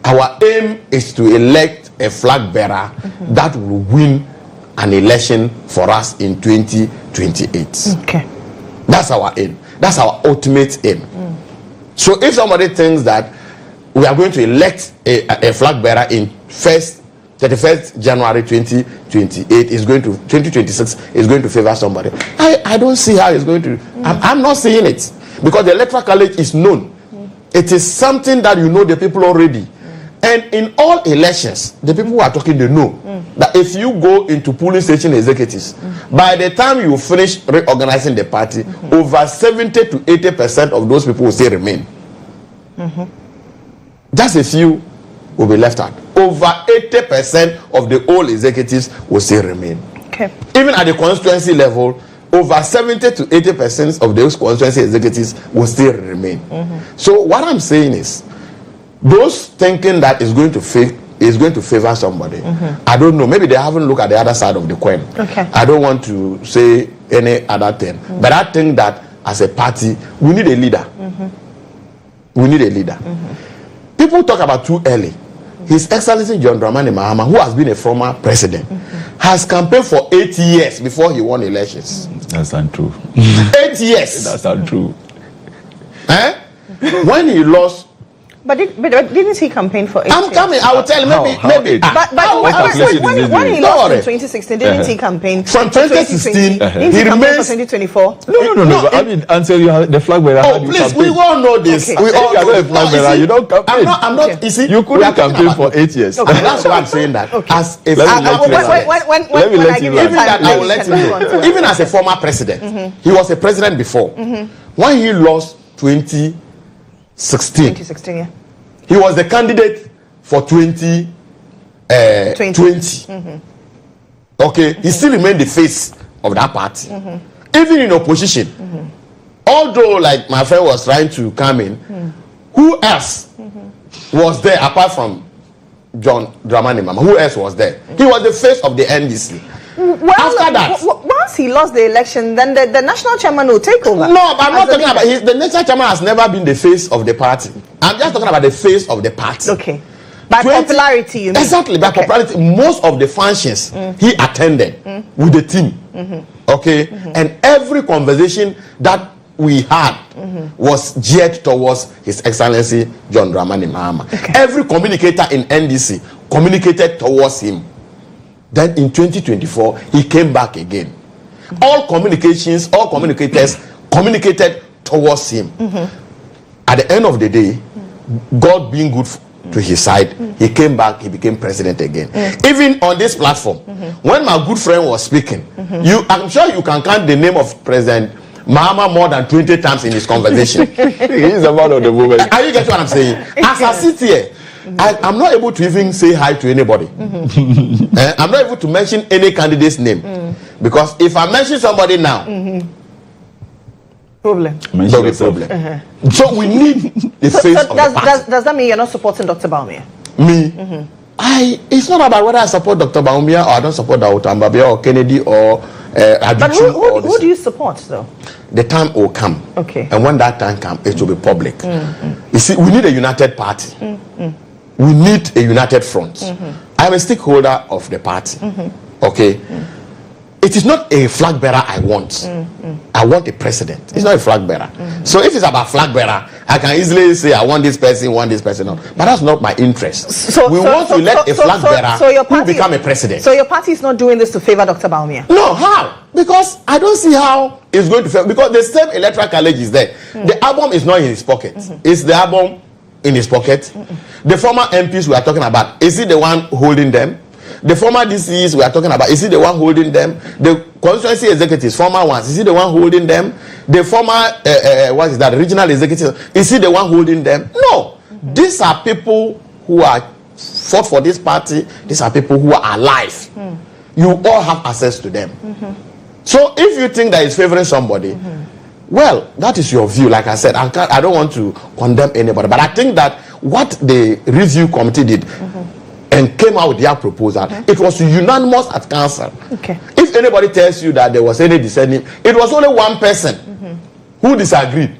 Our aim is to elect a flag bearer that will win an election for us in 2028. Okay. That's our aim. That's our ultimate aim. So if somebody thinks that we are going to elect a flag bearer in 31st January 2028 is going to 2026 is going to favor somebody, I don't see how it's going to. I'm not seeing it, because the electoral college is known. It is something that you know the people already. And in all elections, the people who are talking, they know that if you go into polling station executives, by the time you finish reorganizing the party, over 70 to 80% of those people will still remain. Just a few will be left out. Over 80% of the old executives will still remain. Okay. Even at the constituency level, over 70 to 80% of those constituency executives will still remain. So what I'm saying is, those thinking that is going to favor somebody, I don't know. Maybe they haven't looked at the other side of the coin. Okay. I don't want to say any other thing, but I think that as a party, we need a leader. We need a leader. People talk about too early. His Excellency John Dramani Mahama, who has been a former president, has campaigned for 8 years before he won elections. That's untrue. 8 years. That's untrue. When he lost. But didn't he campaign for 8 years? I'm coming. I will tell you. Maybe. But when he lost in 2016, didn't he campaign from 2016? He campaign for 2024? No. I mean, until you have the flag bearer. Oh, please, we all know this. Okay. We all know the flag bearer. You don't campaign. I'm not. Okay. You see, you couldn't campaign for 8 years. Okay. That's why I'm saying that. Okay. As a even as a former president, he was a president before. When he lost 2016, yeah. He was the candidate for 2020. Okay, he still remained the face of that party, even in opposition. Although, like my friend was trying to come in, who else was there apart from John Dramani Mahama? Who else was there? He was the face of the NDC. Well, after that, once he lost the election, then the national chairman will take over. No, but I'm not talking about the national chairman has never been the face of the party. I'm just talking about the face of the party. Okay. By popularity, you mean? Exactly, by popularity. Most of the functions he attended with the team. Okay? And every conversation that we had was geared towards His Excellency John Dramani Mahama. Okay. Every communicator in NDC communicated towards him. Then in 2024, he came back again. All communications, all communicators communicated towards him. At the end of the day, God being good to his side, he came back, he became president again. Even on this platform, when my good friend was speaking, I'm sure you can count the name of President Mahama more than 20 times in his conversation. He's a man of the moment. Are you getting what I'm saying? As I sit here, I'm not able to even say hi to anybody. I'm not able to mention any candidate's name. Because if I mention somebody now, problem. There'll be problem. So we need the face of the party. Does that mean you're not supporting Dr. Bawumia? Me? It's not about whether I support Dr. Bawumia or I don't support Dr. Mbabia or Kennedy or but who do you support, though? The time will come. Okay. And when that time comes, it will be public. You see, we need a united party. We need a united front. I am a stakeholder of the party. Okay? It is not a flag bearer I want. I want a president. It's not a flag bearer. So if it's about flag bearer, I can easily say I want this person, no. But that's not my interest. We want to elect a flag bearer who become a president. So your party is not doing this to favor Dr. Bawumia? No, how? Because I don't see how it's going to favor. Because the same electoral college is there. The album is not in his pocket. Is the album in his pocket? The former MPs we are talking about, is he the one holding them? The former DCEs we are talking about, is he the one holding them? The constituency executives, former ones, is he the one holding them? The former, regional executives, is he the one holding them? No. These are people who are fought for this party. These are people who are alive. You all have access to them. So if you think that it's favoring somebody, well, that is your view. Like I said, I don't want to condemn anybody, but I think that what the review committee did and came out with their proposal, it was unanimous at council. If anybody tells you that there was any dissenting, it was only one person who disagreed.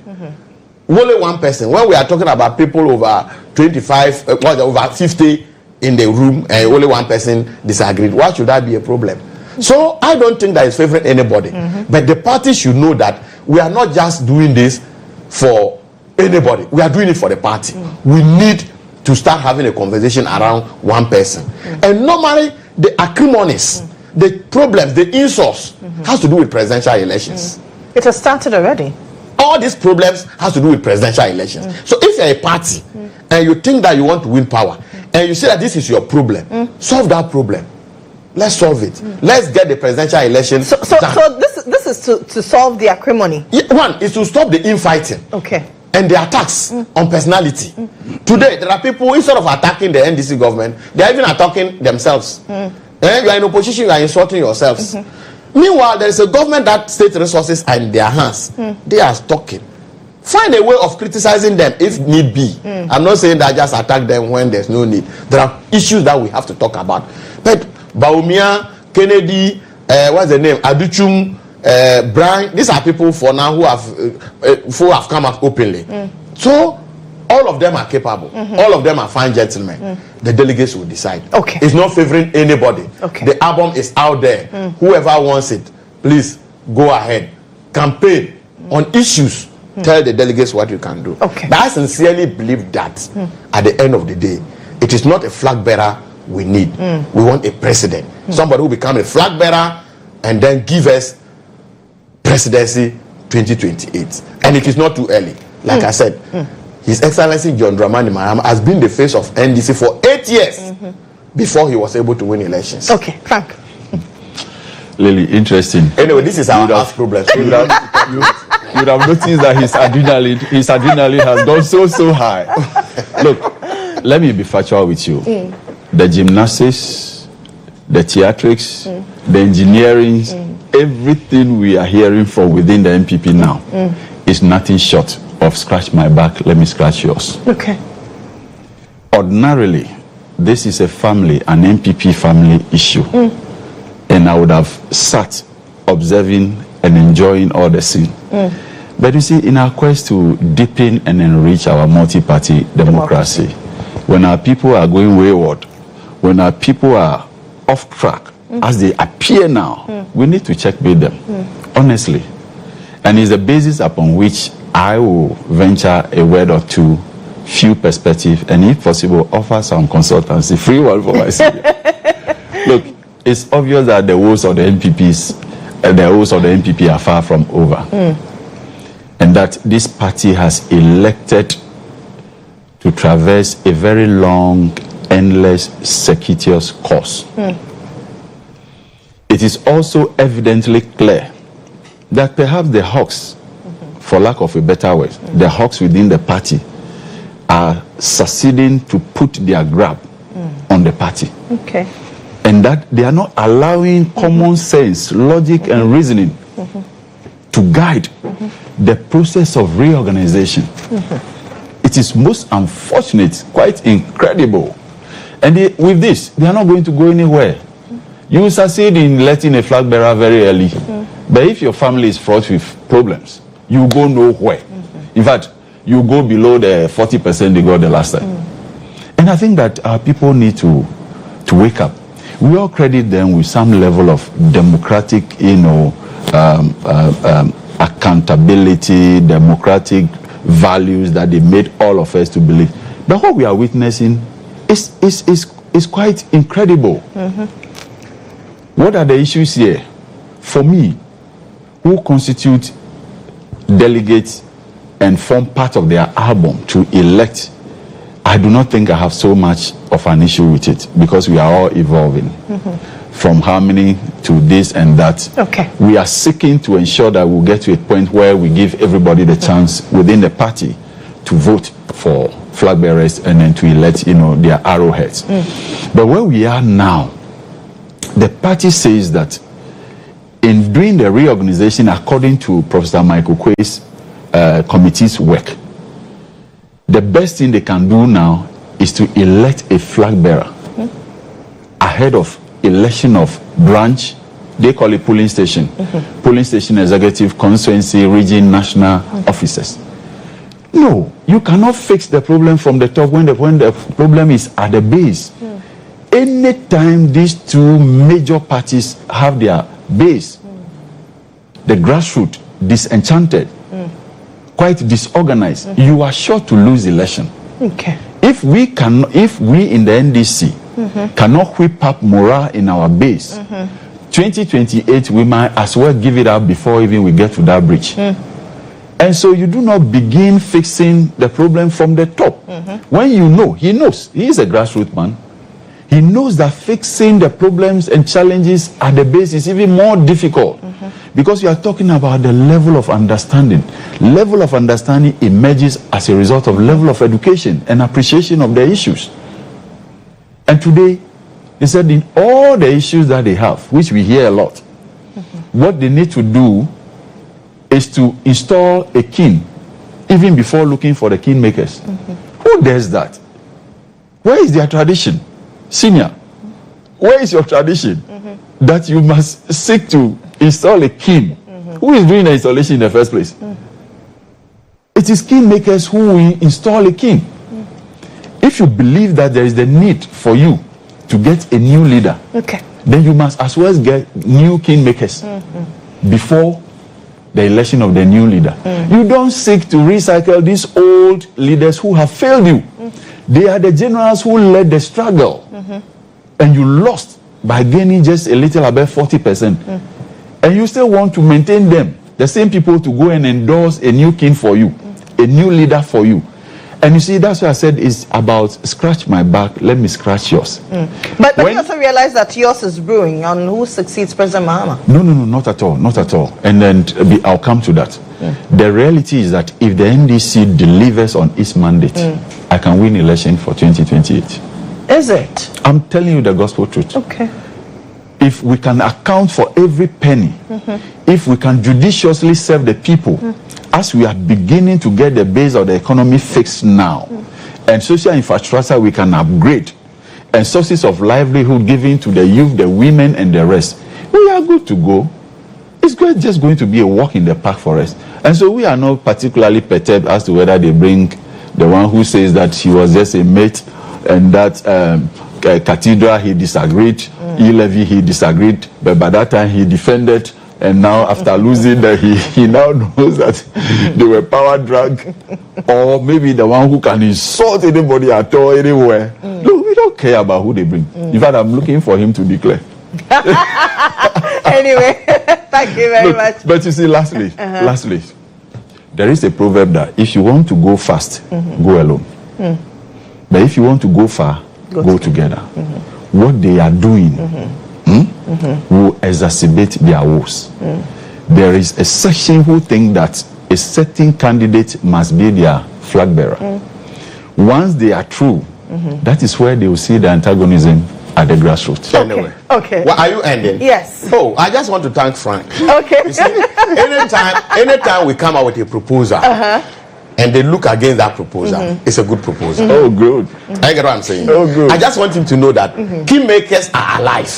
Only one person. When we are talking about people over 25, over 50 in the room, and only one person disagreed, why should that be a problem? So I don't think that is favoring anybody. But the party should know that we are not just doing this for anybody. We are doing it for the party. We need to start having a conversation around one person. And normally, the acrimonies, the problems, the insults has to do with presidential elections. It has started already. All these problems has to do with presidential elections. So if you're a party and you think that you want to win power and you say that this is your problem, solve that problem. Let's solve it. Let's get the presidential election So this is to solve the acrimony. One is to stop the infighting. And the attacks on personality. Today, there are people, instead of attacking the NDC government, they are even attacking themselves. You are in opposition, you are insulting yourselves. Meanwhile, there is a government that state resources are in their hands. They are talking. Find a way of criticizing them if need be. I'm not saying that just attack them when there's no need. There are issues that we have to talk about. But Baumia, Kennedy, what's the name? Aduchum, Brian, these are people for now who have come out openly. So all of them are capable. All of them are fine gentlemen. The delegates will decide. It's not favoring anybody. The album is out there. Whoever wants it, please go ahead. Campaign on issues. Tell the delegates what you can do. But I sincerely believe that at the end of the day, it is not a flag bearer we need. We want a president. Somebody who become a flag bearer and then give us presidency 2028. And it is not too early. Like I said, His Excellency John Dramani Mahama has been the face of NDC for 8 years before he was able to win elections. Frank. Lily, interesting. Anyway, this is our last problem. You would have noticed that his adrenaline has gone so high. Look, let me be factual with you. The gymnastics, the theatrics, the engineering, everything we are hearing from within the MPP now is nothing short of scratch my back, let me scratch yours. Ordinarily, this is a family, an MPP family issue. And I would have sat observing and enjoying all the scene. But you see, in our quest to deepen and enrich our multi-party democracy, when our people are going wayward, when our people are off track, as they appear now, we need to checkmate them, honestly. And it's the basis upon which I will venture a word or two, few perspective, and if possible, offer some consultancy, free one for myself. Look, it's obvious that the woes of the MPPs and the woes of the MPP are far from over. And that this party has elected to traverse a very long, endless, circuitous course. It is also evidently clear that perhaps the hawks, for lack of a better word, the hawks within the party are succeeding to put their grab on the party. And that they are not allowing common sense, logic, and reasoning to guide the process of reorganization. It is most unfortunate, quite incredible. And with this, they are not going to go anywhere. You will succeed in letting a flag bearer very early. But if your family is fraught with problems, you go nowhere. In fact, you go below the 40% they got the last time. And I think that our people need to wake up. We all credit them with some level of democratic, accountability, democratic values that they made all of us to believe. But what we are witnessing is quite incredible. What are the issues here? For me, who constitute delegates and form part of their album to elect I do not think I have so much of an issue with it because we are all evolving from harmony to this and that. Okay. We are seeking to ensure that we'll get to a point where we give everybody the chance within the party to vote for flag bearers and then to elect, their arrowheads. But where we are now, the party says that in doing the reorganization according to Professor Michael Quay's committee's work, the best thing they can do now is to elect a flag bearer ahead of election of branch. They call it polling station, polling station executive, constituency, region, national officers. No, you cannot fix the problem from the top when the problem is at the base. Anytime these two major parties have their base, the grassroots disenchanted, quite disorganized, you are sure to lose election. Okay. If we in the NDC cannot whip up morale in our base, 2028 we might as well give it up before even we get to that bridge. And so you do not begin fixing the problem from the top. When he knows, he is a grassroots man. He knows that fixing the problems and challenges at the base is even more difficult because you are talking about the level of understanding. Level of understanding emerges as a result of level of education and appreciation of the issues. And today, they said in all the issues that they have, which we hear a lot, what they need to do is to install a king even before looking for the kingmakers. Who does that? Where is their tradition? Senior, where is your tradition that you must seek to install a king? Who is doing the installation in the first place? It is kingmakers who will install a king. If you believe that there is the need for you to get a new leader, then you must as well get new kingmakers before the election of the new leader. You don't seek to recycle these old leaders who have failed you. They are the generals who led the struggle, and you lost by gaining just a little above 40%. And you still want to maintain them, the same people, to go and endorse a new king for you, a new leader for you. And you see, that's why I said it's about scratch my back, let me scratch yours. But you also realize that yours is brewing on who succeeds President Mahama. No, not at all, not at all. And then I'll come to that. The reality is that if the NDC delivers on its mandate, I can win election for 2028. Is it? I'm telling you the gospel truth. Okay. If we can account for every penny, if we can judiciously serve the people, as we are beginning to get the base of the economy fixed now, and social infrastructure we can upgrade, and sources of livelihood given to the youth, the women, and the rest, we are good to go. It's just going to be a walk in the park for us. And so we are not particularly perturbed as to whether they bring the one who says that he was just a mate and that cathedral he disagreed, E-levy he disagreed, but by that time he defended, and now after losing that he now knows that they were power drug, or maybe the one who can insult anybody at all anywhere. No, we don't care about who they bring. In fact, I'm looking for him to declare. Anyway, thank you very much. But you see, lastly, there is a proverb that if you want to go fast, go alone. But if you want to go far, go together. What they are doing will exacerbate their woes. There is a section who think that a certain candidate must be their flag bearer. Once they are through, that is where they will see the antagonism at the grassroots. Anyway. Okay. Well, are you ending? Yes. Oh, I just want to thank Frank. Okay. You see, anytime we come out with a proposal, and they look against that proposal, it's a good proposal. Oh, good. I get what I'm saying. Oh, good. I just want him to know that kingmakers are alive.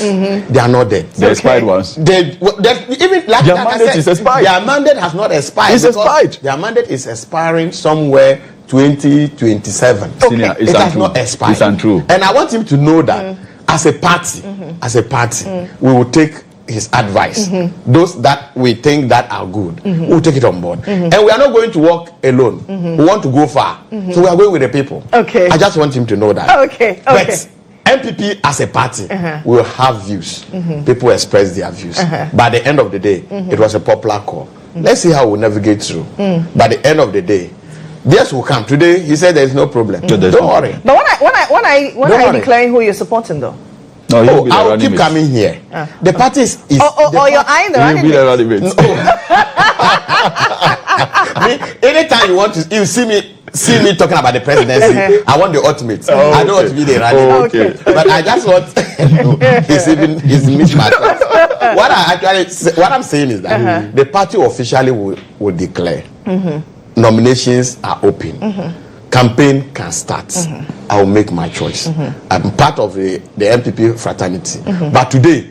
They are not dead. The expired ones. Even like their mandate is expired. Their mandate has not expired. It's expired. Their mandate is expiring somewhere 2027. Senior, it has not expired. It's untrue. And I want him to know that as a party, we will take his advice. Those that we think that are good, we'll take it on board. And we are not going to walk alone. We want to go far. So we are going with the people. Okay. I just want him to know that. Okay. But MPP as a party will have views. People express their views. By the end of the day, it was a popular call. Let's see how we navigate through. By the end of the day, Yes, will come today. He said there is no problem. Don't worry. But when are you declaring who you're supporting though? No, I will keep coming here. The party is you're eyeing the running mate. Anytime you want to, you see me talking about the presidency. I want the ultimate. I don't want to be the running. But I just want it's mismatch. What I'm saying is that the party officially will declare. Nominations are open. Campaign can start. I will make my choice. I'm part of the MPP fraternity. But today,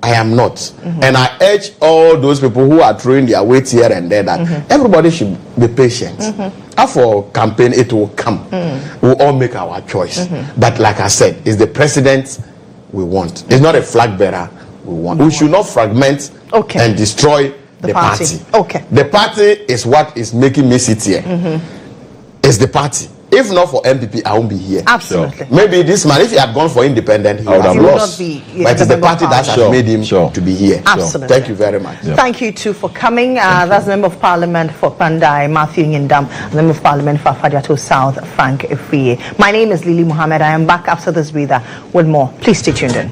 I am not. And I urge all those people who are throwing their weight here and there that everybody should be patient. After campaign, it will come. We'll all make our choice. But like I said, it's the president we want. It's not a flag bearer we want. We should not fragment and destroy the party. The party is what is making me sit here. It's the party. If not for MPP, I won't be here. Absolutely. Maybe this man, if he had gone for independent, he would have lost. But it's the party that has made him to be here. Absolutely. Thank you very much. Thank you too for coming. That's the Member of Parliament for Pandai, Matthew Nyindam, Member of Parliament for Afadiato South, Frank Efie. My name is Lily Mohammed. I am back after this breather with more. Please stay tuned in.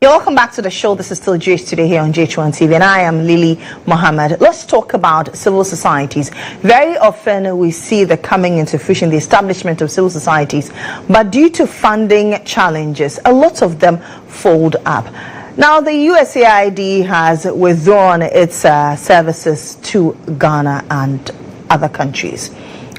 You're welcome back to the show. This is still GH Today here on GHOne TV, and I am Lily Mohammed. Let's talk about civil societies. Very often we see the coming into fruition, the establishment of civil societies, but due to funding challenges, a lot of them fold up. Now, the USAID has withdrawn its services to Ghana and other countries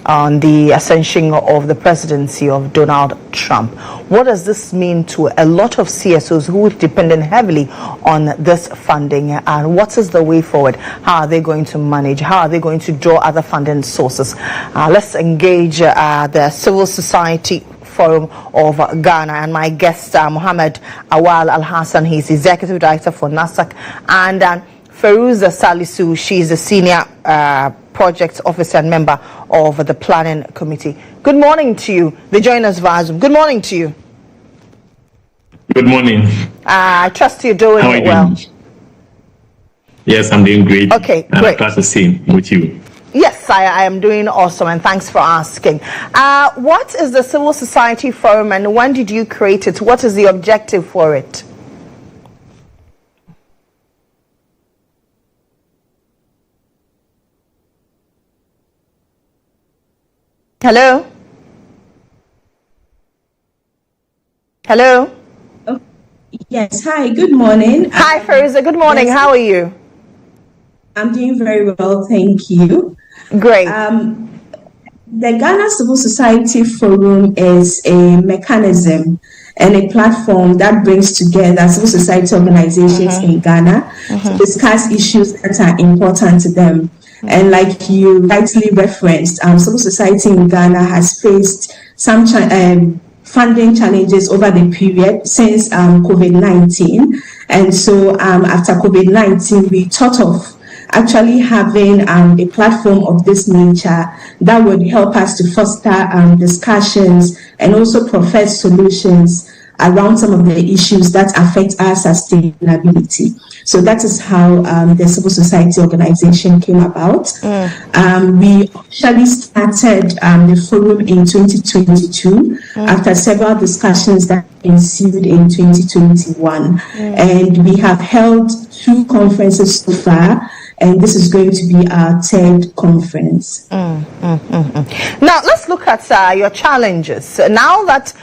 on the ascension of the presidency of Donald Trump. What does this mean to a lot of CSOs who are dependent heavily on this funding, and what is the way forward? How are they going to manage? How are they going to draw other funding sources? Let's engage the Civil Society Forum of Ghana, and my guest, Mohammed Awal Al-Hassan. He's Executive Director for NASAC, and Feruza Salisu, she's a Senior Project Officer and member of the Planning Committee. Good morning to you. They join us via Zoom. Good morning to you. Good morning. I trust you're doing How are you well. doing? Yes, I'm doing great. Okay, and great. I'm glad to see with you. Yes, I am doing awesome, and thanks for asking. What is the Civil Society Forum, and when did you create it? What is the objective for it? Hello? Hello? Oh, yes, hi, good morning. Hi, Feruza, good morning. Yes, how are you? I'm doing very well, thank you. Great. The Ghana Civil Society Forum is a mechanism and a platform that brings together civil society organizations in Ghana to discuss issues that are important to them. And like you rightly referenced, civil society in Ghana has faced some funding challenges over the period since COVID-19. And so after COVID-19, we thought of actually having a platform of this nature that would help us to foster discussions and also profess solutions around some of the issues that affect our sustainability. So that is how the civil society organization came about. We officially started the forum in 2022 after several discussions that ensued in 2021. And we have held 2 conferences so far, and this is going to be our 3rd conference. Now, let's look at your challenges. Now that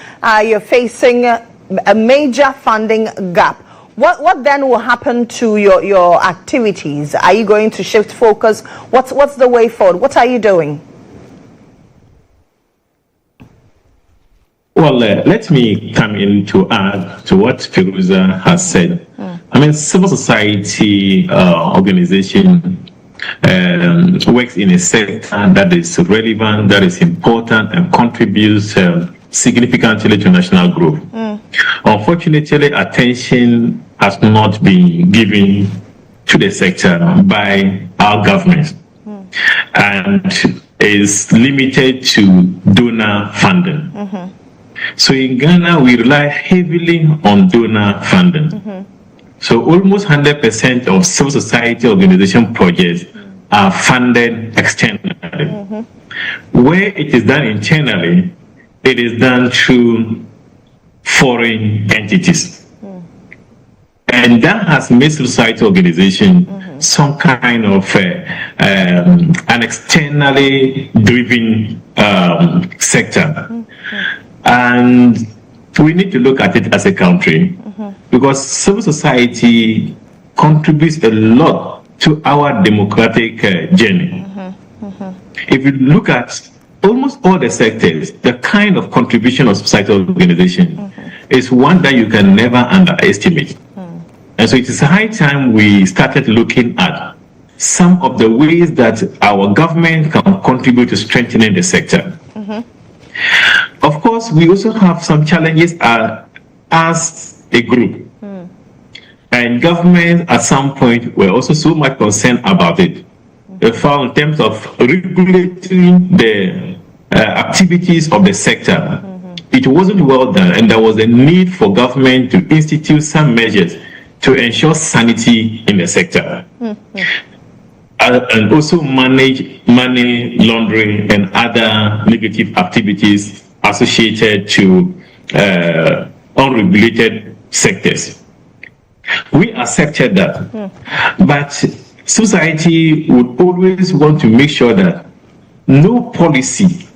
you're facing a major funding gap, what then will happen to your activities? Are you going to shift focus? What's the way forward? What are you doing? Well, let me come in to add to what Feruza has said. I mean, civil society organization works in a sector that is relevant, that is important, and contributes significantly to national growth. Unfortunately, attention has not been given to the sector by our government, and is limited to donor funding. So in Ghana, we rely heavily on donor funding. So almost 100% of civil society organization projects are funded externally. Where it is done internally, it is done through foreign entities. And that has made civil society organization some kind of an externally driven sector. And we need to look at it as a country, because civil society contributes a lot to our democratic journey. If you look at almost all the sectors, the kind of contribution of societal organization is one that you can never underestimate. And so it is high time we started looking at some of the ways that our government can contribute to strengthening the sector. Of course, we also have some challenges as a group. And government at some point were also so much concerned about it. In terms of regulating the activities of the sector, it wasn't well done, and there was a need for government to institute some measures to ensure sanity in the sector. And also manage money laundering and other negative activities associated to unregulated sectors. We accepted that. But society would always want to make sure that no policy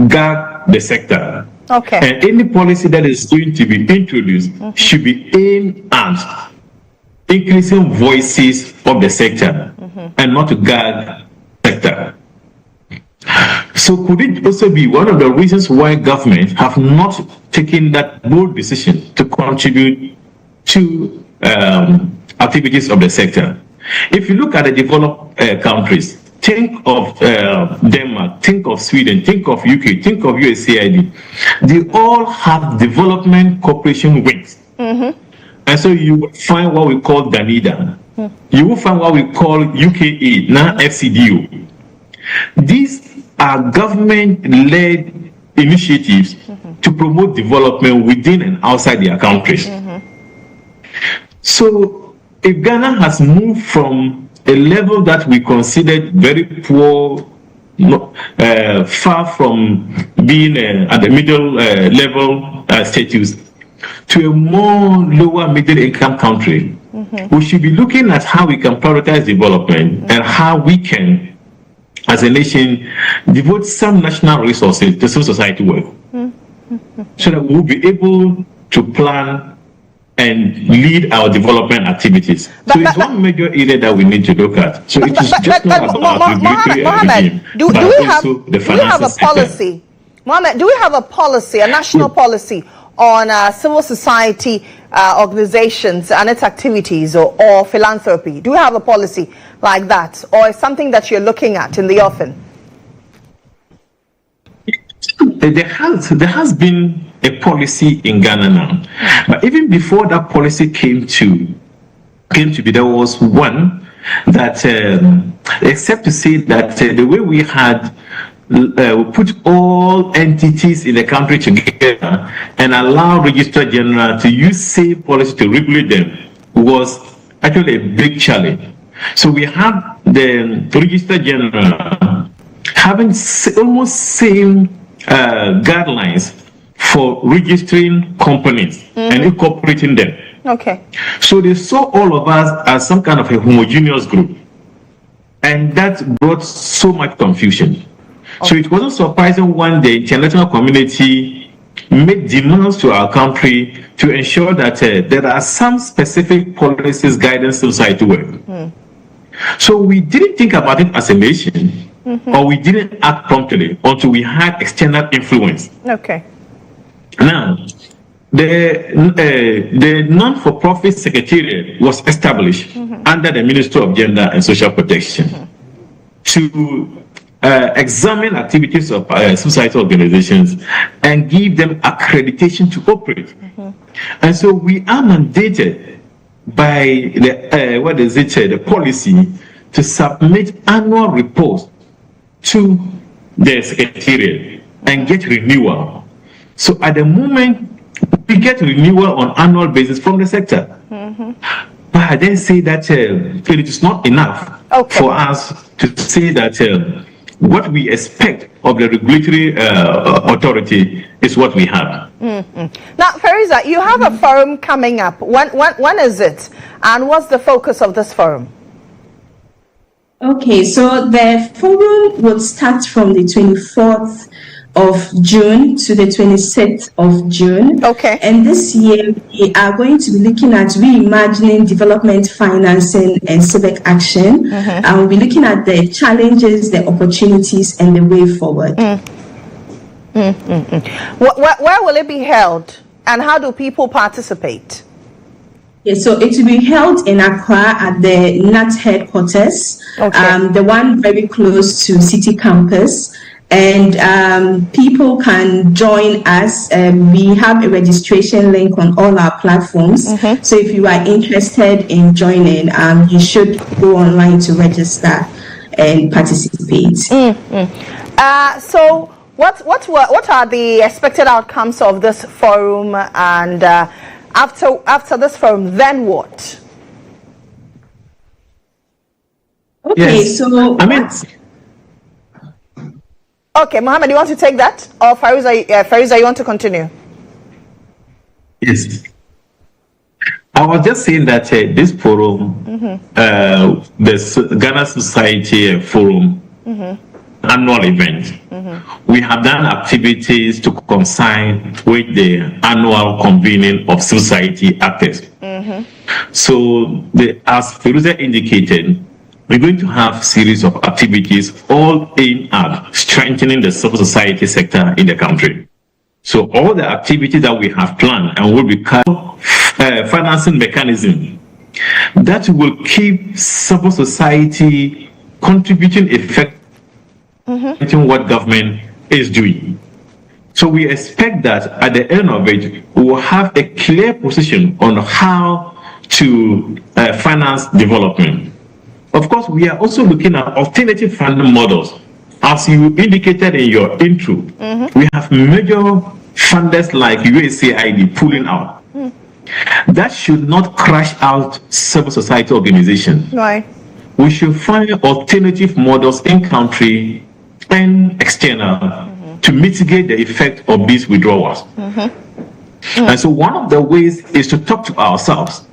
guard the sector. Okay. And any policy that is going to be introduced should be aimed at increasing voices of the sector and not to guard the sector. So could it also be one of the reasons why government have not taken that bold decision to contribute to activities of the sector? If you look at the developed countries, think of Denmark, think of Sweden, think of UK, think of USAID. They all have development cooperation wings. And so you will find what we call DANIDA. You will find what we call UKA, now FCDO. These are government-led initiatives to promote development within and outside their countries. So if Ghana has moved from a level that we considered very poor, far from being at the middle level status, to a more lower middle income country, we should be looking at how we can prioritize development and how we can, as a nation, devote some national resources to civil society work so that we'll be able to plan and lead our development activities. So it's one major area that we need to look at. So it is just not about regulatory regime, but also the financial sector. Mohammed, do we have a policy, a national policy on civil society organizations and its activities or philanthropy? Do we have a policy like that, or is something that you're looking at in the offing? There has been a policy in Ghana now, but even before that policy came to be, there was one that, except to say that the way we had we put all entities in the country together and allow Registrar General to use same policy to regulate them was actually a big challenge. So we have the Registrar General having almost same guidelines for registering companies and incorporating them. Okay. So they saw all of us as some kind of a homogeneous group, and that brought so much confusion. So it wasn't surprising when the international community made demands to our country to ensure that there are some specific policies guiding society work. So we didn't think about it as a nation, or we didn't act promptly until we had external influence. Okay. Now, the non-for-profit secretariat was established under the Ministry of Gender and Social Protection to examine activities of society organizations and give them accreditation to operate. And so we are mandated by the the policy to submit annual reports to the secretariat and get renewal. So at the moment, we get renewal on annual basis from the sector. But I then say that it is not enough for us to say that what we expect of the regulatory authority is what we have. Now, Fariza, you have a forum coming up. When is it? And what's the focus of this forum? Okay, so the forum would start from the 24th of June to the 26th of June. Okay. And this year we are going to be looking at reimagining development financing and civic action. And we'll be looking at the challenges, the opportunities, and the way forward. Where will it be held? And how do people participate? Yeah, so it will be held in Accra at the NAT headquarters, the one very close to City Campus. And people can join us. We have a registration link on all our platforms. So if you are interested in joining, you should go online to register and participate. So what are the expected outcomes of this forum? And after this forum, then what? Okay, so okay, Mohammed, you want to take that? Or Fariza, you want to continue? Yes. I was just saying that this forum, the Ghana Society Forum, annual event, we have done activities to coincide with the annual convening of civil society actors. So, as Firuza indicated, we're going to have series of activities all aimed at strengthening the civil society sector in the country. So all the activities that we have planned and will be financing mechanism that will keep civil society contributing effectively to what government is doing. So we expect that at the end of it, we will have a clear position on how to finance development. Of course, we are also looking at alternative funding models. As you indicated in your intro, we have major funders like USAID pulling out. That should not crash out civil society organizations. Right. We should find alternative models in country and external to mitigate the effect of these withdrawals. And so one of the ways is to talk to ourselves.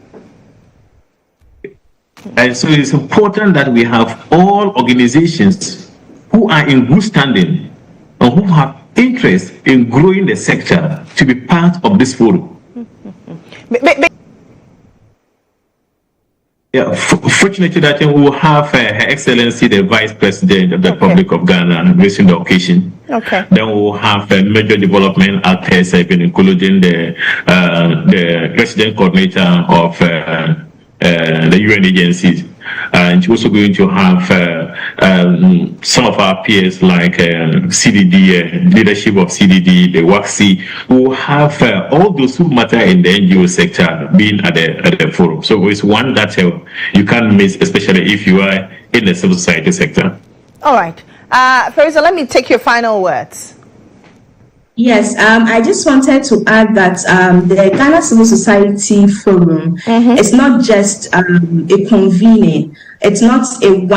And so it's important that we have all organizations who are in good standing and who have interest in growing the sector to be part of this forum. Yeah, fortunately that we will have Her Excellency the Vice President of the Republic of Ghana gracing the occasion. Then we will have major development actors, including the Resident Coordinator of the UN agencies, and also going to have some of our peers like CDD, leadership of CDD, the WACC. We'll have all those who matter in the NGO sector being at the forum. So it's one that you can't miss, especially if you are in the civil society sector. All right. Firuza, let me take your final words. Yes, I just wanted to add that the Ghana Civil Society Forum is not just a convening. It's not an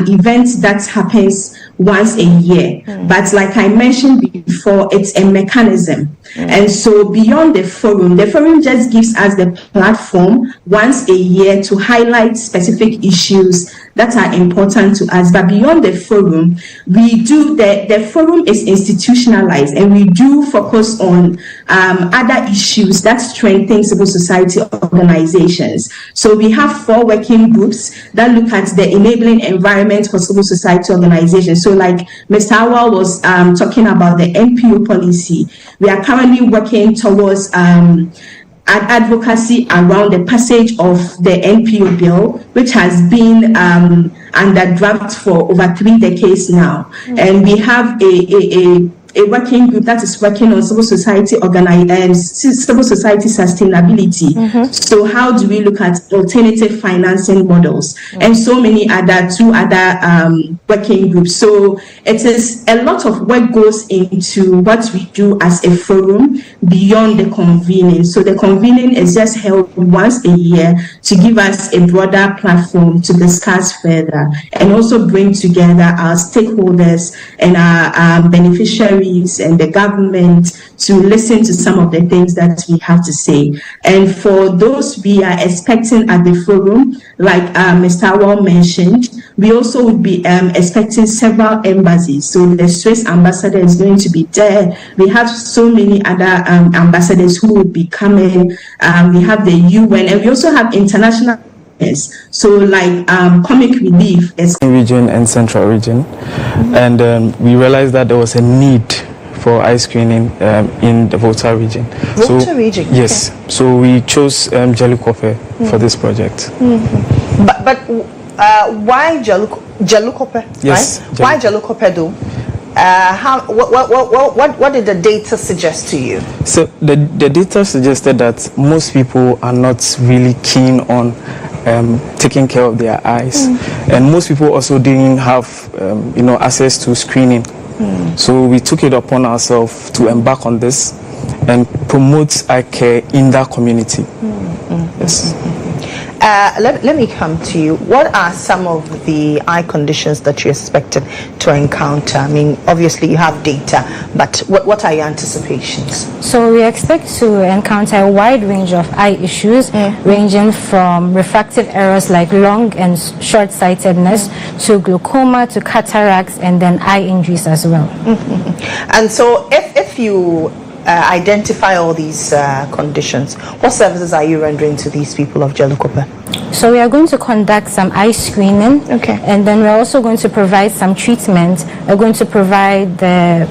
event that happens once a year, but like I mentioned before, it's a mechanism. And so beyond the forum just gives us the platform once a year to highlight specific issues that are important to us. But beyond the forum, we do the forum is institutionalized, and we do focus on other issues that strengthen civil society organizations. So we have 4 working groups that look at the enabling environment for civil society organizations. So like Mr. Awal was talking about the NPO policy, we are currently working towards advocacy around the passage of the NPO bill, which has been under draft for over 3 decades now. And we have a working group that is working on civil society sustainability. So how do we look at alternative financing models and so many other 2 other working groups. So it is a lot of work goes into what we do as a forum beyond the convening. So the convening is just held once a year to give us a broader platform to discuss further and also bring together our stakeholders and our beneficiaries and the government to listen to some of the things that we have to say. And for those we are expecting at the forum, like Mr. Awal mentioned, we also would be expecting several embassies. So the Swiss ambassador is going to be there. We have so many other ambassadors who will be coming. We have the UN, and we also have international. So like Comic Relief is region and Central region, and we realized that there was a need for eye screening in the Volta region. Region? Yes. Okay. So we chose Jelukope for this project. But why Jelukope? Yes. Right? Why Jelukope though? What did the data suggest to you? So the data suggested that most people are not really keen on taking care of their eyes, and most people also didn't have access to screening. So we took it upon ourselves to embark on this and promote eye care in that community. Yes. Let me come to you. What are some of the eye conditions that you're expected to encounter? I mean, obviously you have data, but what are your anticipations? So we expect to encounter a wide range of eye issues, ranging from refractive errors like long and short-sightedness to glaucoma to cataracts and then eye injuries as well. And so if you identify all these conditions, what services are you rendering to these people of Jelukope? So we are going to conduct some eye screening, and then we're also going to provide some treatment. We're going to provide the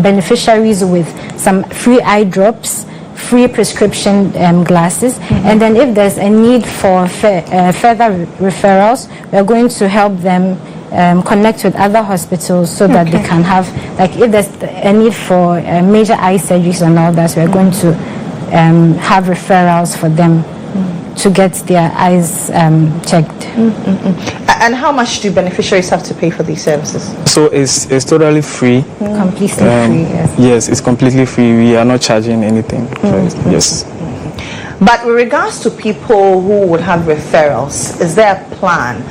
beneficiaries with some free eye drops, free prescription glasses, and then if there's a need for further referrals, we're going to help them connect with other hospitals so that they can have, like if there's a need for major eye surgeries and all that, we're going to have referrals for them to get their eyes checked. And how much do beneficiaries have to pay for these services? So it's totally free. Completely free, yes. Yes, it's completely free. We are not charging anything for it. Yes. But with regards to people who would have referrals, is there a plan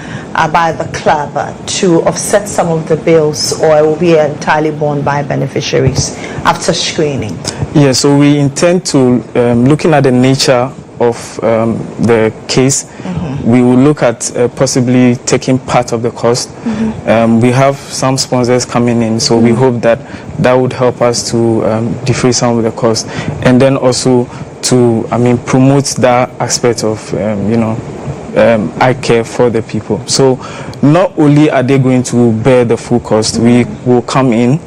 by the club to offset some of the bills, or it will be entirely borne by beneficiaries after screening? Yeah, so we intend to, looking at the nature of the case, we will look at possibly taking part of the cost. We have some sponsors coming in, so we hope that that would help us to defray some of the cost, and then also to, promote that aspect of, eye care for the people. So not only are they going to bear the full cost, we will come in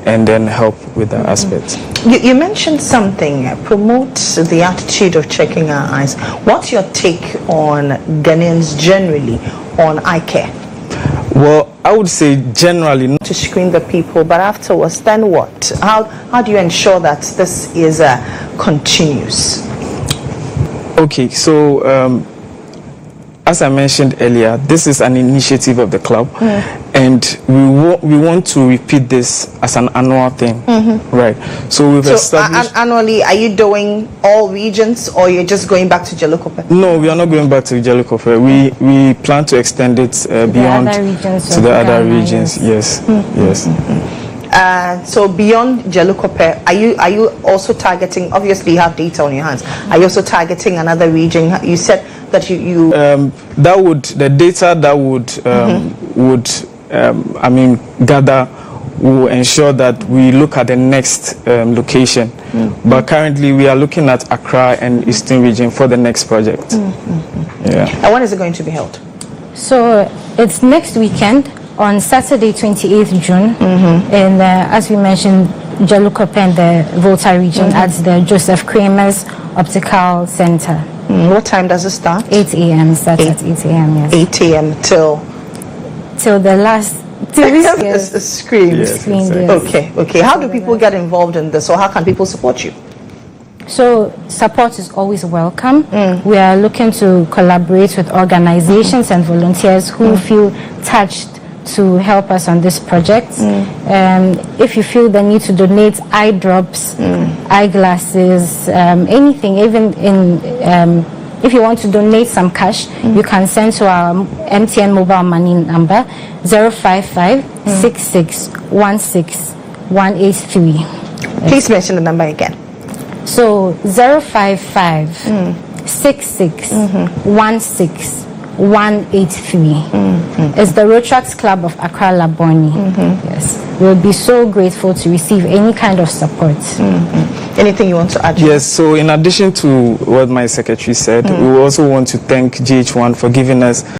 and then help with that aspect. You mentioned something, promote the attitude of checking our eyes. What's your take on Ghanaians generally on eye care? Well, I would say generally not to screen the people, but afterwards, then what? How do you ensure that this is continuous? Okay, so as I mentioned earlier, this is an initiative of the club, and we want to repeat this as an annual thing, right? So we've established. Annually, are you doing all regions, or you're just going back to Jelukope? No, we are not going back to Jelukope. We plan to extend it beyond to the other regions. Yes, yes. So beyond Jelukope, are you also targeting? Obviously, you have data on your hands. Are you also targeting another region? You said that you that would, the data that would gather will ensure that we look at the next location. But currently we are looking at Accra and Eastern region for the next project. Yeah. And when is it going to be held? So it's next weekend on Saturday 28th June, and as we mentioned, Jelukope and the Volta region at the Joseph Kramer's Optical Center. What time does it start? 8 a.m. Starts at 8 a.m. Yes. 8 a.m. till the last. Till it's screened. Yes. Okay. How do people get involved in this, or how can people support you? So support is always welcome. We are looking to collaborate with organizations and volunteers who feel touched to help us on this project. If you feel the need to donate eye drops, eyeglasses, anything, even if you want to donate some cash, you can send to our MTN mobile money number 055 6616 183. Please mention the number again. So 055 6616 183 is the Rotrax Club of Accra Laboni. Yes, we'll be so grateful to receive any kind of support. Anything you want to add? Yes, so in addition to what my secretary said, we also want to thank GHOne for giving us